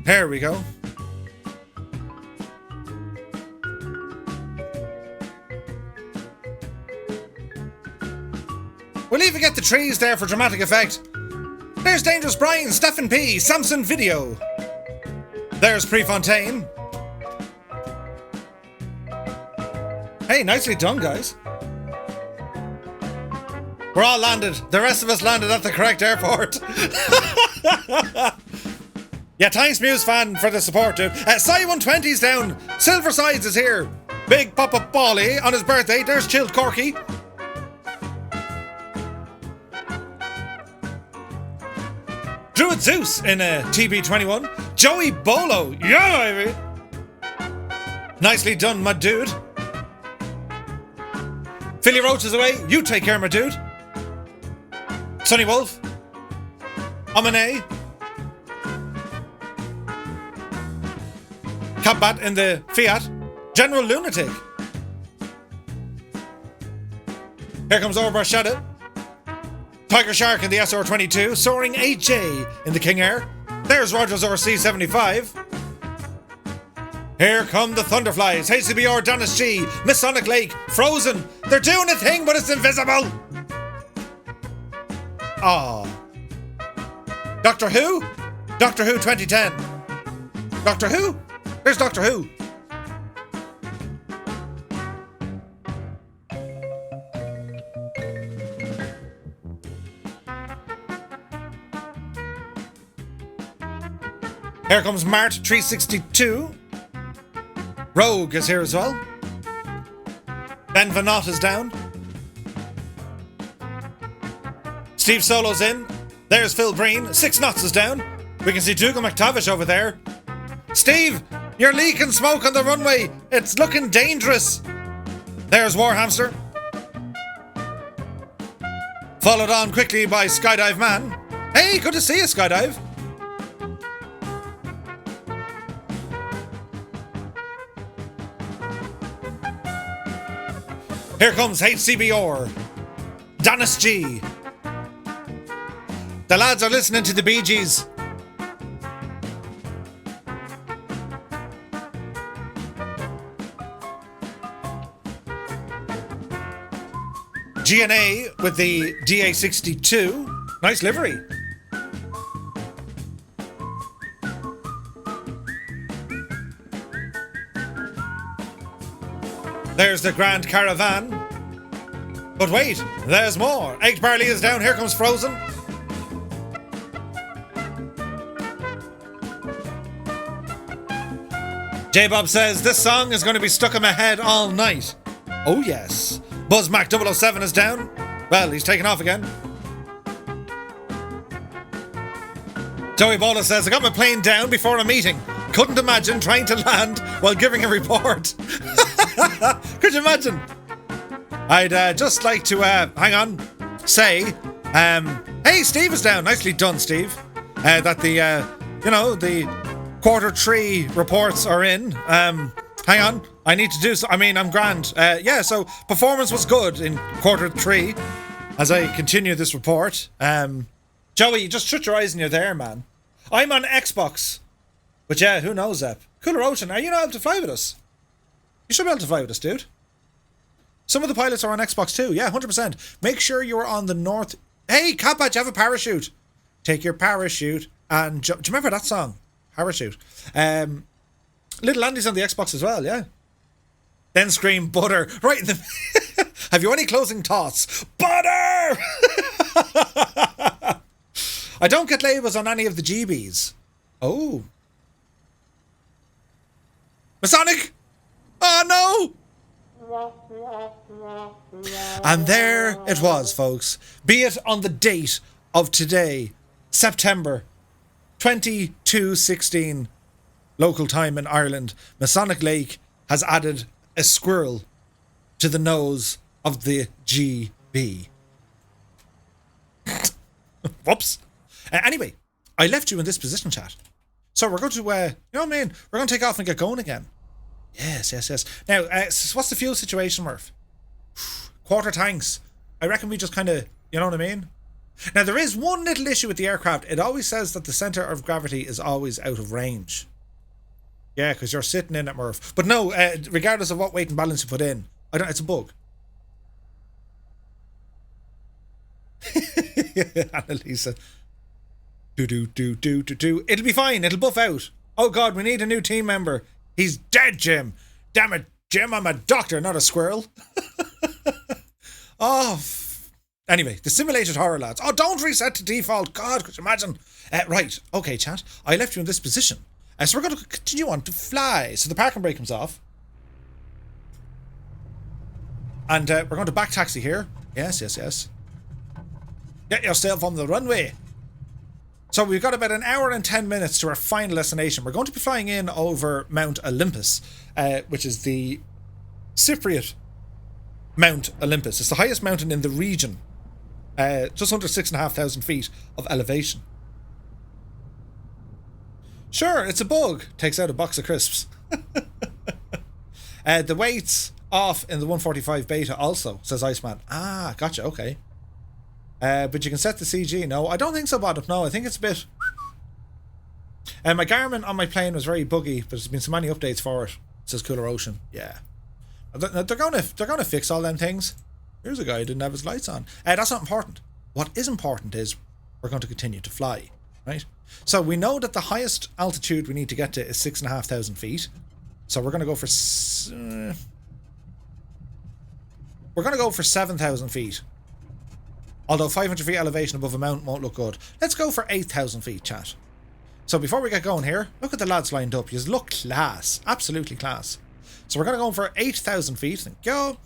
There we go. We'll even get the trees there for dramatic effect. There's Dangerous Brian, Stephen P, Samson Video. There's Prefontaine. Hey, nicely done, guys. We're all landed. The rest of us landed at the correct airport. Yeah, thanks, Muse fan, for the support, dude. Cy120's down. Silver Sides is here. Big Papa Bally on his birthday. There's Chilled Corky. Druid Zeus in a TB21. Joey Bolo. Yeah, baby. Nicely done, my dude. Philly Roach is away. You take care, my dude. Sonny Wolf. Amane. Catbat in the Fiat. General Lunatic. Here comes Overbar Shadow. Tiger Shark in the SR22. Soaring AJ in the King Air. There's Rogers RC75. Here come the Thunderflies. HCBR Dennis G. Miss Sonic Lake. Frozen. They're doing a thing, but it's invisible. Aww. Doctor Who? Doctor Who 2010. Doctor Who? There's Doctor Who. Here comes Mart 362. Rogue is here as well. Ben Vanot is down. Steve Solo's in. There's Phil Breen. 6 Knots is down. We can see Dougal McTavish over there. Steve, you're leaking smoke on the runway. It's looking dangerous. There's Warhamster. Followed on quickly by Skydive Man. Hey, good to see you, Skydive. Here comes HCBR. Dennis G. The lads are listening to the Bee Gees. GNA with the DA62. Nice livery. There's the Grand Caravan. But wait, there's more. Egged barley is down. Here comes Frozen. J-Bob says this song is going to be stuck in my head all night. Oh yes. Buzz Mac 007 is down. Well, he's taken off again. Joey Bola says, I got my plane down before a meeting. Couldn't imagine trying to land while giving a report. Could you imagine? I'd just like to, say, hey, Steve is down. Nicely done, Steve. That the, the Q3 reports are in. Hang on. I need to do so. I mean, I'm grand. Yeah, so performance was good in Q3 as I continue this report. Joey, just shut your eyes and you're there, man. I'm on Xbox. But yeah, who knows, Zep? Cooler Ocean, are you not able to fly with us? You should be able to fly with us, dude. Some of the pilots are on Xbox too. Yeah, 100%. Make sure you're on the north. Hey, Catbatch, you have a parachute. Take your parachute and jump. Do you remember that song? Parachute. Little Andy's on the Xbox as well, yeah. Then scream butter. Right in the... Have you any closing thoughts? Butter! I don't get labels on any of the GBs. Oh. Masonic! Oh no! And there it was, folks. Be it on the date of today, September 22/16, local time in Ireland, Masonic Lake has added a squirrel to the nose of the GB. Whoops. Anyway, I left you in this position, chat. So we're going to, you know what I mean? We're going to take off and get going again. Yes. Now, what's the fuel situation, Murph? Quarter tanks. I reckon we just kind of, you know what I mean? Now, there is one little issue with the aircraft. It always says that the centre of gravity is always out of range. Yeah, because you're sitting in it, Murph. But no, regardless of what weight and balance you put in, it's a bug. Annalisa. Do. It'll be fine. It'll buff out. Oh God, we need a new team member. He's dead, Jim. Damn it, Jim. I'm a doctor, not a squirrel. Anyway, the simulated horror, lads. Oh, don't reset to default. God, could you imagine? Right. Okay, chat. I left you in this position. So we're going to continue on to fly. So the parking brake comes off. And we're going to back taxi here. Yes. Get yourself on the runway. So we've got about an hour and 10 minutes to our final destination. We're going to be flying in over Mount Olympus, which is the Cypriot Mount Olympus. It's the highest mountain in the region. Just under 6,500 feet of elevation. Sure, it's a bug. Takes out a box of crisps. The weight's off in the 145 beta also, says Iceman. Ah, gotcha, okay. But you can set the CG. No, I don't think so, Bottom. No, I think it's a bit... my Garmin on my plane was very buggy, but there's been so many updates for it, says Cooler Ocean. Yeah. They're gonna fix all them things. Here's a guy who didn't have his lights on. That's not important. What is important is we're going to continue to fly, right? So we know that the highest altitude we need to get to is 6,500 feet. So we're going to go for... we're going to go for 7,000 feet. Although 500 feet elevation above a mountain won't look good. Let's go for 8,000 feet, chat. So before we get going here, look at the lads lined up. You look class. Absolutely class. So we're going to go for 8,000 feet. And go.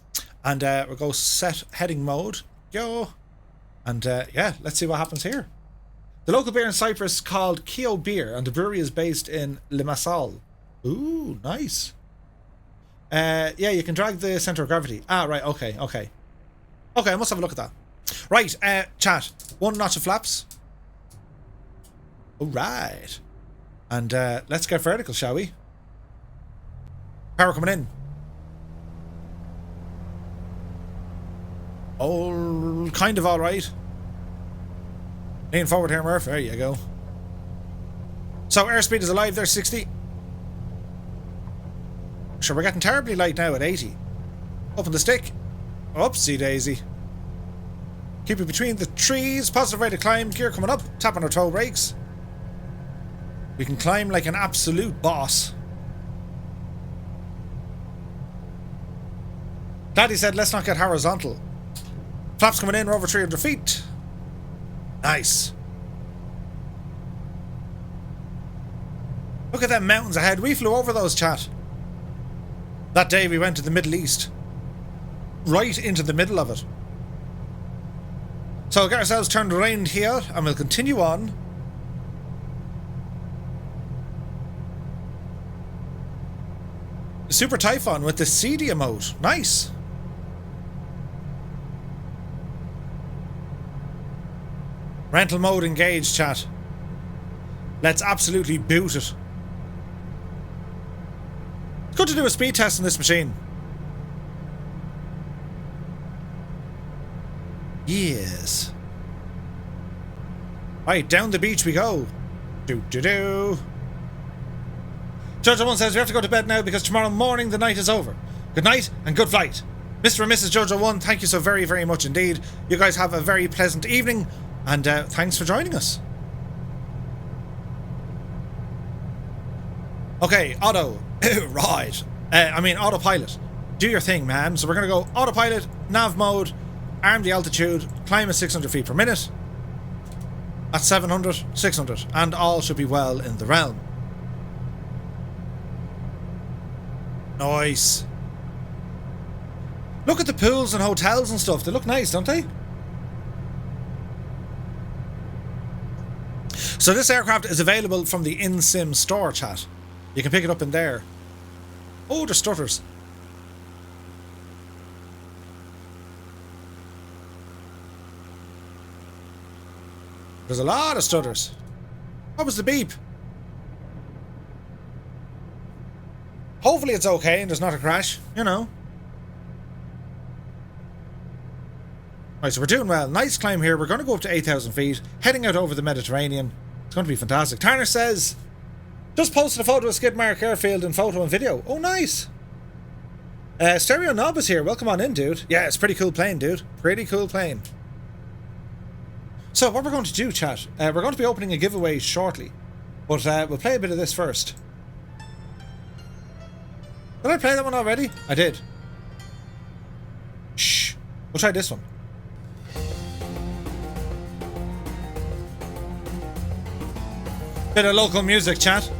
And we'll go set heading mode. Go. And yeah, let's see what happens here. The local beer in Cyprus called Kio Beer, and the brewery is based in Limassol. Ooh, nice. Yeah, you can drag the centre of gravity. Ah, right, okay. Okay, I must have a look at that. Right, chat. 1 notch of flaps. Alright. And let's get vertical, shall we? Power coming in. Oh, kind of alright. Lean forward here, Murph. There you go. So airspeed is alive there, 60. Sure, we're getting terribly light now at 80. Open the stick. Oopsie daisy. Keep it between the trees. Positive rate of climb. Gear coming up. Tap on our toe brakes. We can climb like an absolute boss. Daddy said, let's not get horizontal. Flaps coming in. We're over 300 feet. Nice. Look at them mountains ahead. We flew over those, chat. That day we went to the Middle East. Right into the middle of it. So we'll get ourselves turned around here and we'll continue on. Super Typhon with the CD emote. Nice. Rental mode engaged, chat. Let's absolutely boot it. It's good to do a speed test on this machine. Yes. Right, down the beach we go. Do. Jojo1 says we have to go to bed now because tomorrow morning the night is over. Good night and good flight. Mr. and Mrs. Jojo1, thank you so very, very much indeed. You guys have a very pleasant evening and thanks for joining us. Okay, auto. Right. Autopilot. Do your thing, man. So we're going to go autopilot, nav mode, arm the altitude, climb at 600 feet per minute. At 700, 600, and all should be well in the realm. Nice. Look at the pools and hotels and stuff. They look nice, don't they? So this aircraft is available from the in-sim store, chat. You can pick it up in there. Oh, there's stutters. There's a lot of stutters. What was the beep? Hopefully it's okay and there's not a crash, you know. Right, so we're doing well. Nice climb here. We're going to go up to 8,000 feet, heading out over the Mediterranean. It's going to be fantastic. Tanner says, just posted a photo of Skidmark Airfield in photo and video. Oh, nice. Stereo Knob is here. Welcome on in, dude. Yeah, it's a pretty cool plane, dude. Pretty cool plane. So what we're going to do, chat, we're going to be opening a giveaway shortly. But we'll play a bit of this first. Did I play that one already? I did. Shh. We'll try this one. Bit of local music, chat.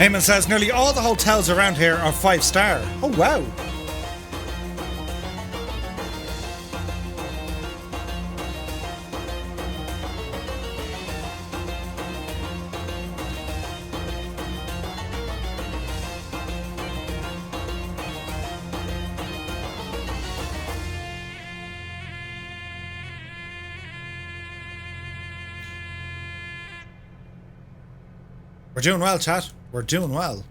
Eamon says nearly all the hotels around here are 5-star. Oh wow. We're doing well, chat. We're doing well.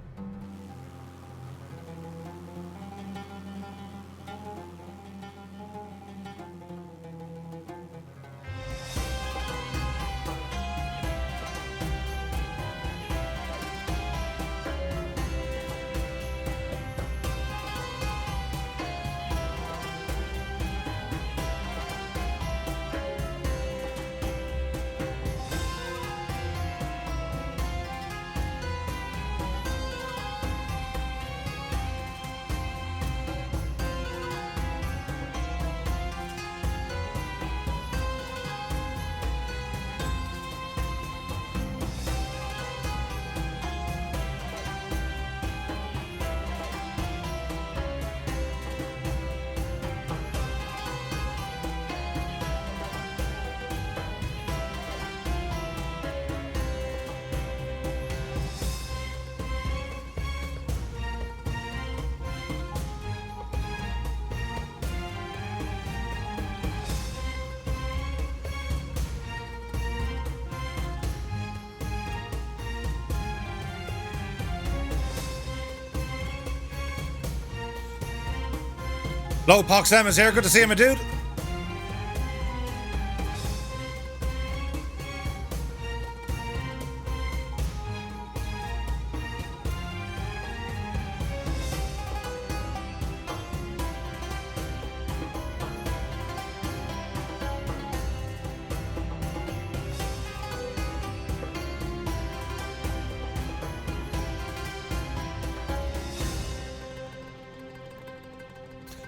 Low Pox M is here. Good to see you, my dude.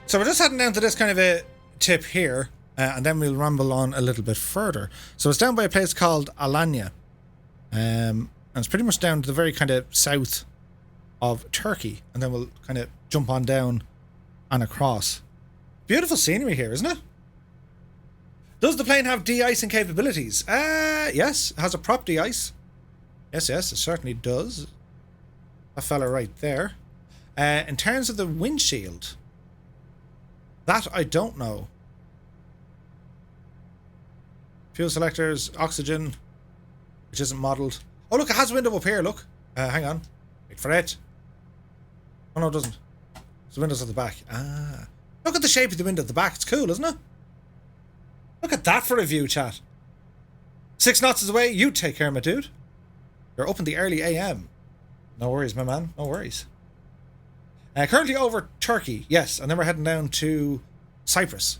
So we're just heading down to this kind of a tip here, and then we'll ramble on a little bit further. So it's down by a place called Alanya, and it's pretty much down to the very kind of south of Turkey, and then we'll kind of jump on down and across. Beautiful scenery here, isn't it? Does the plane have de-icing capabilities? Yes, it has a prop de-ice. Yes, it certainly does. That fella right there. In terms of the windshield, that I don't know. Fuel selectors, oxygen, which isn't modelled. Oh, look, it has a window up here, look. Hang on. Wait for it. Oh, no, it doesn't. There's windows at the back. Ah. Look at the shape of the window at the back. It's cool, isn't it? Look at that for a view, chat. 6 knots is away. You take care, my dude. You're up in the early AM. No worries, my man. No worries. Currently over Turkey, yes, and then we're heading down to Cyprus.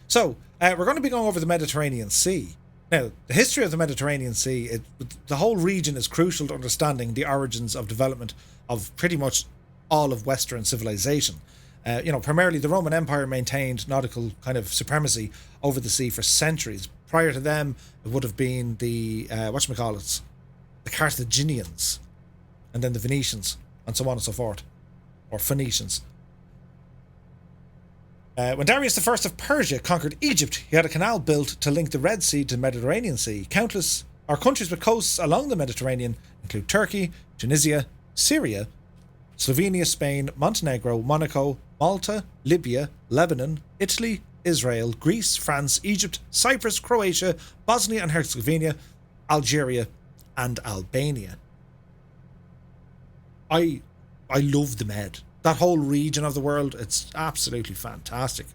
So, we're going to be going over the Mediterranean Sea. Now, the history of the Mediterranean Sea, the whole region is crucial to understanding the origins of development of pretty much all of Western civilization. Primarily the Roman Empire maintained nautical kind of supremacy over the sea for centuries. Prior to them, it would have been the, the Carthaginians, and then the Venetians, and so on and so forth. Or Phoenicians. When Darius I of Persia conquered Egypt, he had a canal built to link the Red Sea to the Mediterranean Sea. Countries with coasts along the Mediterranean include Turkey, Tunisia, Syria, Slovenia, Spain, Montenegro, Monaco, Malta, Libya, Lebanon, Italy, Israel, Greece, France, Egypt, Cyprus, Croatia, Bosnia and Herzegovina, Algeria, and Albania. I love the Med. That whole region of the world, it's absolutely fantastic.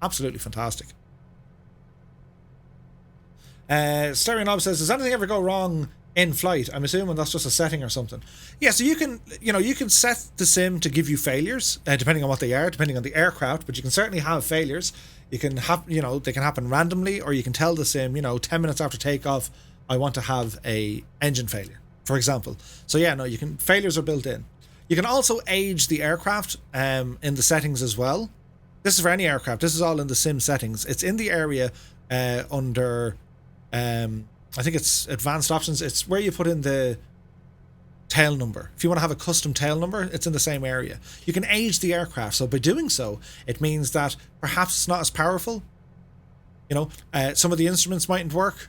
Absolutely fantastic. Stereo Knob says, does anything ever go wrong in flight? I'm assuming that's just a setting or something. Yeah, so you can set the sim to give you failures, depending on what they are, depending on the aircraft, but you can certainly have failures. You can have, they can happen randomly, or you can tell the sim, 10 minutes after takeoff, I want to have a engine failure, for example. So yeah, no, failures are built in. You can also age the aircraft in the settings as well. This is for any aircraft. This is all in the sim settings. It's in the area under, I think it's advanced options. It's where you put in the tail number. If you want to have a custom tail number, it's in the same area. You can age the aircraft. So by doing so, it means that perhaps it's not as powerful. Some of the instruments mightn't work.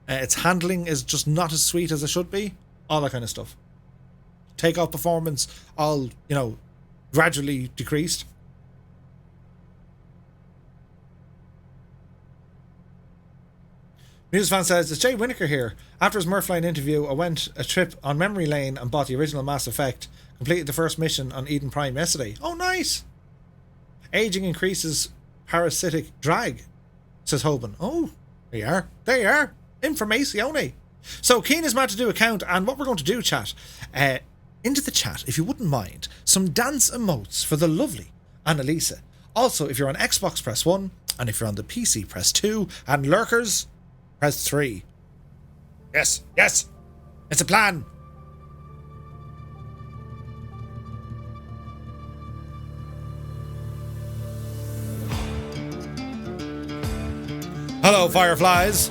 Its handling is just not as sweet as it should be. All that kind of stuff. Takeoff performance, all, gradually decreased. Newsfan says, it's Jay Winokur here. After his Murphline interview, I went a trip on memory lane and bought the original Mass Effect. Completed the first mission on Eden Prime yesterday. Oh, nice. Aging increases parasitic drag, says Hoban. Oh, there you are. There you are. Informazione. So, Keen is mad to do a count, and what we're going to do, chat, into the chat, if you wouldn't mind, some dance emotes for the lovely Annalisa. Also, if you're on Xbox, press 1, and if you're on the PC, press 2, and lurkers, press 3. Yes, yes, it's a plan. Hello, Fireflies.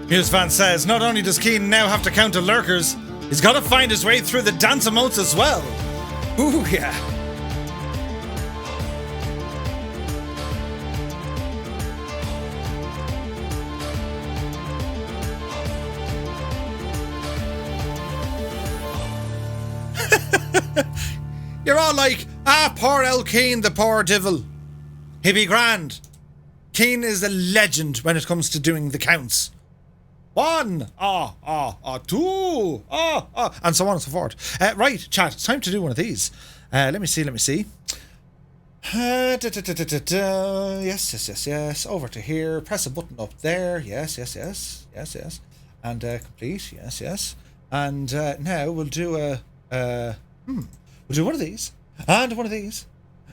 Newsfan says, not only does Keen now have to counter lurkers, he's got to find his way through the dance emotes as well. Ooh, yeah. You're all like, poor El Keen, the poor devil. He be grand. Keen is a legend when it comes to doing the counts. 1, 2, and so on and so forth. Right, chat, it's time to do one of these. Let me see. Yes. Over to here. Press a button up there. Yes. And complete. Yes. And now we'll do we'll do one of these, and one of these,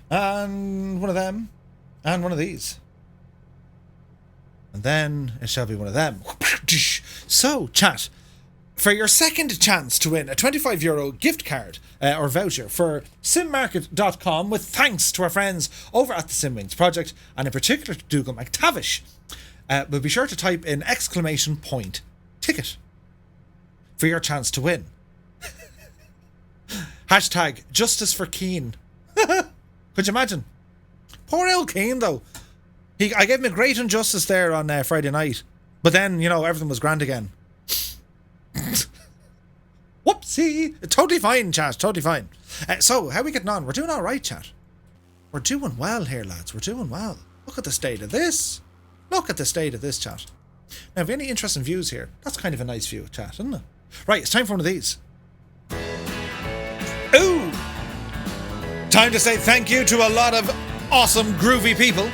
and one of them, and one of these. And then it shall be one of them. So, chat, for your second chance to win a €25 gift card or voucher for simmarket.com, with thanks to our friends over at the SimWings project, and in particular to Dougal McTavish, but be sure to type in !ticket for your chance to win. Hashtag justice for Keen. Could you imagine? Poor El Keen, though. I gave him a great injustice there on Friday night. But then, everything was grand again. Whoopsie! Totally fine, chat. Totally fine. So, how are we getting on? We're doing all right, chat. We're doing well here, lads. We're doing well. Look at the state of this. Look at the state of this, chat. Now, if you have any interesting views here, that's kind of a nice view, chat, isn't it? Right, it's time for one of these. Ooh! Time to say thank you to a lot of awesome, groovy people.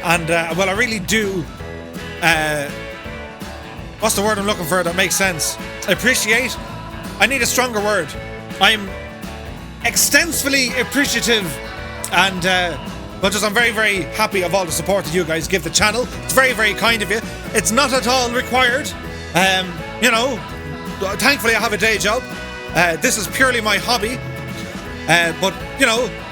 And, well, I really do, what's the word I'm looking for that makes sense? Appreciate? I need a stronger word. I'm extensively appreciative and, but just I'm very, very happy of all the support that you guys give the channel. It's very, very kind of you. It's not at all required. Thankfully I have a day job. This is purely my hobby. But,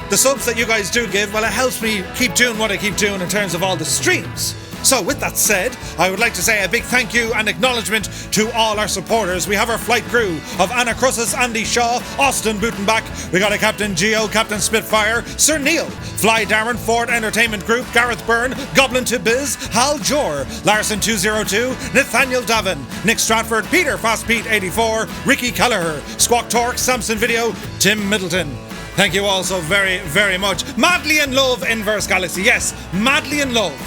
the subs that you guys do give, well, it helps me keep doing what I keep doing in terms of all the streams. So with that said, I would like to say a big thank you and acknowledgement to all our supporters. We have our flight crew of Anna Crusses, Andy Shaw, Austin Butenbach. We got a Captain Geo, Captain Spitfire, Sir Neil, Fly Darren, Ford Entertainment Group, Gareth Byrne, Goblin to Biz, Hal Jor, Larson 202, Nathaniel Davin, Nick Stratford, Peter Fast Pete 84, Ricky Kelleher, Squawk Torque, Samson Video, Tim Middleton, Thank you all so very, very much. Madly in love, Inverse Galaxy. Yes, madly in love.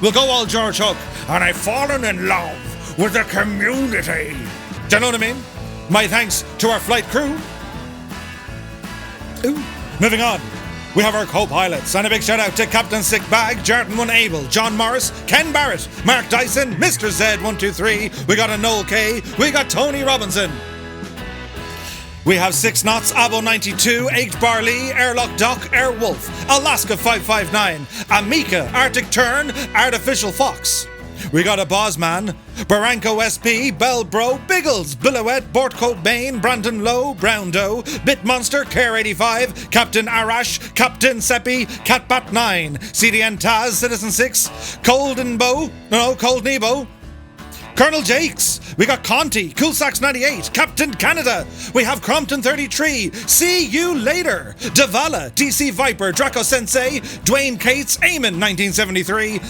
We'll go all George Hook. And I've fallen in love with the community. Do you know what I mean? My thanks to our flight crew. Ooh. Moving on. We have our co-pilots, and a big shout out to Captain Sick Bag, Jarton 1 Abel, John Morris, Ken Barrett, Mark Dyson, Mr. Z123, we got a Noel K, we got Tony Robinson. We have 6 Knots, Abo 92, 8 Barley, Airlock Doc, Airwolf, Alaska 559, Amika, Arctic Tern, Artificial Fox. We got a Bosman, Barranco SP, Bellbro, Biggles, Billowette, Bortcoat Bain, Brandon Lowe, Brown Doe, Bitmonster, Care 85, Captain Arash, Captain Seppi, Catbat 9, CDN Taz, Citizen 6, Cold Nebo, Colonel Jakes, we got Conti, Coolsax 98, Captain Canada, we have Crompton 33, See You Later, Davala, DC Viper, Draco Sensei, Dwayne Cates, Eamon 1973,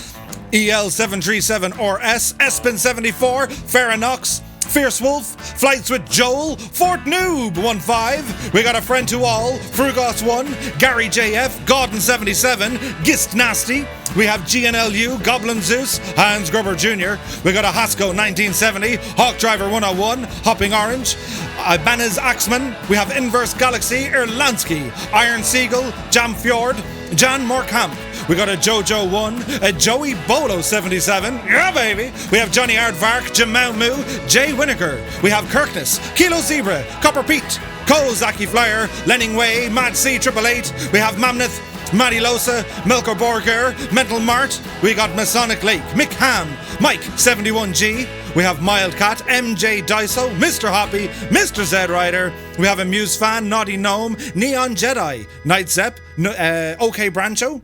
EL737 or S, Espen 74, Faranox, Fierce Wolf, Flights with Joel, Fort Noob 15, we got a friend to all, Frugos 1, Gary JF, Gordon 77, Gist Nasty, we have GNLU, Goblin Zeus, Hans Gruber Jr., we got a Hasco 1970, Hawk Driver 101, Hopping Orange, Banez Axman, we have Inverse Galaxy, Erlansky, Iron Seagull, Jam Fjord, Jan Morkamp, we got a Jojo 1, a Joey Bolo 77, yeah baby, we have Johnny Aardvark, Jamau Moo, Jay Winokur, we have Kirkness, Kilo Zebra, Copper Pete, Cole Zaki Flyer, Lenning Way, Mad C 888, we have Mammoth, Matty Losa, Milker Borger, Mental Mart, we got Masonic Lake, Mick Ham, Mike 71G, we have Mildcat, MJ Daiso, Mr. Hoppy, Mr. Z Rider, we have a Muse Fan, Naughty Gnome, Neon Jedi, Night Zepp, OK Brancho,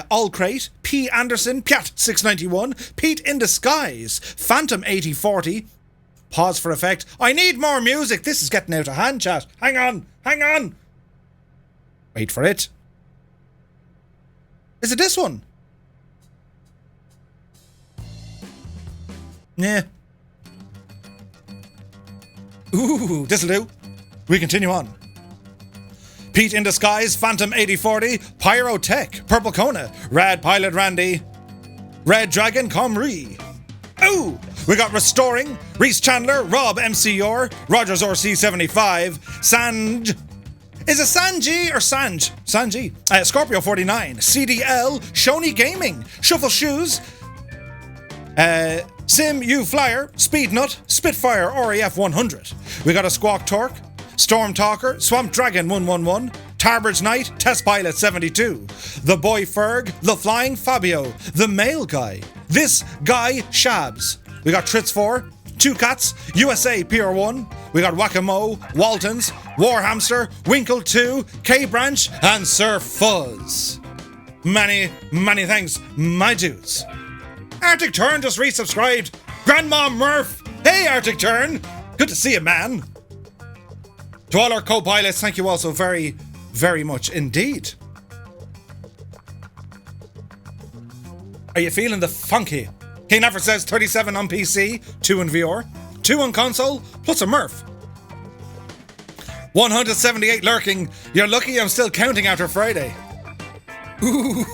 All Crate, P. Anderson, Piat 691, Pete in Disguise, Phantom 8040, pause for effect, I need more music, this is getting out of hand, chat, hang on, wait for it. Is it this one? Yeah. Ooh, this'll do. We continue on. Pete in Disguise, Phantom 8040, Pyrotech, Purple Kona, Rad Pilot Randy, Red Dragon Comrie. Ooh, we got Restoring, Reese Chandler, Rob MCR, Rogers RC75, Sanj. Is it Sanji or Sanj? Sanji. Scorpio 49, CDL, Shoney Gaming, Shuffle Shoes, Sim U Flyer, Speed Nut, Spitfire RAF 100. We got a Squawk Torque, Storm Talker, Swamp Dragon 111, Tarbridge Knight, Test Pilot 72, The Boy Ferg, The Flying Fabio, The Male Guy, This Guy Shabs. We got Tritz 4, Two Cats, USA PR1, we got Whack-A-Mo, Waltons, Warhamster, Winkle 2, K-Branch, and Sir Fuzz. Many thanks, my dudes. Arctic Tern just resubscribed. Grandma Murph, hey Arctic Tern, good to see you, man. To all our co-pilots, thank you all so very, very much indeed. Are you feeling the funky? He never says 37 on PC, 2 in VR, 2 on console, plus a Murph. 178 lurking. You're lucky I'm still counting after Friday. Ooh.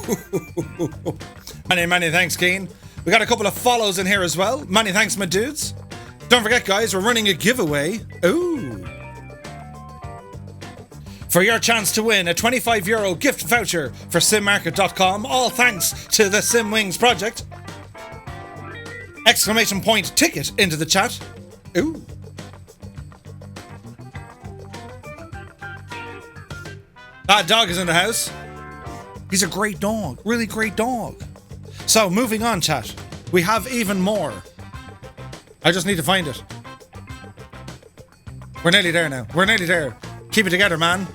Many thanks, Keen. We got a couple of follows in here as well. Many thanks, my dudes. Don't forget, guys, we're running a giveaway. Ooh. For your chance to win a €25 gift voucher for simmarket.com, all thanks to the SimWings project. Exclamation point ticket into the chat. Ooh. Bad Dog is in the house. He's a great dog. Really great dog. So, moving on, chat. We have even more. I just need to find it. We're nearly there now. We're nearly there. Keep it together, man.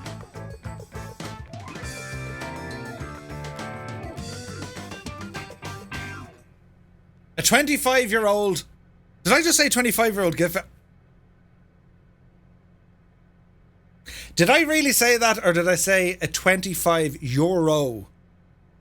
A 25-year-old... Did I just say 25-year-old gift? Did I really say that, or did I say a €25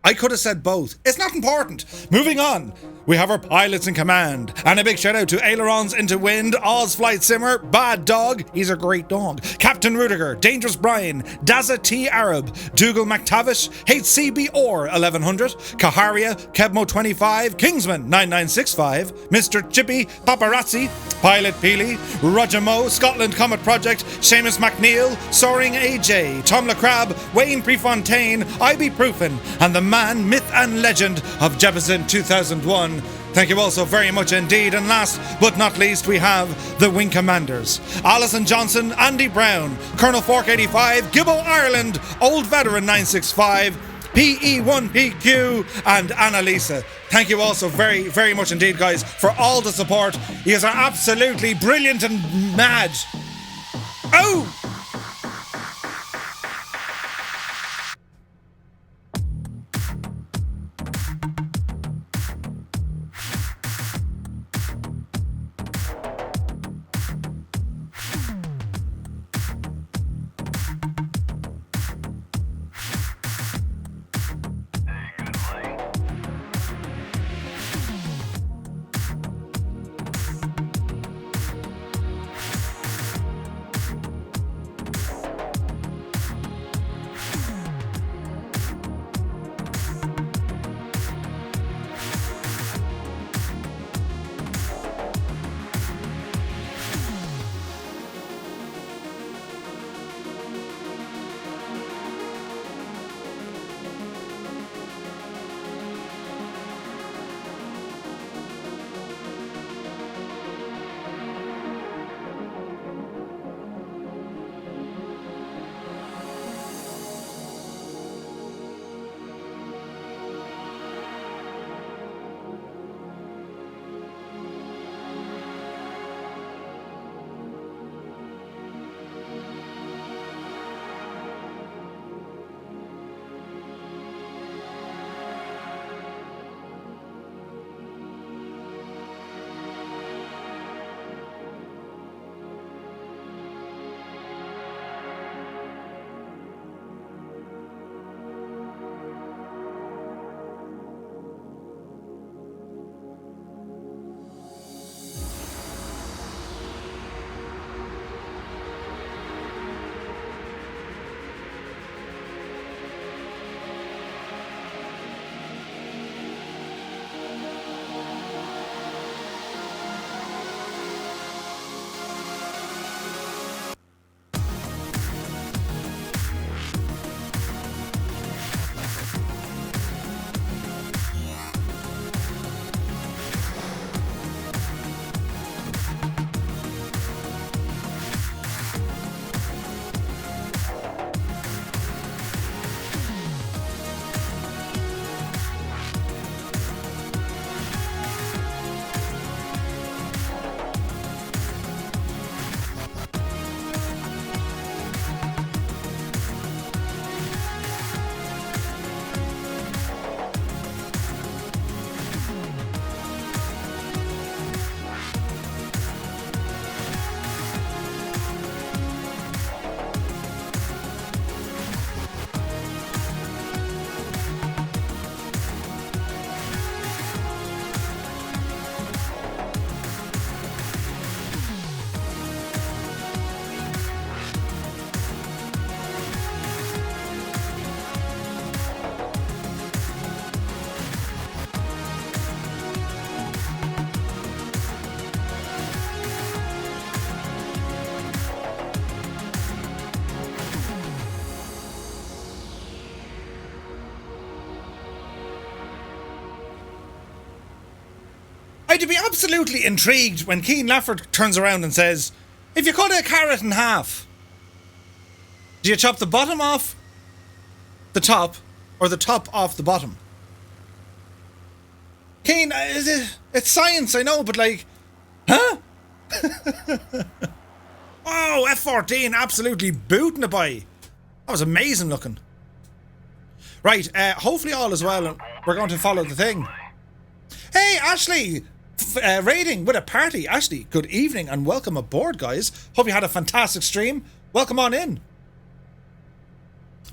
I could have said both. It's not important. Moving on. We have our pilots in command. And a big shout out to Ailerons into Wind, Oz Flight Simmer, Bad Dog, he's a great dog, Captain Rudiger, Dangerous Brian, Daza T Arab, Dougal McTavish, HCB Orr 1100, Kaharia, Kebmo 25, Kingsman 9965, Mr. Chippy, Paparazzi, Pilot Peely, Roger Moe, Scotland Comet Project, Seamus McNeil, Soaring AJ, Tom LaCrab, Wayne Prefontaine, IB Proofin, and the man, myth and legend of Jefferson 2001. Thank you all so very much indeed. And last but not least, we have the Wing Commanders. Alison Johnson, Andy Brown, Colonel Fork 85, Gibbo Ireland, Old Veteran 965, PE1PQ, and Annalisa. Thank you all so very, very much indeed, guys, for all the support. You guys are absolutely brilliant and mad. Oh! I'd be absolutely intrigued when Keane Lafford turns around and says, if you cut a carrot in half, do you chop the bottom off the top or the top off the bottom? Keane, it's science, I know, but like, huh? Oh, F14 absolutely booting it by. That was amazing looking. Right, hopefully all is well and we're going to follow the thing. Hey, Ashley! Raiding with a party. Ashley, good evening and welcome aboard, guys. Hope you had a fantastic stream. Welcome on in.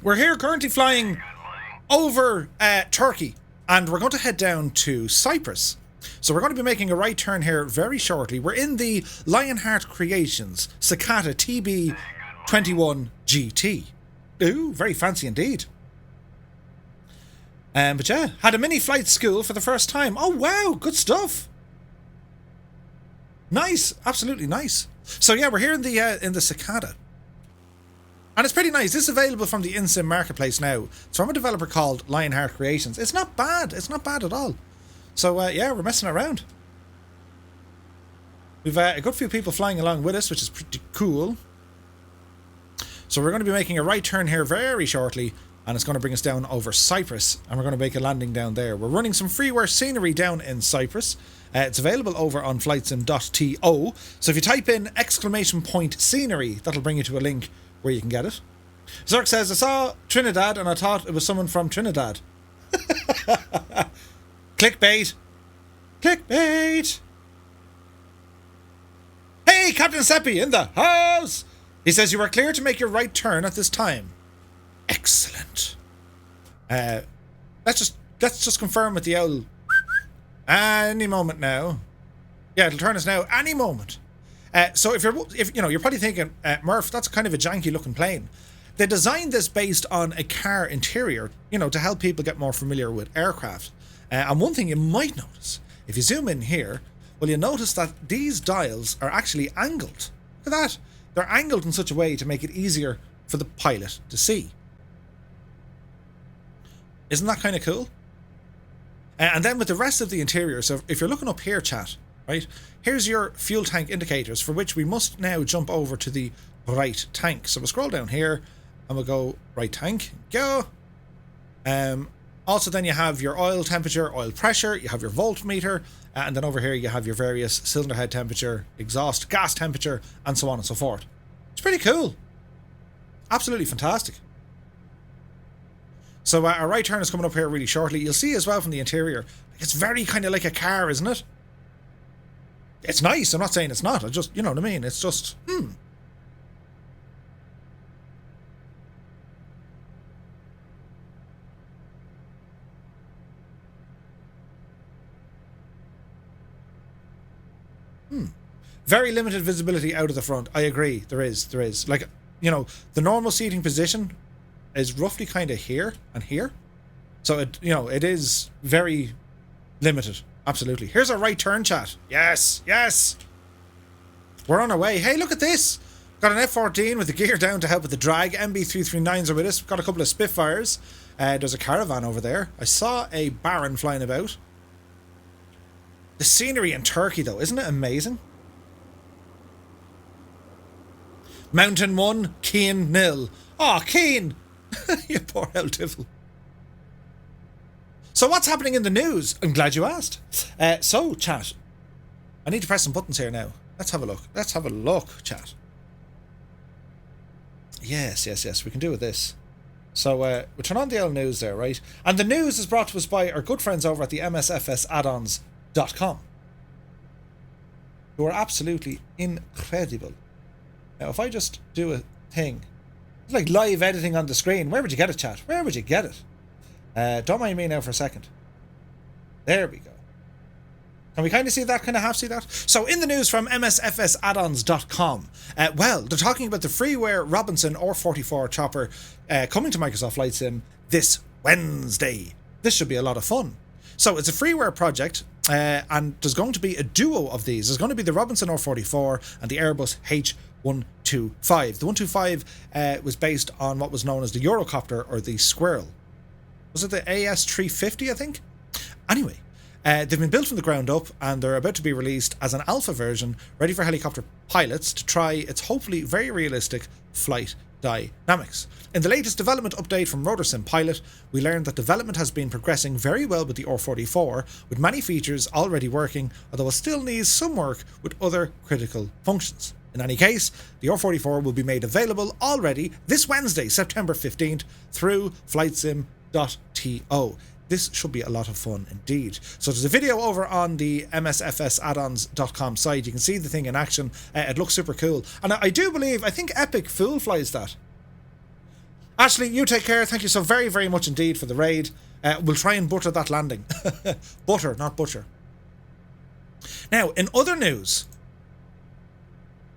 We're here currently flying over Turkey, and we're going to head down to Cyprus. So we're going to be making a right turn here very shortly. We're in the Lionheart Creations Cicada TB21 GT. Ooh, very fancy indeed. But yeah, had a mini flight school for the first time. Oh wow, good stuff. Nice, absolutely nice. So yeah, we're here in the Cicada. And it's pretty nice. This is available from the InSim marketplace now. It's from a developer called Lionheart Creations. It's not bad. It's not bad at all. So yeah, we're messing around. We've a good few people flying along with us, which is pretty cool. So we're going to be making a right turn here very shortly, and it's going to bring us down over Cyprus, and we're going to make a landing down there. We're running some freeware scenery down in Cyprus. It's available over on flightsim.to. So if you type in !scenery, that'll bring you to a link where you can get it. Zerk says, I saw Trinidad and I thought it was someone from Trinidad. Clickbait. Clickbait. Hey, Captain Seppi in the house. He says you are clear to make your right turn at this time. Excellent. Let's just confirm with the owl. Any moment now. Yeah, it'll turn us now. Any moment. So if you're probably thinking, Murph, that's kind of a janky looking plane. They designed this based on a car interior, to help people get more familiar with aircraft. And one thing you might notice, if you zoom in here, well, you'll notice that these dials are actually angled. Look at that. They're angled in such a way to make it easier for the pilot to see. Isn't that kind of cool? And then with the rest of the interior, so if you're looking up here, chat, right, here's your fuel tank indicators, for which we must now jump over to the right tank. So we'll scroll down here and we'll go right tank, go. Also then you have your oil temperature, oil pressure, you have your voltmeter, and then over here you have your various cylinder head temperature, exhaust gas temperature, and so on and so forth. It's pretty cool. Absolutely fantastic. So our right turn is coming up here really shortly. You'll see as well from the interior, it's very kind of like a car, isn't it? It's nice. I'm not saying it's not. I just, you know what I mean? It's just, Very limited visibility out of the front. I agree. There is. Like, the normal seating position is roughly kind of here and here. So, it is very limited. Absolutely. Here's our right turn, chat. Yes. We're on our way. Hey, look at this. Got an F-14 with the gear down to help with the drag. MB339s are with us. We've got a couple of Spitfires. There's a caravan over there. I saw a Baron flying about. The scenery in Turkey, though, isn't it amazing? Mountain 1, Keen 0. Oh, Keen! You poor old Tiffle. So what's happening in the news? I'm glad you asked. So, chat. I need to press some buttons here now. Let's have a look. Chat. Yes. We can do with this. So, we turn on the old news there, right? And the news is brought to us by our good friends over at the MSFS addons.com, who are absolutely incredible. Now, if I just do a thing, it's like live editing on the screen. Where would you get it, chat? Where would you get it? Don't mind me now for a second. There we go. Can we kind of see that? Kind of half see that? So, in the news from MSFSaddons.com, well, they're talking about the freeware Robinson R44 chopper coming to Microsoft Flight Sim this Wednesday. This should be a lot of fun. So, it's a freeware project, and there's going to be a duo of these. There's going to be the Robinson R44 and the Airbus H125. The 125 was based on what was known as the Eurocopter or the Squirrel. Was it the AS350, I think? Anyway, they've been built from the ground up and they're about to be released as an alpha version ready for helicopter pilots to try its hopefully very realistic flight dynamics. In the latest development update from Rudder Sim Pilot, we learned that development has been progressing very well with the R44, with many features already working, although it still needs some work with other critical functions. In any case, the R44 will be made available already this Wednesday, September 15th, through flightsim.to. This should be a lot of fun indeed. So there's a video over on the MSFSaddons.com site. You can see the thing in action. It looks super cool. And I think Epic Fool flies that. Ashley, you take care. Thank you so very, very much indeed for the raid. We'll try and butter that landing. Butter, not butcher. Now, in other news,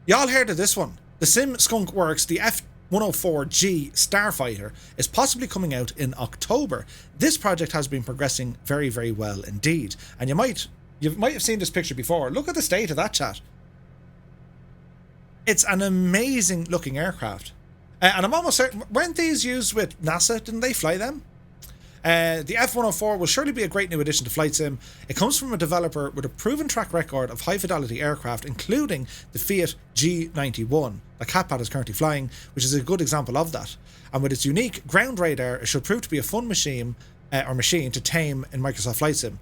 y'all heard of this one. The Sim Skunk Works, the F-104G Starfighter, is possibly coming out in October. This project has been progressing very, very well indeed. And you might have seen this picture before. Look at the state of that, chat. It's an amazing looking aircraft. And I'm almost certain, weren't these used with NASA? Didn't they fly them? The F-104 will surely be a great new addition to Flight Sim. It comes from a developer with a proven track record of high-fidelity aircraft, including the Fiat G91 that Catpat is currently flying, which is a good example of that. And with its unique ground radar, it should prove to be a fun machine to tame in Microsoft Flight Sim.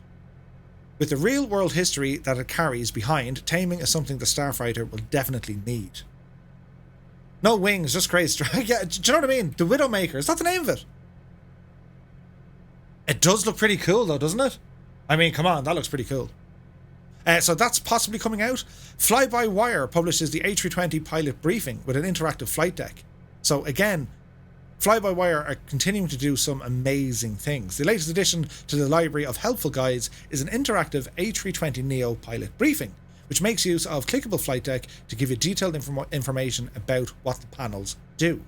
With the real-world history that it carries behind, taming is something the Starfighter will definitely need. No wings, just crazy strike. Yeah, do you know what I mean? The Widowmaker, is that the name of it? It does look pretty cool though, doesn't it? I mean, come on, that looks pretty cool. So that's possibly coming out. Fly-by-Wire publishes the A320 pilot briefing with an interactive flight deck. So again, Fly-by-Wire are continuing to do some amazing things. The latest addition to the library of helpful guides is an interactive A320neo pilot briefing, which makes use of clickable flight deck to give you detailed information about what the panels do.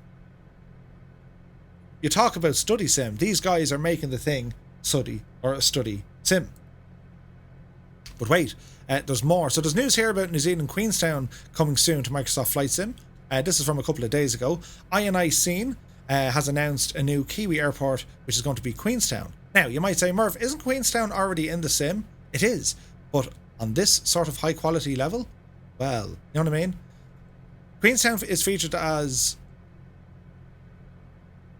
You talk about study sim. These guys are making the thing study sim. But wait, there's more. So there's news here about New Zealand Queenstown coming soon to Microsoft Flight Sim. This is from a couple of days ago. INI Scene has announced a new Kiwi airport, which is going to be Queenstown. Now, you might say, Murph, isn't Queenstown already in the sim? It is, but on this sort of high quality level, well, you know what I mean? Queenstown is featured as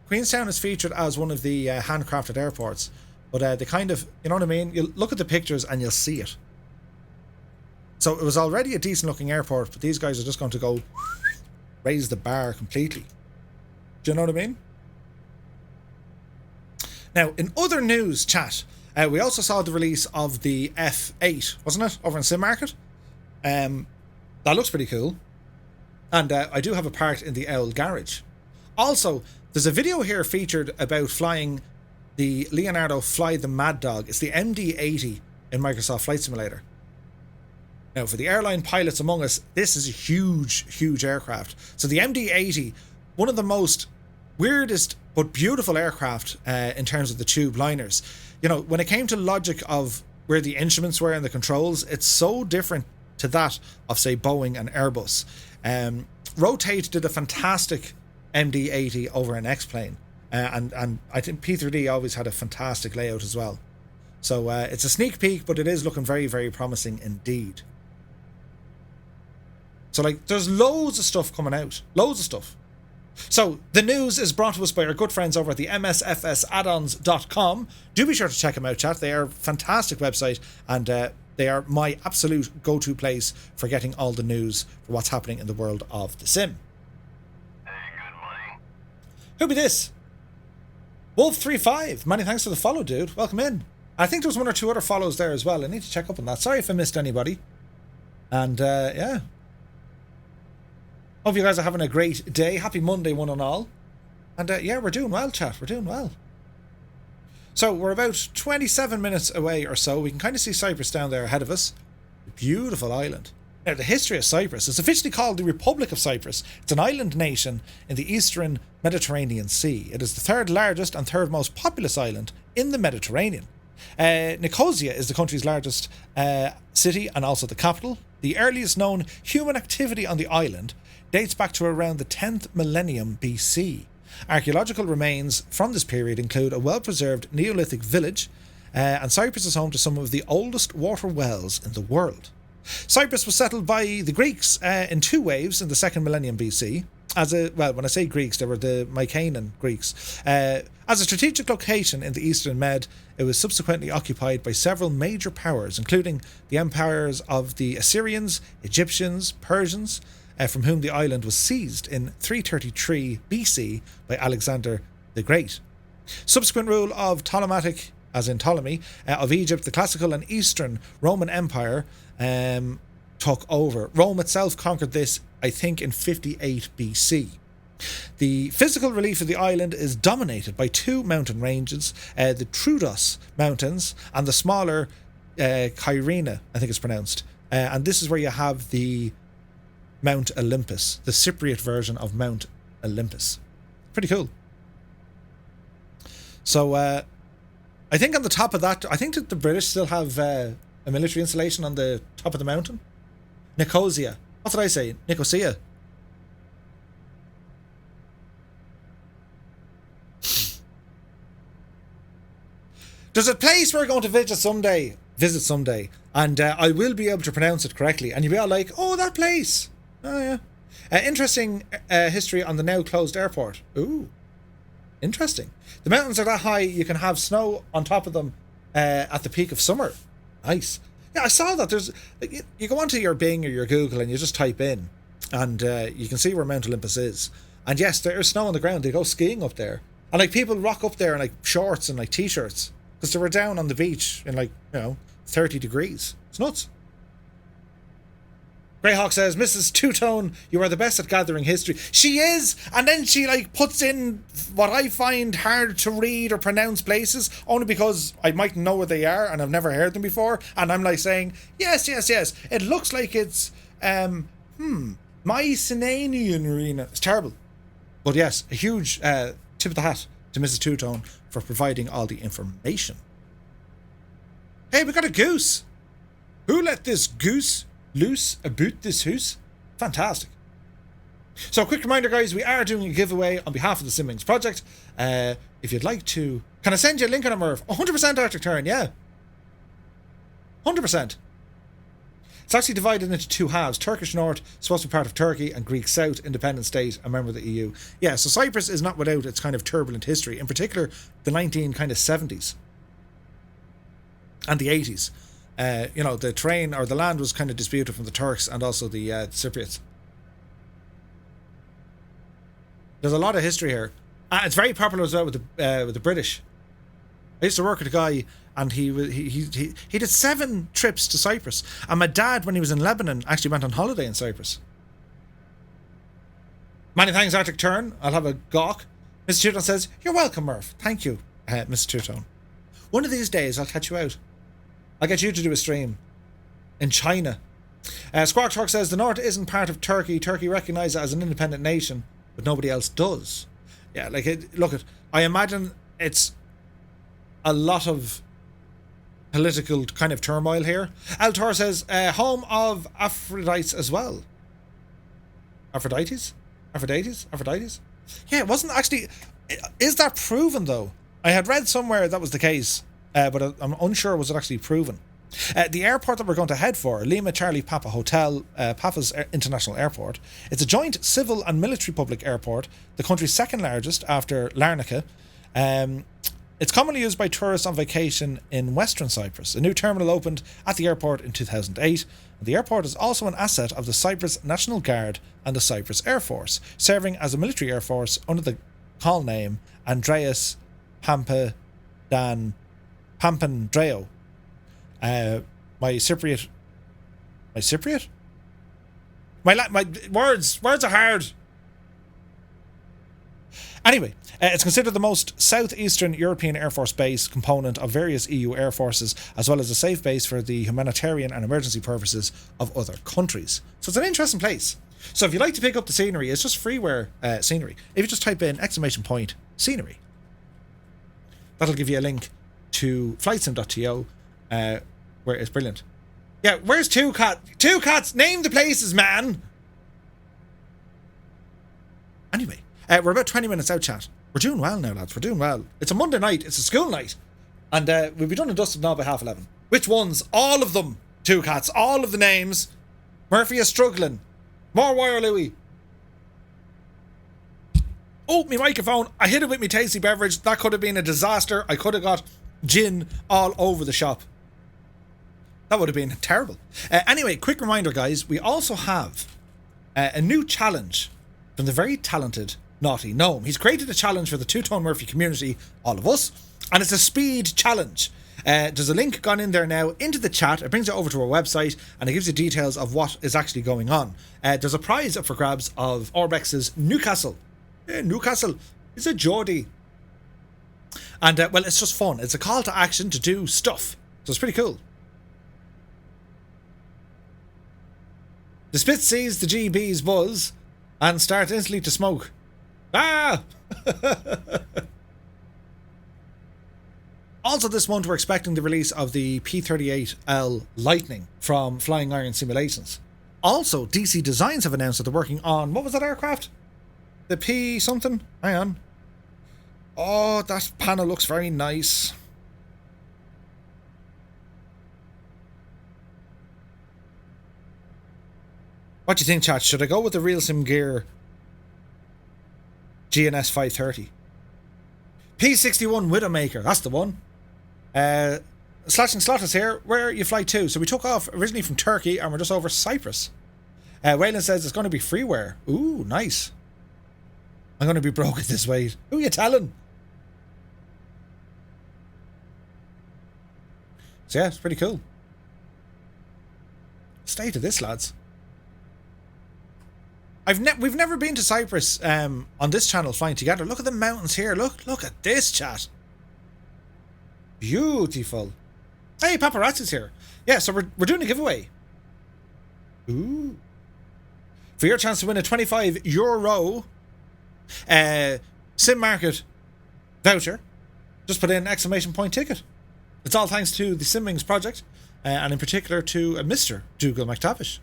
one of the handcrafted airports, but they kind of, you know what I mean? You'll look at the pictures and you'll see it. So it was already a decent looking airport, but these guys are just going to go raise the bar completely. Do you know what I mean? Now, in other news, chat, we also saw the release of the F8, wasn't it? Over in Sim Market. That looks pretty cool. And I do have a part in the Owl Garage. Also, there's a video here featured about flying the Leonardo Fly the Mad Dog. It's the MD-80 in Microsoft Flight Simulator. Now, for the airline pilots among us, this is a huge, huge aircraft. So the MD-80, one of the most weirdest but beautiful aircraft in terms of the tube liners. You know, when it came to logic of where the instruments were and the controls, it's so different to that of, say, Boeing and Airbus. Rotate did a fantastic MD-80 over an X-Plane. And I think P3D always had a fantastic layout as well. So it's a sneak peek, but it is looking very, very promising indeed. So, like, there's loads of stuff coming out. Loads of stuff. So, the news is brought to us by our good friends over at the MSFSaddons.com. Do be sure to check them out, chat. They are a fantastic website, and they are my absolute go-to place for getting all the news for what's happening in the world of the sim. Hey, good morning. Who be this? Wolf35. Many thanks for the follow, dude. Welcome in. I think there was one or two other follows there as well. I need to check up on that. Sorry if I missed anybody. And, yeah. Hope you guys are having a great day. Happy Monday, one and all. And yeah, we're doing well, chat. We're doing well. So we're about 27 minutes away or so. We can kind of see Cyprus down there ahead of us. A beautiful island. Now, the history of Cyprus is officially called the Republic of Cyprus. It's an island nation in the eastern Mediterranean Sea. It is the third largest and third most populous island in the Mediterranean. Nicosia is the country's largest city and also the capital. The earliest known human activity on the island dates back to around the 10th millennium BC. Archaeological remains from this period include a well-preserved Neolithic village, and Cyprus is home to some of the oldest water wells in the world. Cyprus was settled by the Greeks in two waves in the 2nd millennium BC. When I say Greeks, they were the Mycenaean Greeks. As a strategic location in the Eastern Med, it was subsequently occupied by several major powers, including the empires of the Assyrians, Egyptians, Persians, from whom the island was seized in 333 BC by Alexander the Great. Subsequent rule of Ptolemaic, as in Ptolemy, of Egypt, the classical and Eastern Roman Empire took over. Rome itself conquered this, I think, in 58 BC. The physical relief of the island is dominated by two mountain ranges, the Troodos Mountains and the smaller Kyrena, I think it's pronounced. And this is where you have the Mount Olympus, the Cypriot version of Mount Olympus. Pretty cool. So I think on the top of that, I think that the British still have a military installation on the top of the mountain. Nicosia. What did I say? Nicosia. There's a place we're going to visit someday, and I will be able to pronounce it correctly, and you'll be all like, oh, that place. Oh, yeah. Interesting history on the now closed airport. Ooh, interesting. The mountains are that high you can have snow on top of them at the peak of summer. Nice. Yeah, I saw that. There's you go onto your Bing or your Google and you just type in, and you can see where Mount Olympus is. And yes, there's snow on the ground. They go skiing up there, and like people rock up there in like shorts and like t-shirts because they were down on the beach in 30 degrees. It's nuts. Greyhawk says, Mrs. Two-Tone, you are the best at gathering history. She is, and then she puts in what I find hard to read or pronounce places, only because I might know where they are and I've never heard them before, and I'm saying, yes, it looks like it's, Mycenaean Arena. It's terrible. But yes, a huge tip of the hat to Mrs. Two-Tone for providing all the information. Hey, we got a goose. Who let this goose loose about this house? Fantastic. So a quick reminder, guys, we are doing a giveaway on behalf of the Simwings project. If you'd like to, can I send you a link on it, Merv? 100% Arctic Turn, yeah. 100%. It's actually divided into two halves. Turkish North, supposed to be part of Turkey, and Greek South, independent state, a member of the EU. Yeah, so Cyprus is not without its kind of turbulent history, in particular the 1970s and the 80s. The terrain or the land was kind of disputed from the Turks and also the Cypriots. There's a lot of history here. It's very popular as well with the British. I used to work with a guy, and he did 7 trips to Cyprus. And my dad, when he was in Lebanon, actually went on holiday in Cyprus. Many thanks, Arctic Turn. I'll have a gawk. Mr. Two-Tone says, you're welcome, Murph. Thank you, Mr. Two-Tone. One of these days, I'll catch you out. I'll get you to do a stream in China. Squawk Talk says, the North isn't part of Turkey. Turkey recognises it as an independent nation, but nobody else does. Yeah, I imagine it's a lot of political kind of turmoil here. Altor says, home of Aphrodites as well. Aphrodites? Yeah, it wasn't actually... Is that proven, though? I had read somewhere that was the case, but I'm unsure was it actually proven. The airport that we're going to head for, Lima Charlie Papa Hotel, Papa's International Airport, it's a joint civil and military public airport, the country's second largest after Larnaca. It's commonly used by tourists on vacation in Western Cyprus. A new terminal opened at the airport in 2008. The airport is also an asset of the Cyprus National Guard and the Cyprus Air Force, serving as a military air force under the call name Andreas Pampandreou. My Cypriot? My words are hard. Anyway, it's considered the most southeastern European Air Force base component of various EU air forces, as well as a safe base for the humanitarian and emergency purposes of other countries. So it's an interesting place. So if you'd like to pick up the scenery, it's just freeware scenery. If you just type in !scenery, that'll give you a link to flightsim.to, where it's brilliant. Yeah, where's Two Cats? Name the places, man! Anyway. We're about 20 minutes out, chat. We're doing well now, lads. We're doing well. It's a Monday night. It's a school night. And we'll be done and dusted now by 11:30. Which ones? All of them. Two Cats. All of the names. Murphy is struggling. More wire, Louis. Oh, my microphone. I hit it with my tasty beverage. That could have been a disaster. I could have got gin all over the shop. That would have been terrible. Anyway, quick reminder, guys. We also have a new challenge from the very talented Naughty Gnome. He's created a challenge for the Two-Tone Murphy community, all of us, and it's a speed challenge. There's a link gone in there now into the chat. It brings it over to our website and it gives you details of what is actually going on. There's a prize up for grabs of Orbex's Newcastle Newcastle. It's a Geordie. And, well, it's just fun. It's a call to action to do stuff. So it's pretty cool. The Spit sees the GB's buzz and starts instantly to smoke. Ah! Also this month we're expecting the release of the P38L Lightning from Flying Iron Simulations. Also, DC Designs have announced that they're working on, what was that aircraft? The P something? Hang on. Oh, that panel looks very nice. What do you think, chat? Should I go with the Real Sim Gear GNS 530? P61 Widowmaker, that's the one. Slash and Slot is here. Where you fly to? So we took off originally from Turkey and we're just over Cyprus. Waylon says it's going to be freeware. Ooh, nice. I'm going to be broke at this weight. Who are you telling? So yeah, it's pretty cool. Stay to this, lads. We've never been to Cyprus on this channel flying together. Look at the mountains here. Look at this, chat. Beautiful. Hey, paparazzi's here. Yeah, so we're doing a giveaway. Ooh. For your chance to win a €25 Sim Market voucher, just put in exclamation point ticket. It's all thanks to the Simwings project, and in particular to Mr. Dougal McTavish.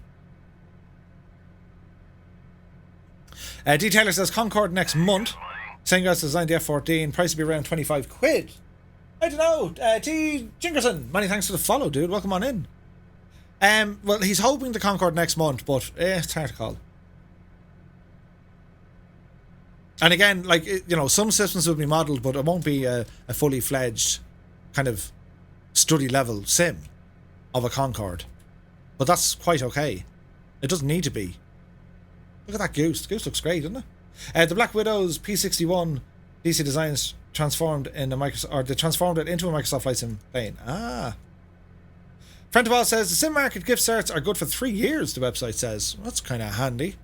Detailer says Concorde next month. Same guys designed the F14. Price will be around 25 quid. I don't know. T. Jingerson, many thanks for the follow, dude. Welcome on in. Well, he's hoping the Concorde next month, but it's hard to call. And again, like, you know, some systems will be modelled, but it won't be a fully fledged kind of study level sim of a Concorde. But that's quite okay. It doesn't need to be. Look at that goose. The goose looks great, doesn't it? The Black Widow's P61 DC Designs transformed in a Microsoft, or they transformed it into a Microsoft Flight Sim plane. Ah. Friend of all says the Sim Market gift certs are good for 3 years. The website says. Well, that's kind of handy.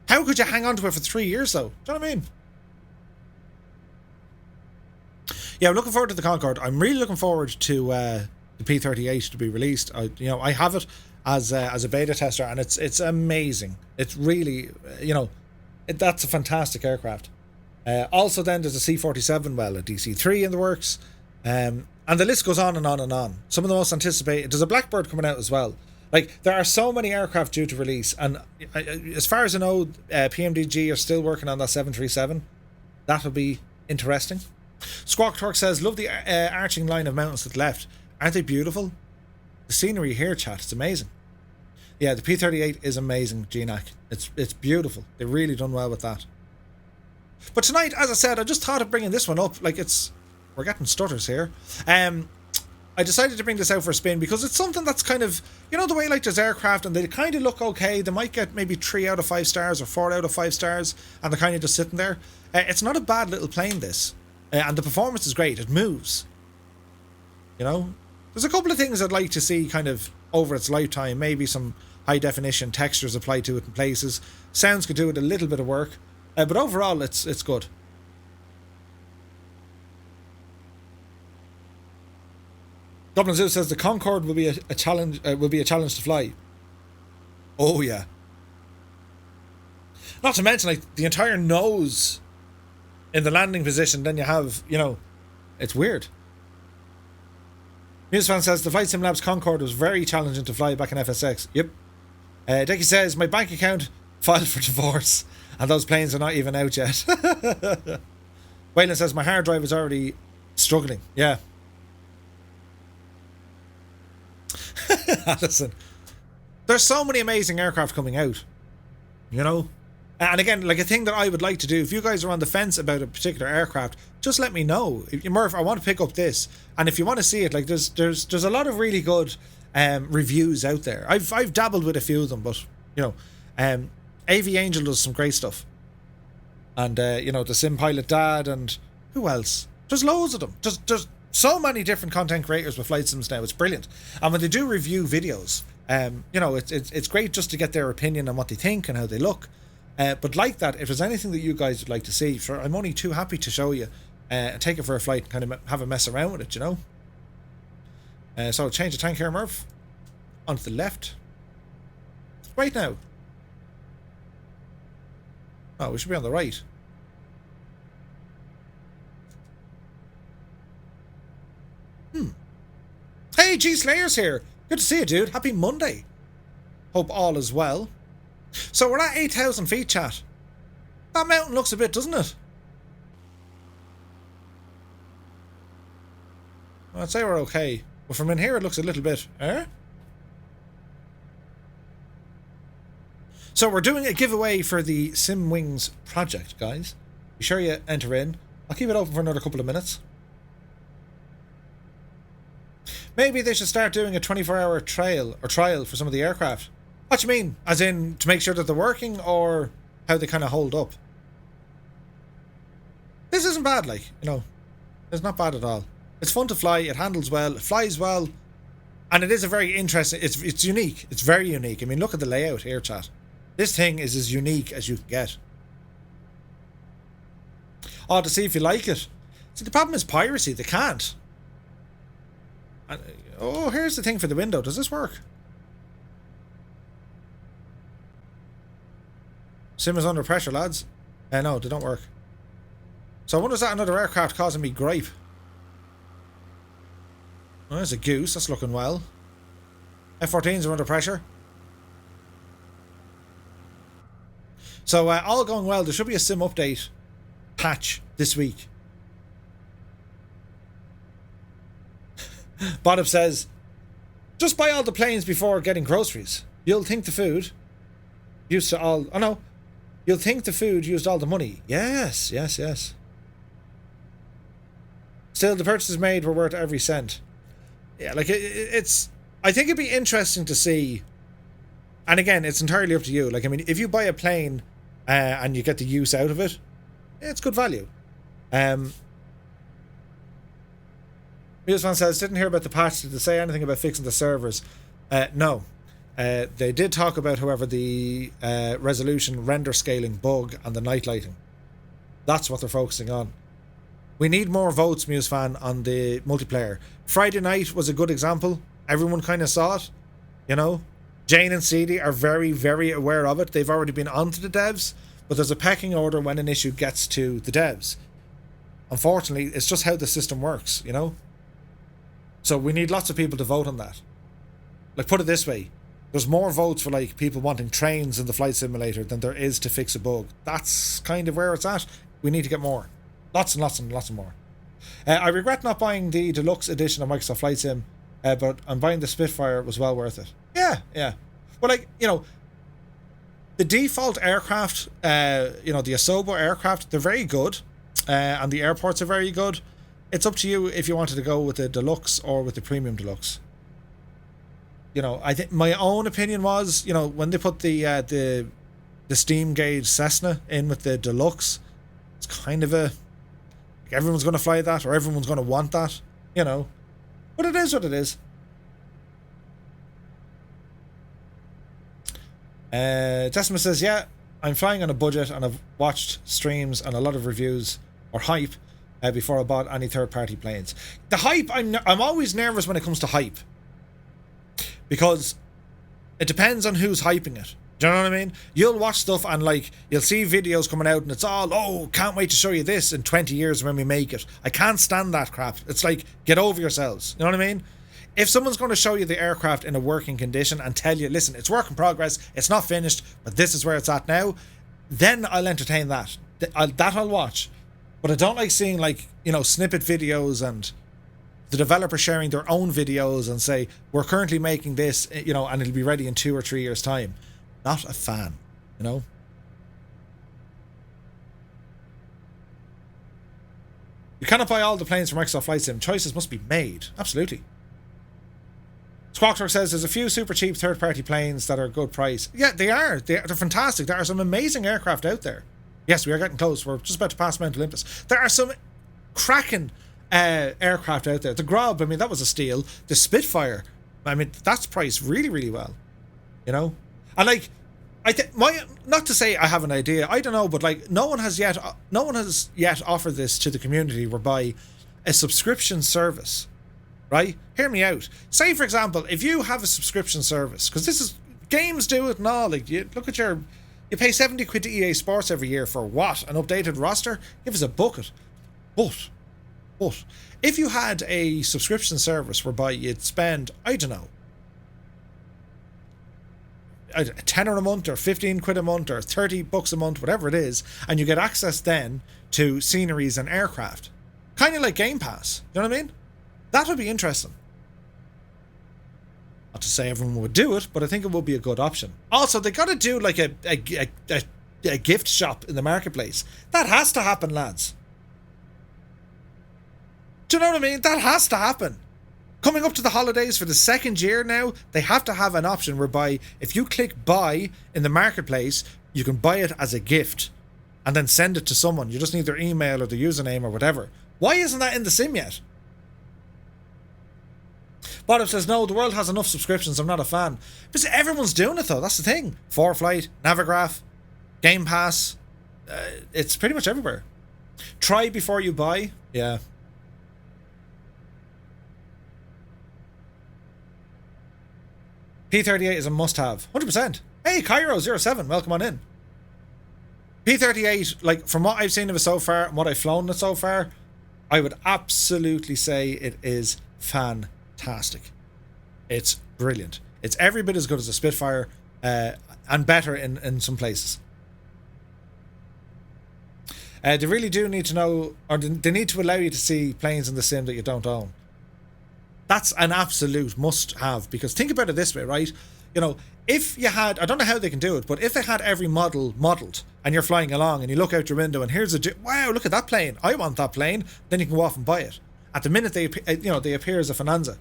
How could you hang on to it for 3 years, though? Do you know what I mean? Yeah, I'm looking forward to the Concorde. I'm really looking forward to the P38 to be released. I have it as a beta tester, and it's amazing. It's really, that's a fantastic aircraft. Also, then there's a C-47, well, a DC-3 in the works, and the list goes on and on and on. Some of the most anticipated. There's a Blackbird coming out as well. Like, there are so many aircraft due to release, and as far as I know, PMDG are still working on that 737. That'll be interesting. Squawk Torque says, love the arching line of mountains to the left. Aren't they beautiful? The scenery here, chat, it's amazing. Yeah, the P38 is amazing, GNAC. It's beautiful. They've really done well with that. But tonight, as I said, I just thought of bringing this one up. Like, we're getting stutters here. I decided to bring this out for a spin because it's something that's kind of, the way like there's aircraft and they kind of look okay. They might get maybe 3 out of 5 stars or 4 out of 5 stars, and they're kind of just sitting there. It's not a bad little plane, this. And the performance is great. It moves. There's a couple of things I'd like to see kind of over its lifetime. Maybe some high definition textures applied to it in places. Sounds could do it a little bit of work. But overall, it's good. Dublin Zoo says the Concorde will be a challenge. Will be a challenge to fly. Oh yeah. Not to mention, like, the entire nose in the landing position. Then you have, it's weird. Musefan says the Flight Sim Labs Concorde was very challenging to fly back in FSX. Yep. Dickie says my bank account filed for divorce, and those planes are not even out yet. Waylon says my hard drive is already struggling. Yeah. Listen, there's so many amazing aircraft coming out, and again, like, a thing that I would like to do, if you guys are on the fence about a particular aircraft, just let me know. Murph, I want to pick up this, and if you want to see it, like, there's a lot of really good reviews out there. I've dabbled with a few of them, but AV Angel does some great stuff, and the Sim Pilot Dad, and who else? There's loads of them. There's so many different content creators with flight sims now. It's brilliant. And when they do review videos, it's great just to get their opinion on what they think and how they look. But like that, if there's anything that you guys would like to see, sure, I'm only too happy to show you and take it for a flight and kind of have a mess around with it, you know. So change the tank here, Murph. Onto the left. Right now. Oh, we should be on the right. Hey, G Slayer's here. Good to see you, dude. Happy Monday. Hope all is well. So we're at 8,000 feet, chat. That mountain looks a bit, doesn't it? Well, I'd say we're okay. But from in here, it looks a little bit, So we're doing a giveaway for the SimWings project, guys. Be sure you enter in. I'll keep it open for another couple of minutes. Maybe they should start doing a 24-hour trial for some of the aircraft. What do you mean? As in, to make sure that they're working, or how they kind of hold up? This isn't bad, like, you know. It's not bad at all. It's fun to fly, it handles well, it flies well, and it is a very interesting, it's unique. It's very unique. I mean, look at the layout here, chat. This thing is as unique as you can get. Oh, to see if you like it. See, the problem is piracy. They can't. And, oh, here's the thing for the window. Does this work? Sim is under pressure, lads. No, they don't work. So I wonder, is that another aircraft causing me gripe? Oh, there's a goose. That's looking well. F-14s are under pressure. So all going well. There should be a sim update patch this week. Bottom says, just buy all the planes before getting groceries. You'll think the food used to all... Oh no. You'll think the food used all the money. Yes, yes, yes. Still, the purchases made were worth every cent. Yeah, like it's... I think it'd be interesting to see... And again, it's entirely up to you. Like, I mean, if you buy a plane and you get the use out of it, it's good value. Fan says, didn't hear about the patch. Did they say anything about fixing the servers? No. They did talk about, however, the resolution render scaling bug and the night lighting. That's what they're focusing on. We need more votes, Fan, on the multiplayer. Friday night was a good example. Everyone kind of saw it, you know. Jane and CD are very, very aware of it. They've already been onto the devs, but there's a pecking order when an issue gets to the devs. Unfortunately, it's just how the system works, you know. So we need lots of people to vote on that. Like, put it this way. There's more votes for, like, people wanting trains in the flight simulator than there is to fix a bug. That's kind of where it's at. We need to get more. Lots and lots and lots more. I regret not buying the deluxe edition of Microsoft Flight Sim, but I'm buying the Spitfire. It was well worth it. Yeah, yeah. Well, like, you know, the default aircraft, you know, the Asobo aircraft, they're very good, and the airports are very good. It's up to you if you wanted to go with the deluxe or with the premium deluxe. You know, I think my own opinion was, you know, when they put the steam gauge Cessna in with the deluxe, it's kind of a, like, everyone's going to fly that, or everyone's going to want that, you know. But it is what it is. Testament says, yeah, I'm flying on a budget and I've watched streams and a lot of reviews or hype before I bought any third-party planes. The hype, I'm always nervous when it comes to hype, because it depends on who's hyping it. Do you know what I mean? You'll watch stuff and, like, you'll see videos coming out and it's all, oh, can't wait to show you this in 20 years when we make it. I can't stand that crap. It's like, get over yourselves. You know what I mean? If someone's going to show you the aircraft in a working condition and tell you, listen, it's work in progress, it's not finished, but this is where it's at now, then I'll entertain that. I'll watch. But I don't like seeing, like, you know, snippet videos and the developer sharing their own videos and say, we're currently making this, you know, and it'll be ready in 2 or 3 years' time. Not a fan, you know? You cannot buy all the planes from Microsoft Flight Sim. Choices must be made. Absolutely. Squawk says there's a few super cheap third-party planes that are a good price. Yeah, they are. They're fantastic. There are some amazing aircraft out there. Yes, we are getting close. We're just about to pass Mount Olympus. There are some cracking aircraft out there. The Grob, I mean, that was a steal. The Spitfire, I mean, that's priced really, really well. You know? And, like, I think not to say I have an idea. I don't know, but like no one has yet offered this to the community, whereby a subscription service, right? Hear me out. Say for example, if you have a subscription service, because this is games do it and all. Like you look at you pay 70 quid to EA Sports every year for what? An updated roster? Give us a bucket. But if you had a subscription service whereby you'd spend, I don't know, a tenner a month or 15 quid a month or 30 bucks a month, whatever it is, and you get access then to sceneries and aircraft, kind of like Game Pass, you know what I mean? That would be interesting. Not to say everyone would do it, but I think it would be a good option. Also, they got to do like a gift shop in the marketplace. That has to happen, lads. Do you know what I mean? That has to happen. Coming up to the holidays for the second year now, they have to have an option whereby if you click buy in the marketplace, you can buy it as a gift and then send it to someone. You just need their email or the username or whatever. Why isn't that in the sim yet? Bottom says, no, the world has enough subscriptions, I'm not a fan. Because everyone's doing it though, that's the thing. ForeFlight, Navigraph, Game Pass, it's pretty much everywhere. Try before you buy, yeah. P38 is a must-have, 100%. Hey, Cairo07, welcome on in. P38, like from what I've seen of it so far and what I've flown it so far, I would absolutely say it is fantastic. It's brilliant. It's every bit as good as a Spitfire, and better in some places. They really do need to know, or they need to allow you to see planes in the sim that you don't own. That's an absolute must-have, because think about it this way, right? You know, if you had, I don't know how they can do it, but if they had every model modelled and you're flying along and you look out your window and here's wow, look at that plane, I want that plane, then you can go off and buy it. At the minute they appear as a Finanza.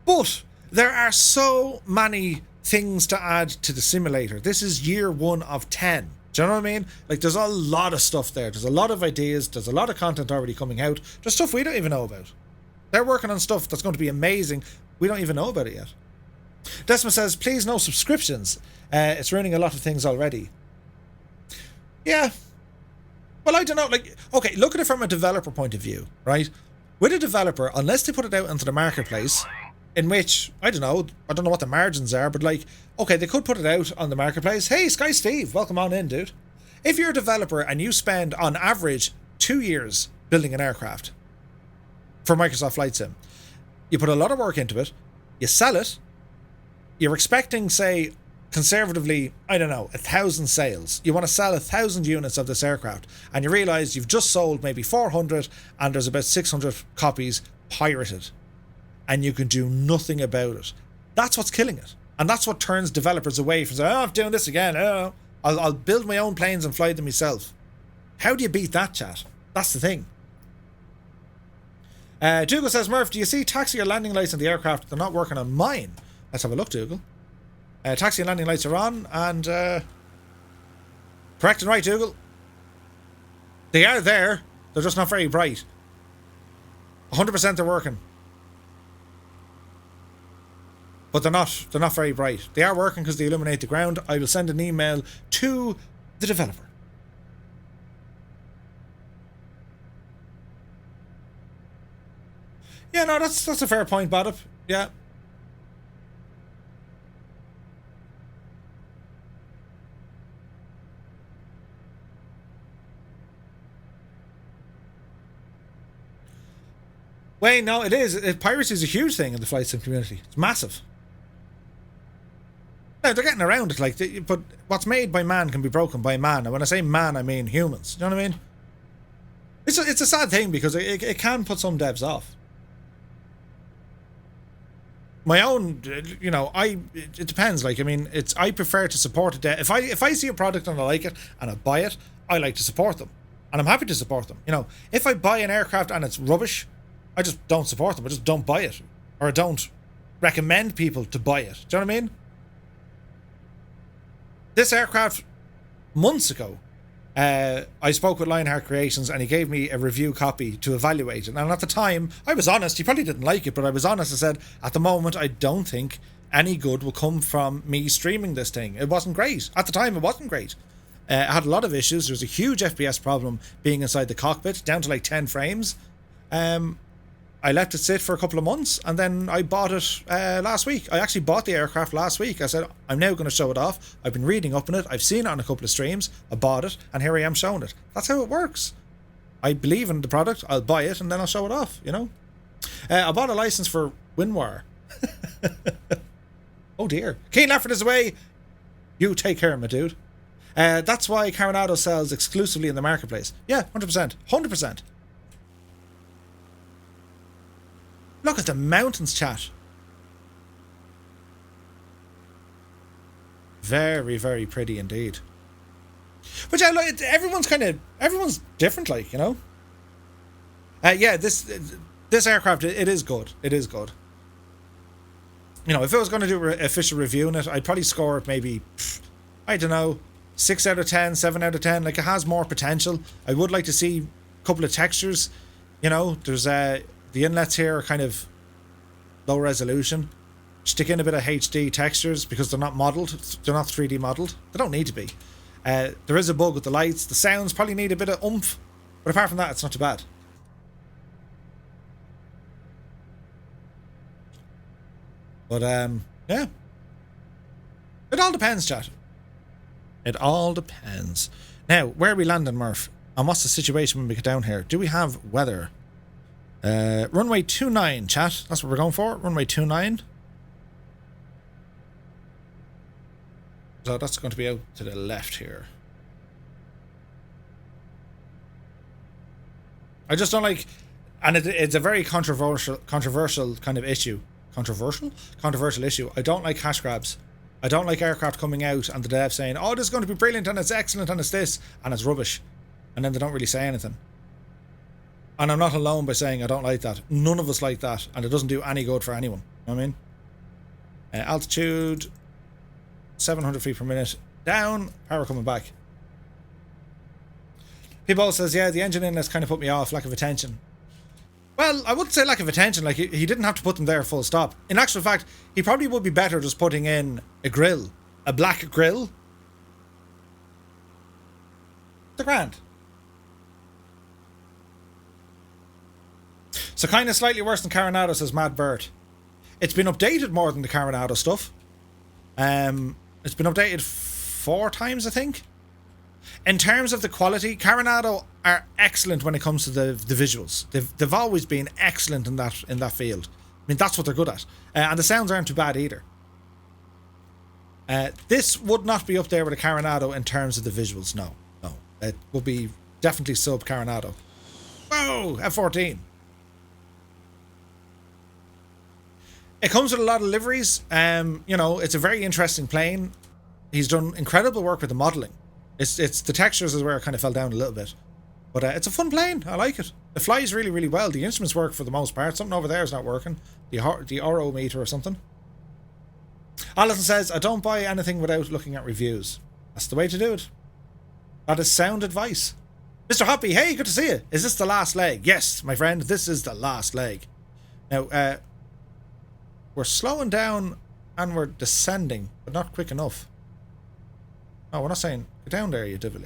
But there are so many things to add to the simulator. This is year 1 of 10. Do you know what I mean? Like, there's a lot of stuff there. There's a lot of ideas. There's a lot of content already coming out. There's stuff we don't even know about. They're working on stuff that's going to be amazing. We don't even know about it yet. Desma says, please no subscriptions. It's ruining a lot of things already. Yeah. Well, I don't know. Like, okay, look at it from a developer point of view, right? With a developer, unless they put it out into the marketplace, in which, I don't know what the margins are, but like, okay, they could put it out on the marketplace. Hey, Sky Steve, welcome on in, dude. If you're a developer and you spend, on average, 2 years building an aircraft for Microsoft Flight Sim, you put a lot of work into it, you sell it, you're expecting, say, conservatively, I don't know, 1,000 sales. You want to sell 1,000 units of this aircraft, and you realise you've just sold maybe 400, and there's about 600 copies pirated, and you can do nothing about it. That's what's killing it, and that's what turns developers away from saying, oh, I'm doing this again, oh, I'll build my own planes and fly them myself. How do you beat that, chat? That's the thing. Dougal says, Murph, do you see taxi or landing lights on the aircraft? They're not working on mine. Let's have a look, Dougal. Taxi and landing lights are on, and correct and right, Dougal. They are there. They're just not very bright. 100% they're working, but they're not very bright. They are working because they illuminate the ground. I will send an email to the developer. Yeah, no, that's a fair point, Badip. Yeah. Wait, no, it is. Piracy is a huge thing in the flight sim community. It's massive. Now, they're getting around it, like, but what's made by man can be broken by man. And when I say man, I mean humans. You know what I mean? It's a sad thing because it can put some devs off. My own, you know, it depends. Like, I mean, I prefer to support a dev. If I see a product and I like it and I buy it, I like to support them, and I'm happy to support them. You know, if I buy an aircraft and it's rubbish, I just don't support them. I just don't buy it, or I don't recommend people to buy it. Do you know what I mean? This aircraft, months ago, I spoke with Lionheart Creations and he gave me a review copy to evaluate it. And at the time, I was honest. He probably didn't like it, but I was honest. I said, at the moment, I don't think any good will come from me streaming this thing. It wasn't great. At the time, it wasn't great. It had a lot of issues. There was a huge FPS problem being inside the cockpit, down to like 10 frames. I let it sit for a couple of months, and then I bought it last week. I actually bought the aircraft last week. I said, I'm now going to show it off. I've been reading up on it. I've seen it on a couple of streams. I bought it, and here I am showing it. That's how it works. I believe in the product. I'll buy it, and then I'll show it off, you know. I bought a license for WinWire. Oh dear. Keen Lafford is away. You take care, my dude. That's why Coronado sells exclusively in the marketplace. Yeah, 100%. 100%. Look at the mountains, chat. Very, very pretty indeed. But yeah, like, everyone's different, like, you know. Yeah, this aircraft, it is good. It is good. You know, if I was going to do an official review on it, I'd probably score it maybe, I don't know, 6 out of 10, 7 out of 10. Like, it has more potential. I would like to see a couple of textures. You know, there's the inlets here are kind of low resolution. Stick in a bit of HD textures because they're not modeled. They're not 3D modeled. They don't need to be. There is a bug with the lights. The sounds probably need a bit of oomph. But apart from that, it's not too bad. But, yeah. It all depends, chat. It all depends. Now, where are we landing, Murph? And what's the situation when we get down here? Do we have weather? Runway 29, chat. That's what we're going for. Runway 29. So that's going to be out to the left here. I just don't like... And it's a very controversial kind of issue. Controversial issue. I don't like cash grabs. I don't like aircraft coming out and the dev saying, oh, this is going to be brilliant and it's excellent and it's this, and it's rubbish. And then they don't really say anything. And I'm not alone by saying I don't like that. None of us like that, and it doesn't do any good for anyone. You know what I mean? Altitude, 700 feet per minute. Down, power coming back. People says, yeah, the engine inlets kind of put me off, lack of attention. Well, I wouldn't say lack of attention. Like, he didn't have to put them there full stop. In actual fact, he probably would be better just putting in a grill. A black grill. The grand. So kind of slightly worse than Coronado, says Mad Bird. It's been updated more than the Coronado stuff. It's been updated 4 times, I think. In terms of the quality, Coronado are excellent when it comes to the visuals. They've always been excellent in that field. I mean, that's what they're good at. And the sounds aren't too bad either. This would not be up there with a Coronado in terms of the visuals. No. It will be definitely sub Coronado. Whoa, F-14. It comes with a lot of liveries. You know, it's a very interesting plane. He's done incredible work with the modelling. It's the textures is where it kind of fell down a little bit. But it's a fun plane. I like it. It flies really, really well. The instruments work for the most part. Something over there is not working. The RO meter or something. Alison says, I don't buy anything without looking at reviews. That's the way to do it. That is sound advice. Mr. Hoppy, hey, good to see you. Is this the last leg? Yes, my friend, this is the last leg. Now, we're slowing down and we're descending, but not quick enough. No, we're not saying, get down there, you devil.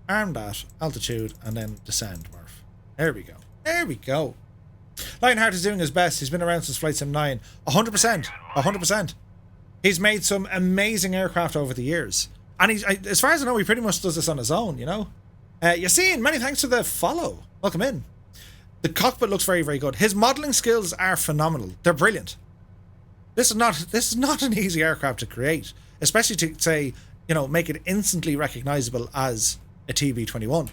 Arm that, altitude, and then descend, Murph. There we go. There we go. Lionheart is doing his best. He's been around since Flight Sim 9. 100%. 100%. He's made some amazing aircraft over the years. And as far as I know, he pretty much does this on his own, you know? Yassine, many thanks for the follow. Welcome in. The cockpit looks very, very good. His modelling skills are phenomenal. They're brilliant. This is not an easy aircraft to create. Especially to say, you know, make it instantly recognizable as a TB21.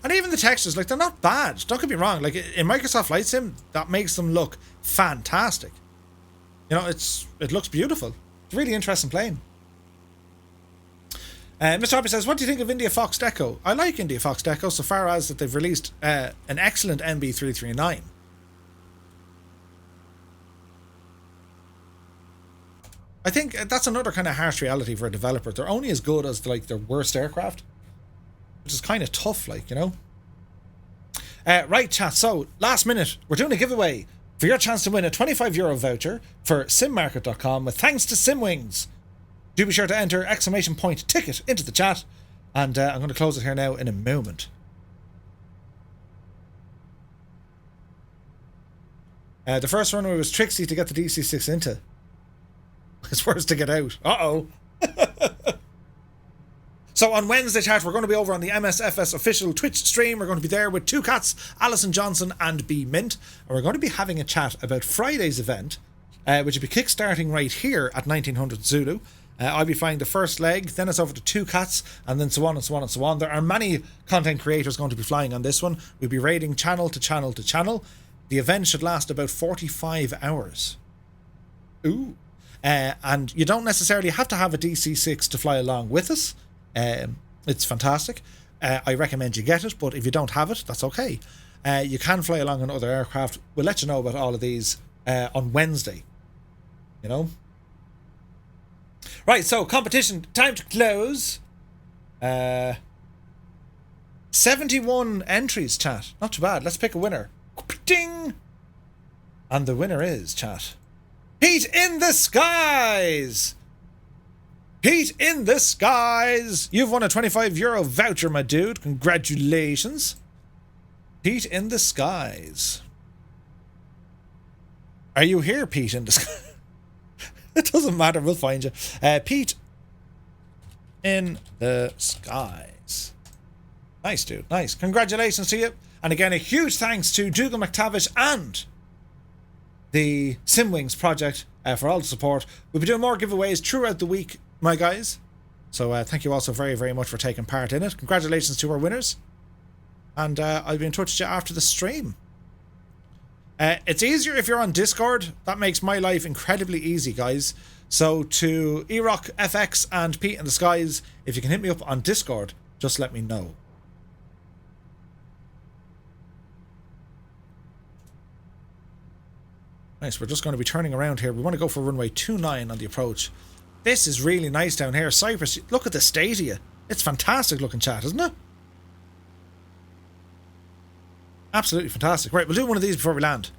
And even the textures, like, they're not bad. Don't get me wrong. Like, in Microsoft Flight Sim, that makes them look fantastic. You know, it looks beautiful. It's a really interesting plane. Mr. Hoppy says, what do you think of India Fox Deco? I like India Fox Deco so far as that they've released an excellent MB339. I think that's another kind of harsh reality for a developer. They're only as good as like their worst aircraft, which is kind of tough, like, you know. Right, chat. So last minute, we're doing a giveaway for your chance to win a €25 voucher for simmarket.com with thanks to Simwings. Do be sure to enter exclamation point ticket into the chat, and I'm going to close it here now in a moment. The first runner was Trixie to get the DC6 into. It's worse to get out. Uh-oh. So on Wednesday, chat, we're going to be over on the MSFS official Twitch stream. We're going to be there with two cats, Alison Johnson and B Mint. And we're going to be having a chat about Friday's event, which will be kickstarting right here at 1900 Zulu. I'll be flying the first leg, then it's over to two cats, and then so on and so on and so on. There are many content creators going to be flying on this one. We'll be raiding channel to channel to channel. The event should last about 45 hours. Ooh. And you don't necessarily have to have a DC6 to fly along with us. It's fantastic. I recommend you get it, but if you don't have it, that's okay. You can fly along on other aircraft. We'll let you know about all of these on Wednesday. You know? Right, so competition, time to close. 71 entries, chat. Not too bad. Let's pick a winner. Ding! And the winner is, chat, Pete in the Skies! Pete in the Skies! You've won a €25 voucher, my dude. Congratulations. Pete in the Skies. Are you here, Pete in the Skies? It doesn't matter, we'll find you. Pete in the Skies. Nice, dude. Nice. Congratulations to you. And again, a huge thanks to Dougal McTavish and the Simwings project for all the support. We'll be doing more giveaways throughout the week, my guys. So thank you all so very, very much for taking part in it. Congratulations to our winners. And I'll be in touch with you after the stream. It's easier if you're on Discord. That makes my life incredibly easy, guys. So to E-Rock FX and Pete in the Skies, if you can hit me up on Discord, just let me know. Nice, we're just going to be turning around here. We want to go for runway 29 on the approach. This is really nice down here. Cyprus, look at the state of you. It's fantastic looking, chat, isn't it? Absolutely fantastic. Right, we'll do one of these before we land.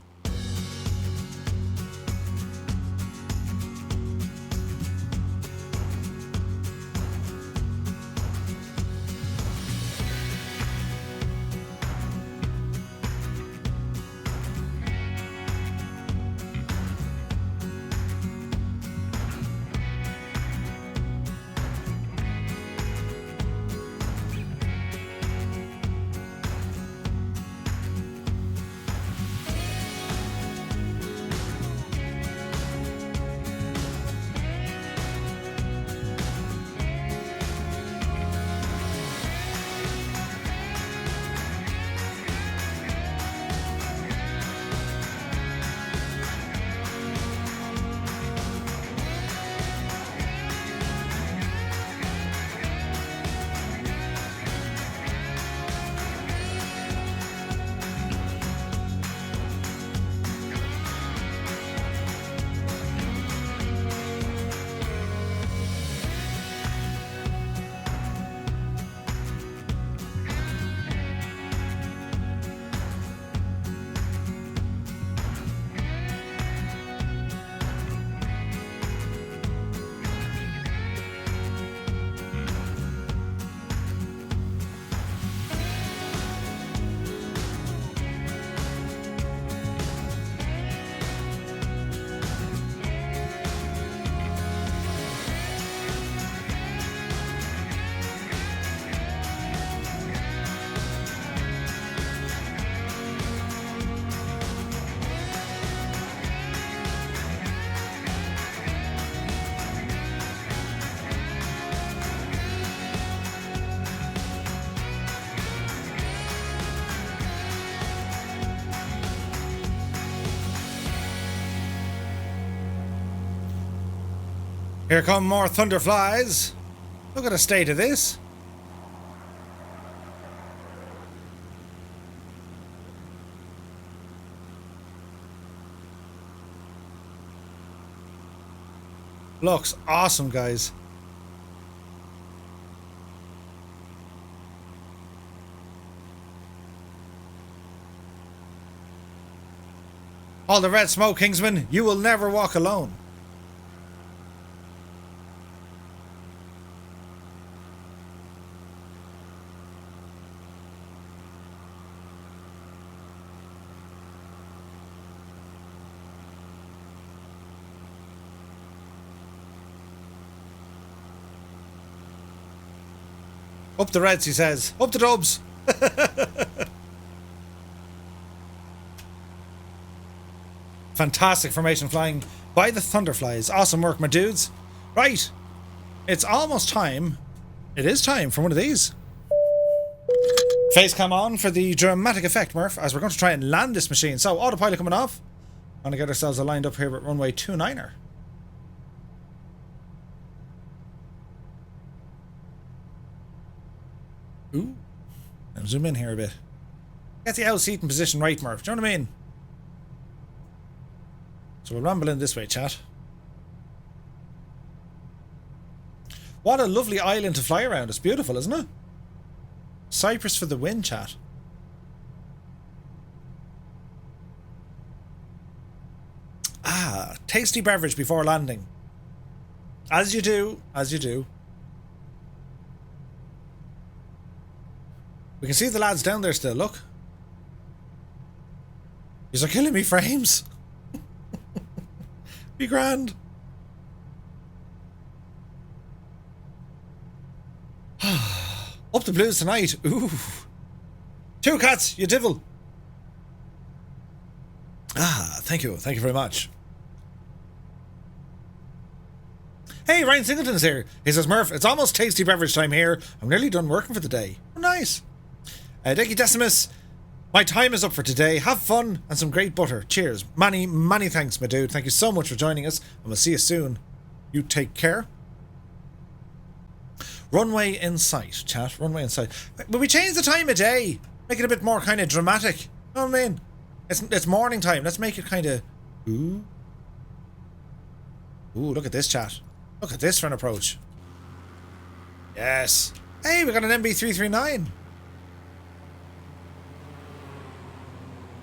Here come more thunderflies. Look at the state of this. Looks awesome, guys. All the red smoke, Kingsman. You will never walk alone. Up the Reds, he says. Up the Dubs. Fantastic formation flying by the Thunderflies. Awesome work, my dudes. Right. It's almost time. It is time for one of these. Face cam on for the dramatic effect, Murph, as we're going to try and land this machine. So, autopilot coming off. Going to get ourselves aligned up here with runway 29er. Ooh. I'll zoom in here a bit. Get the out seat in position right, Murph. Do you know what I mean? So we'll ramble in this way, chat. What a lovely island to fly around. It's beautiful, isn't it? Cyprus for the win, chat. Ah, tasty beverage before landing. As you do, as you do. We can see the lads down there still, look. These are killing me, frames. Be grand. Up the blues tonight. Ooh. Two cats, you divil. Ah, thank you. Thank you very much. Hey, Ryan Singleton's here. He says, Murph, it's almost tasty beverage time here. I'm nearly done working for the day. Oh, nice. Dicky Decimus, my time is up for today. Have fun and some great butter. Cheers. Many, many thanks, my dude. Thank you so much for joining us, and we'll see you soon. You take care. Runway in sight, chat. Runway in sight. Will we change the time of day? Make it a bit more kind of dramatic. You know what I mean? It's morning time. Let's make it kind of... Ooh. Ooh, look at this, chat. Look at this for an approach. Yes. Hey, we got an MB339.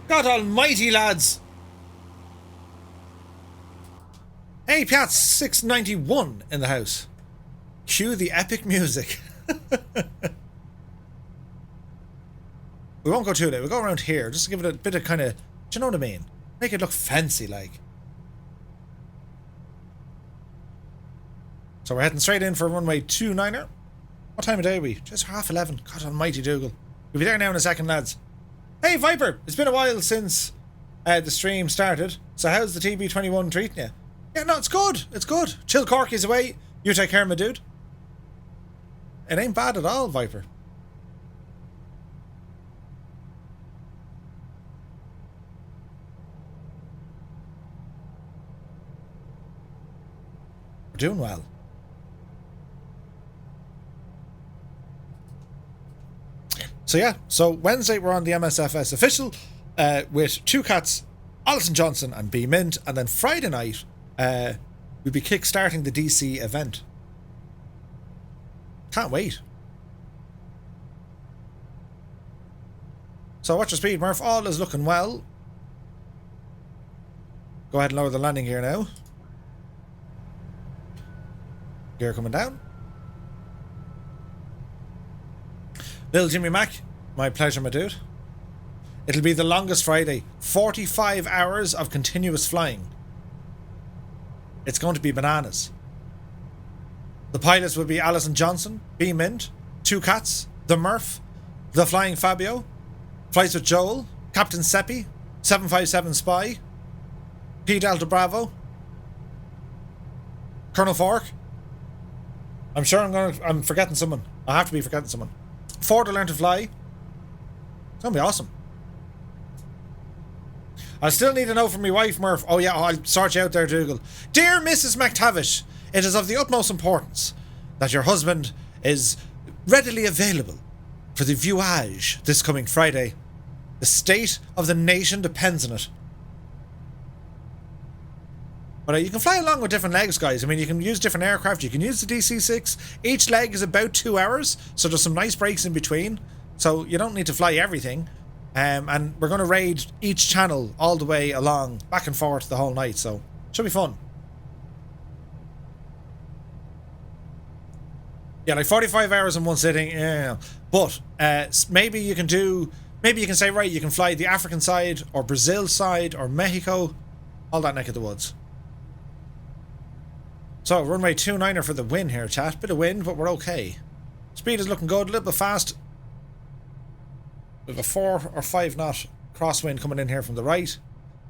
God almighty, lads. Hey, Piat 691 in the house. Cue the epic music. We won't go too late. We'll go around here just to give it a bit of kind of... Do you know what I mean? Make it look fancy, like. So we're heading straight in for runway 29er. What time of day are we? Just 11:30. God almighty Dougal. We'll be there now in a second, lads. Hey, Viper! It's been a while since the stream started. So how's the TB21 treating you? Yeah, no, it's good. It's good. Chill Corky's away. You take care, my dude. It ain't bad at all, Viper. We're doing well. So yeah, so Wednesday we're on the MSFS official with Two Cats, Alison Johnson and B Mint, and then Friday night we'll be kick-starting the DC event. Can't wait. So watch your speed, Murph. All is looking well. Go ahead and lower the landing gear now. Gear coming down. Little Jimmy Mac, my pleasure, my dude. It'll be the longest Friday. 45 hours of continuous flying. It's going to be bananas. The pilots will be Alison Johnson, B Mint, Two Cats, the Murph, the Flying Fabio, Flights with Joel, Captain Seppi, 757 Spy, P Delta Bravo, Colonel Fork. I'm sure I'm forgetting someone. I have to be forgetting someone. Ford to learn to fly. It's gonna be awesome. I still need to know from my wife, Murph. Oh yeah, I'll sort you out there, Dougal. Dear Mrs. McTavish, it is of the utmost importance that your husband is readily available for the viewage this coming Friday. The state of the nation depends on it. But you can fly along with different legs, guys. I mean, you can use different aircraft. You can use the DC-6. Each leg is about 2 hours, so there's some nice breaks in between. So you don't need to fly everything. And we're going to raid each channel all the way along, back and forth the whole night, so should be fun. Yeah, like 45 hours in one sitting, yeah. But maybe you can say, right, you can fly the African side, or Brazil side, or Mexico, all that neck of the woods. So, runway 29er for the win here, chat. Bit of wind, but we're okay. Speed is looking good, a little bit fast. We've a 4 or 5 knot crosswind coming in here from the right.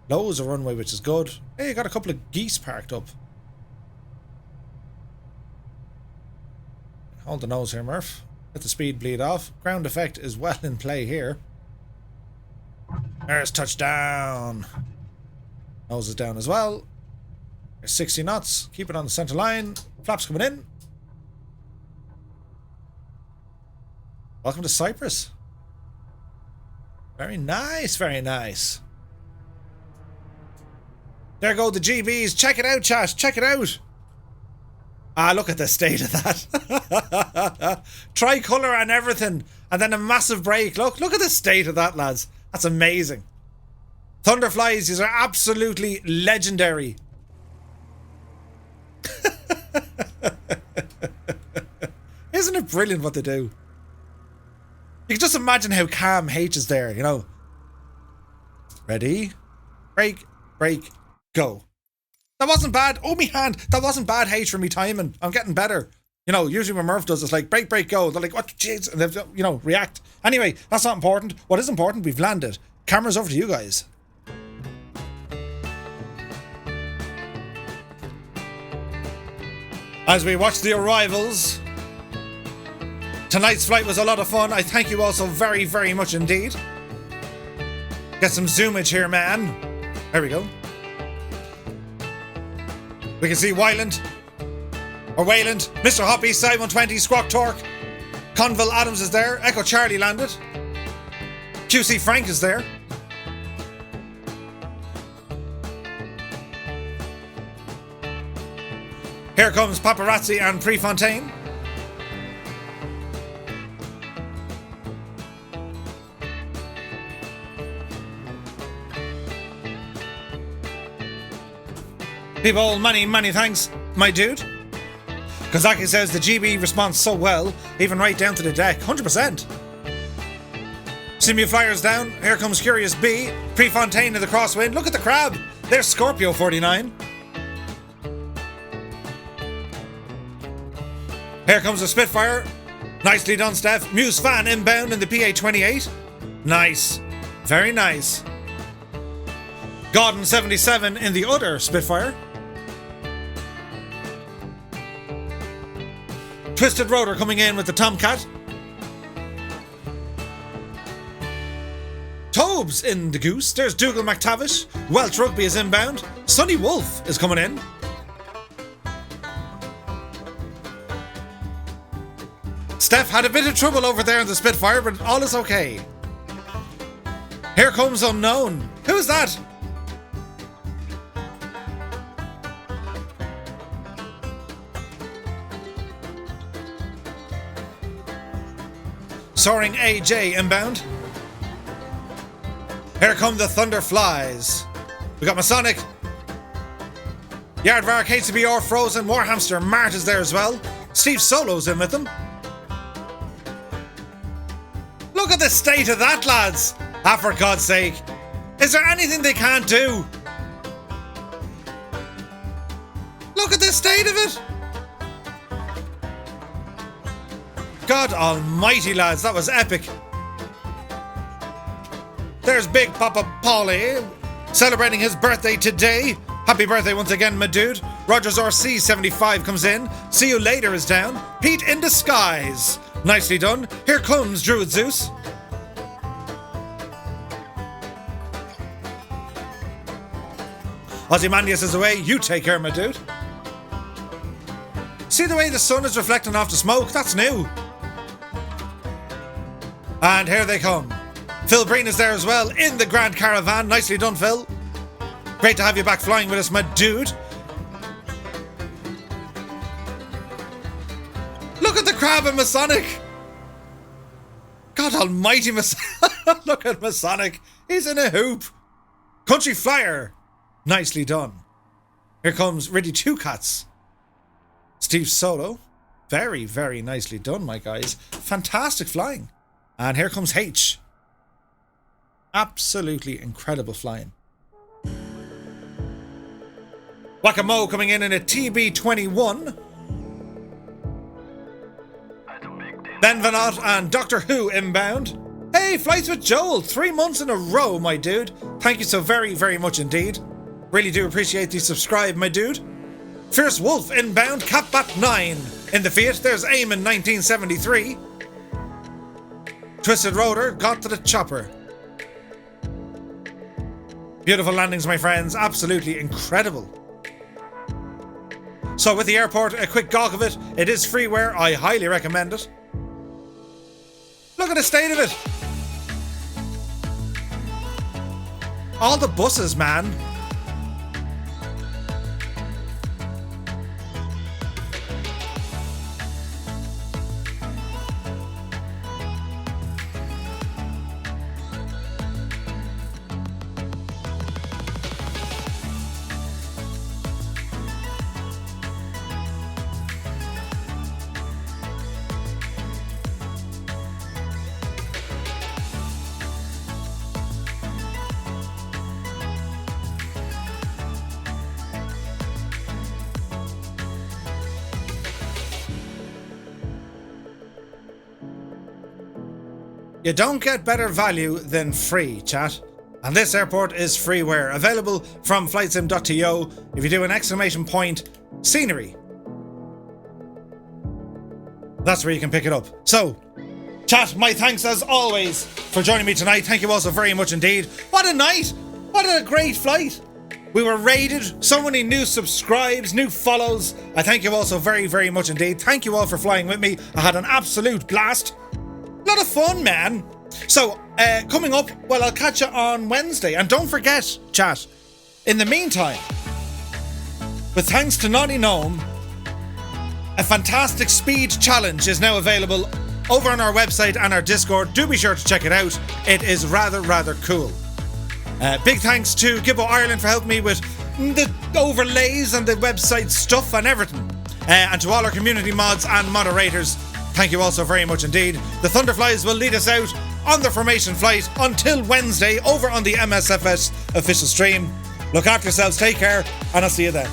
Loads of runway, which is good. Hey, you got a couple of geese parked up. Hold the nose here, Murph. Let the speed bleed off. Ground effect is well in play here. There's touchdown. Nose is down as well. There's 60 knots. Keep it on the center line. Flaps coming in. Welcome to Cyprus. Very nice, very nice. There go the GBs. Check it out, chat. Check it out. Ah, look at the state of that. Tricolour and everything. And then a massive break. Look at the state of that, lads. That's amazing. Thunderflies, these are absolutely legendary. Isn't it brilliant what they do? You can just imagine how calm H is there, you know. Ready? Break, break, go. That wasn't bad. Oh, me hand. That wasn't bad, H, for me timing. I'm getting better. You know, usually when Murph does, it's like, break, break, go. They're like, what, jeez? And they, you know, react. Anyway, that's not important. What is important, we've landed. Camera's over to you guys. As we watch the arrivals, tonight's flight was a lot of fun. I thank you all so very, very much indeed. Get some zoomage here, man. There we go. We can see Wayland, or Wayland, Mr. Hoppy, Side 120, Squawk Torque, Conville Adams is there, Echo Charlie landed, QC Frank is there. Here comes Paparazzi and Prefontaine. People, many thanks, my dude. Kozaki says the GB responds so well, even right down to the deck. 100%. Simu Flyers down. Here comes Curious B. Prefontaine in the crosswind. Look at the crab. There's Scorpio 49. Here comes the Spitfire. Nicely done, Steph. Muse Fan inbound in the PA-28. Nice. Very nice. Gordon 77 in the other Spitfire. Twisted Rotor coming in with the Tomcat. Tobes in the Goose. There's Dougal McTavish. Welch Rugby is inbound. Sonny Wolf is coming in. Steph had a bit of trouble over there in the Spitfire, but all is okay. Here comes Unknown. Who's that? Soaring AJ inbound. Here come the Thunderflies. We got Masonic. Yardvark, HCBR, Frozen, Warhamster, Mart is there as well. Steve Solo's in with them. Look at the state of that, lads. Ah, for God's sake. Is there anything they can't do? Look at the state of it. God almighty, lads, that was epic. There's Big Papa Paulie celebrating his birthday today. Happy birthday once again, my dude. Rogers RC 75 comes in. See you later is down. Pete in disguise. Nicely done. Here comes Druid Zeus. Ozymandias is away. You take care, my dude. See the way the sun is reflecting off the smoke? That's new. And here they come. Phil Breen is there as well in the Grand Caravan. Nicely done, Phil. Great to have you back flying with us, my dude. Look at the crab and Masonic. God almighty, look at Masonic. He's in a hoop. Country Flyer. Nicely done. Here comes Riddy Two Cats. Steve Solo. Very, very nicely done, my guys. Fantastic flying. And here comes H. Absolutely incredible flying. Whack-a-mo coming in a TB21. Ben Vanot and Doctor Who inbound. Hey, Flights with Joel. 3 months in a row, my dude. Thank you so very, very much indeed. Really do appreciate the subscribe, my dude. Fierce Wolf inbound. Catbat 9. In the Fiat, there's Eamon 1973. Twisted Rotor got to the chopper. Beautiful landings, my friends. Absolutely incredible. So with the airport, a quick gawk of it. It is freeware. I highly recommend it. Look at the state of it. All the buses, man. You don't get better value than free, chat. And this airport is freeware, available from flightsim.to. If you do an exclamation point, scenery, that's where you can pick it up. So, chat, my thanks as always for joining me tonight. Thank you all so very much indeed. What a night! What a great flight! We were raided, so many new subscribes, new follows. I thank you all so very, very much indeed. Thank you all for flying with me. I had an absolute blast. Lot of fun, man. So, coming up, well, I'll catch you on Wednesday. And don't forget, chat, in the meantime, with thanks to Naughty Gnome, a fantastic speed challenge is now available over on our website and our Discord. Do be sure to check it out. It is rather, rather cool. Big thanks to Gibbo Ireland for helping me with the overlays and the website stuff and everything. And to all our community mods and moderators, thank you all so very much indeed. The Thunderflies will lead us out on the formation flight until Wednesday over on the MSFS official stream. Look after yourselves, take care, and I'll see you then.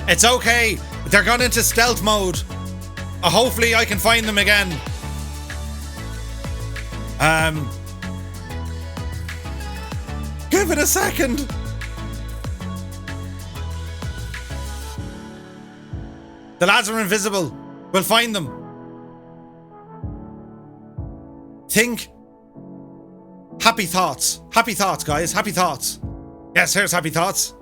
It's okay, they're gone into stealth mode. Hopefully I can find them again. Give it a second. The lads are invisible. We'll find them. Think. Happy thoughts. Happy thoughts, guys. Happy thoughts. Yes, here's happy thoughts.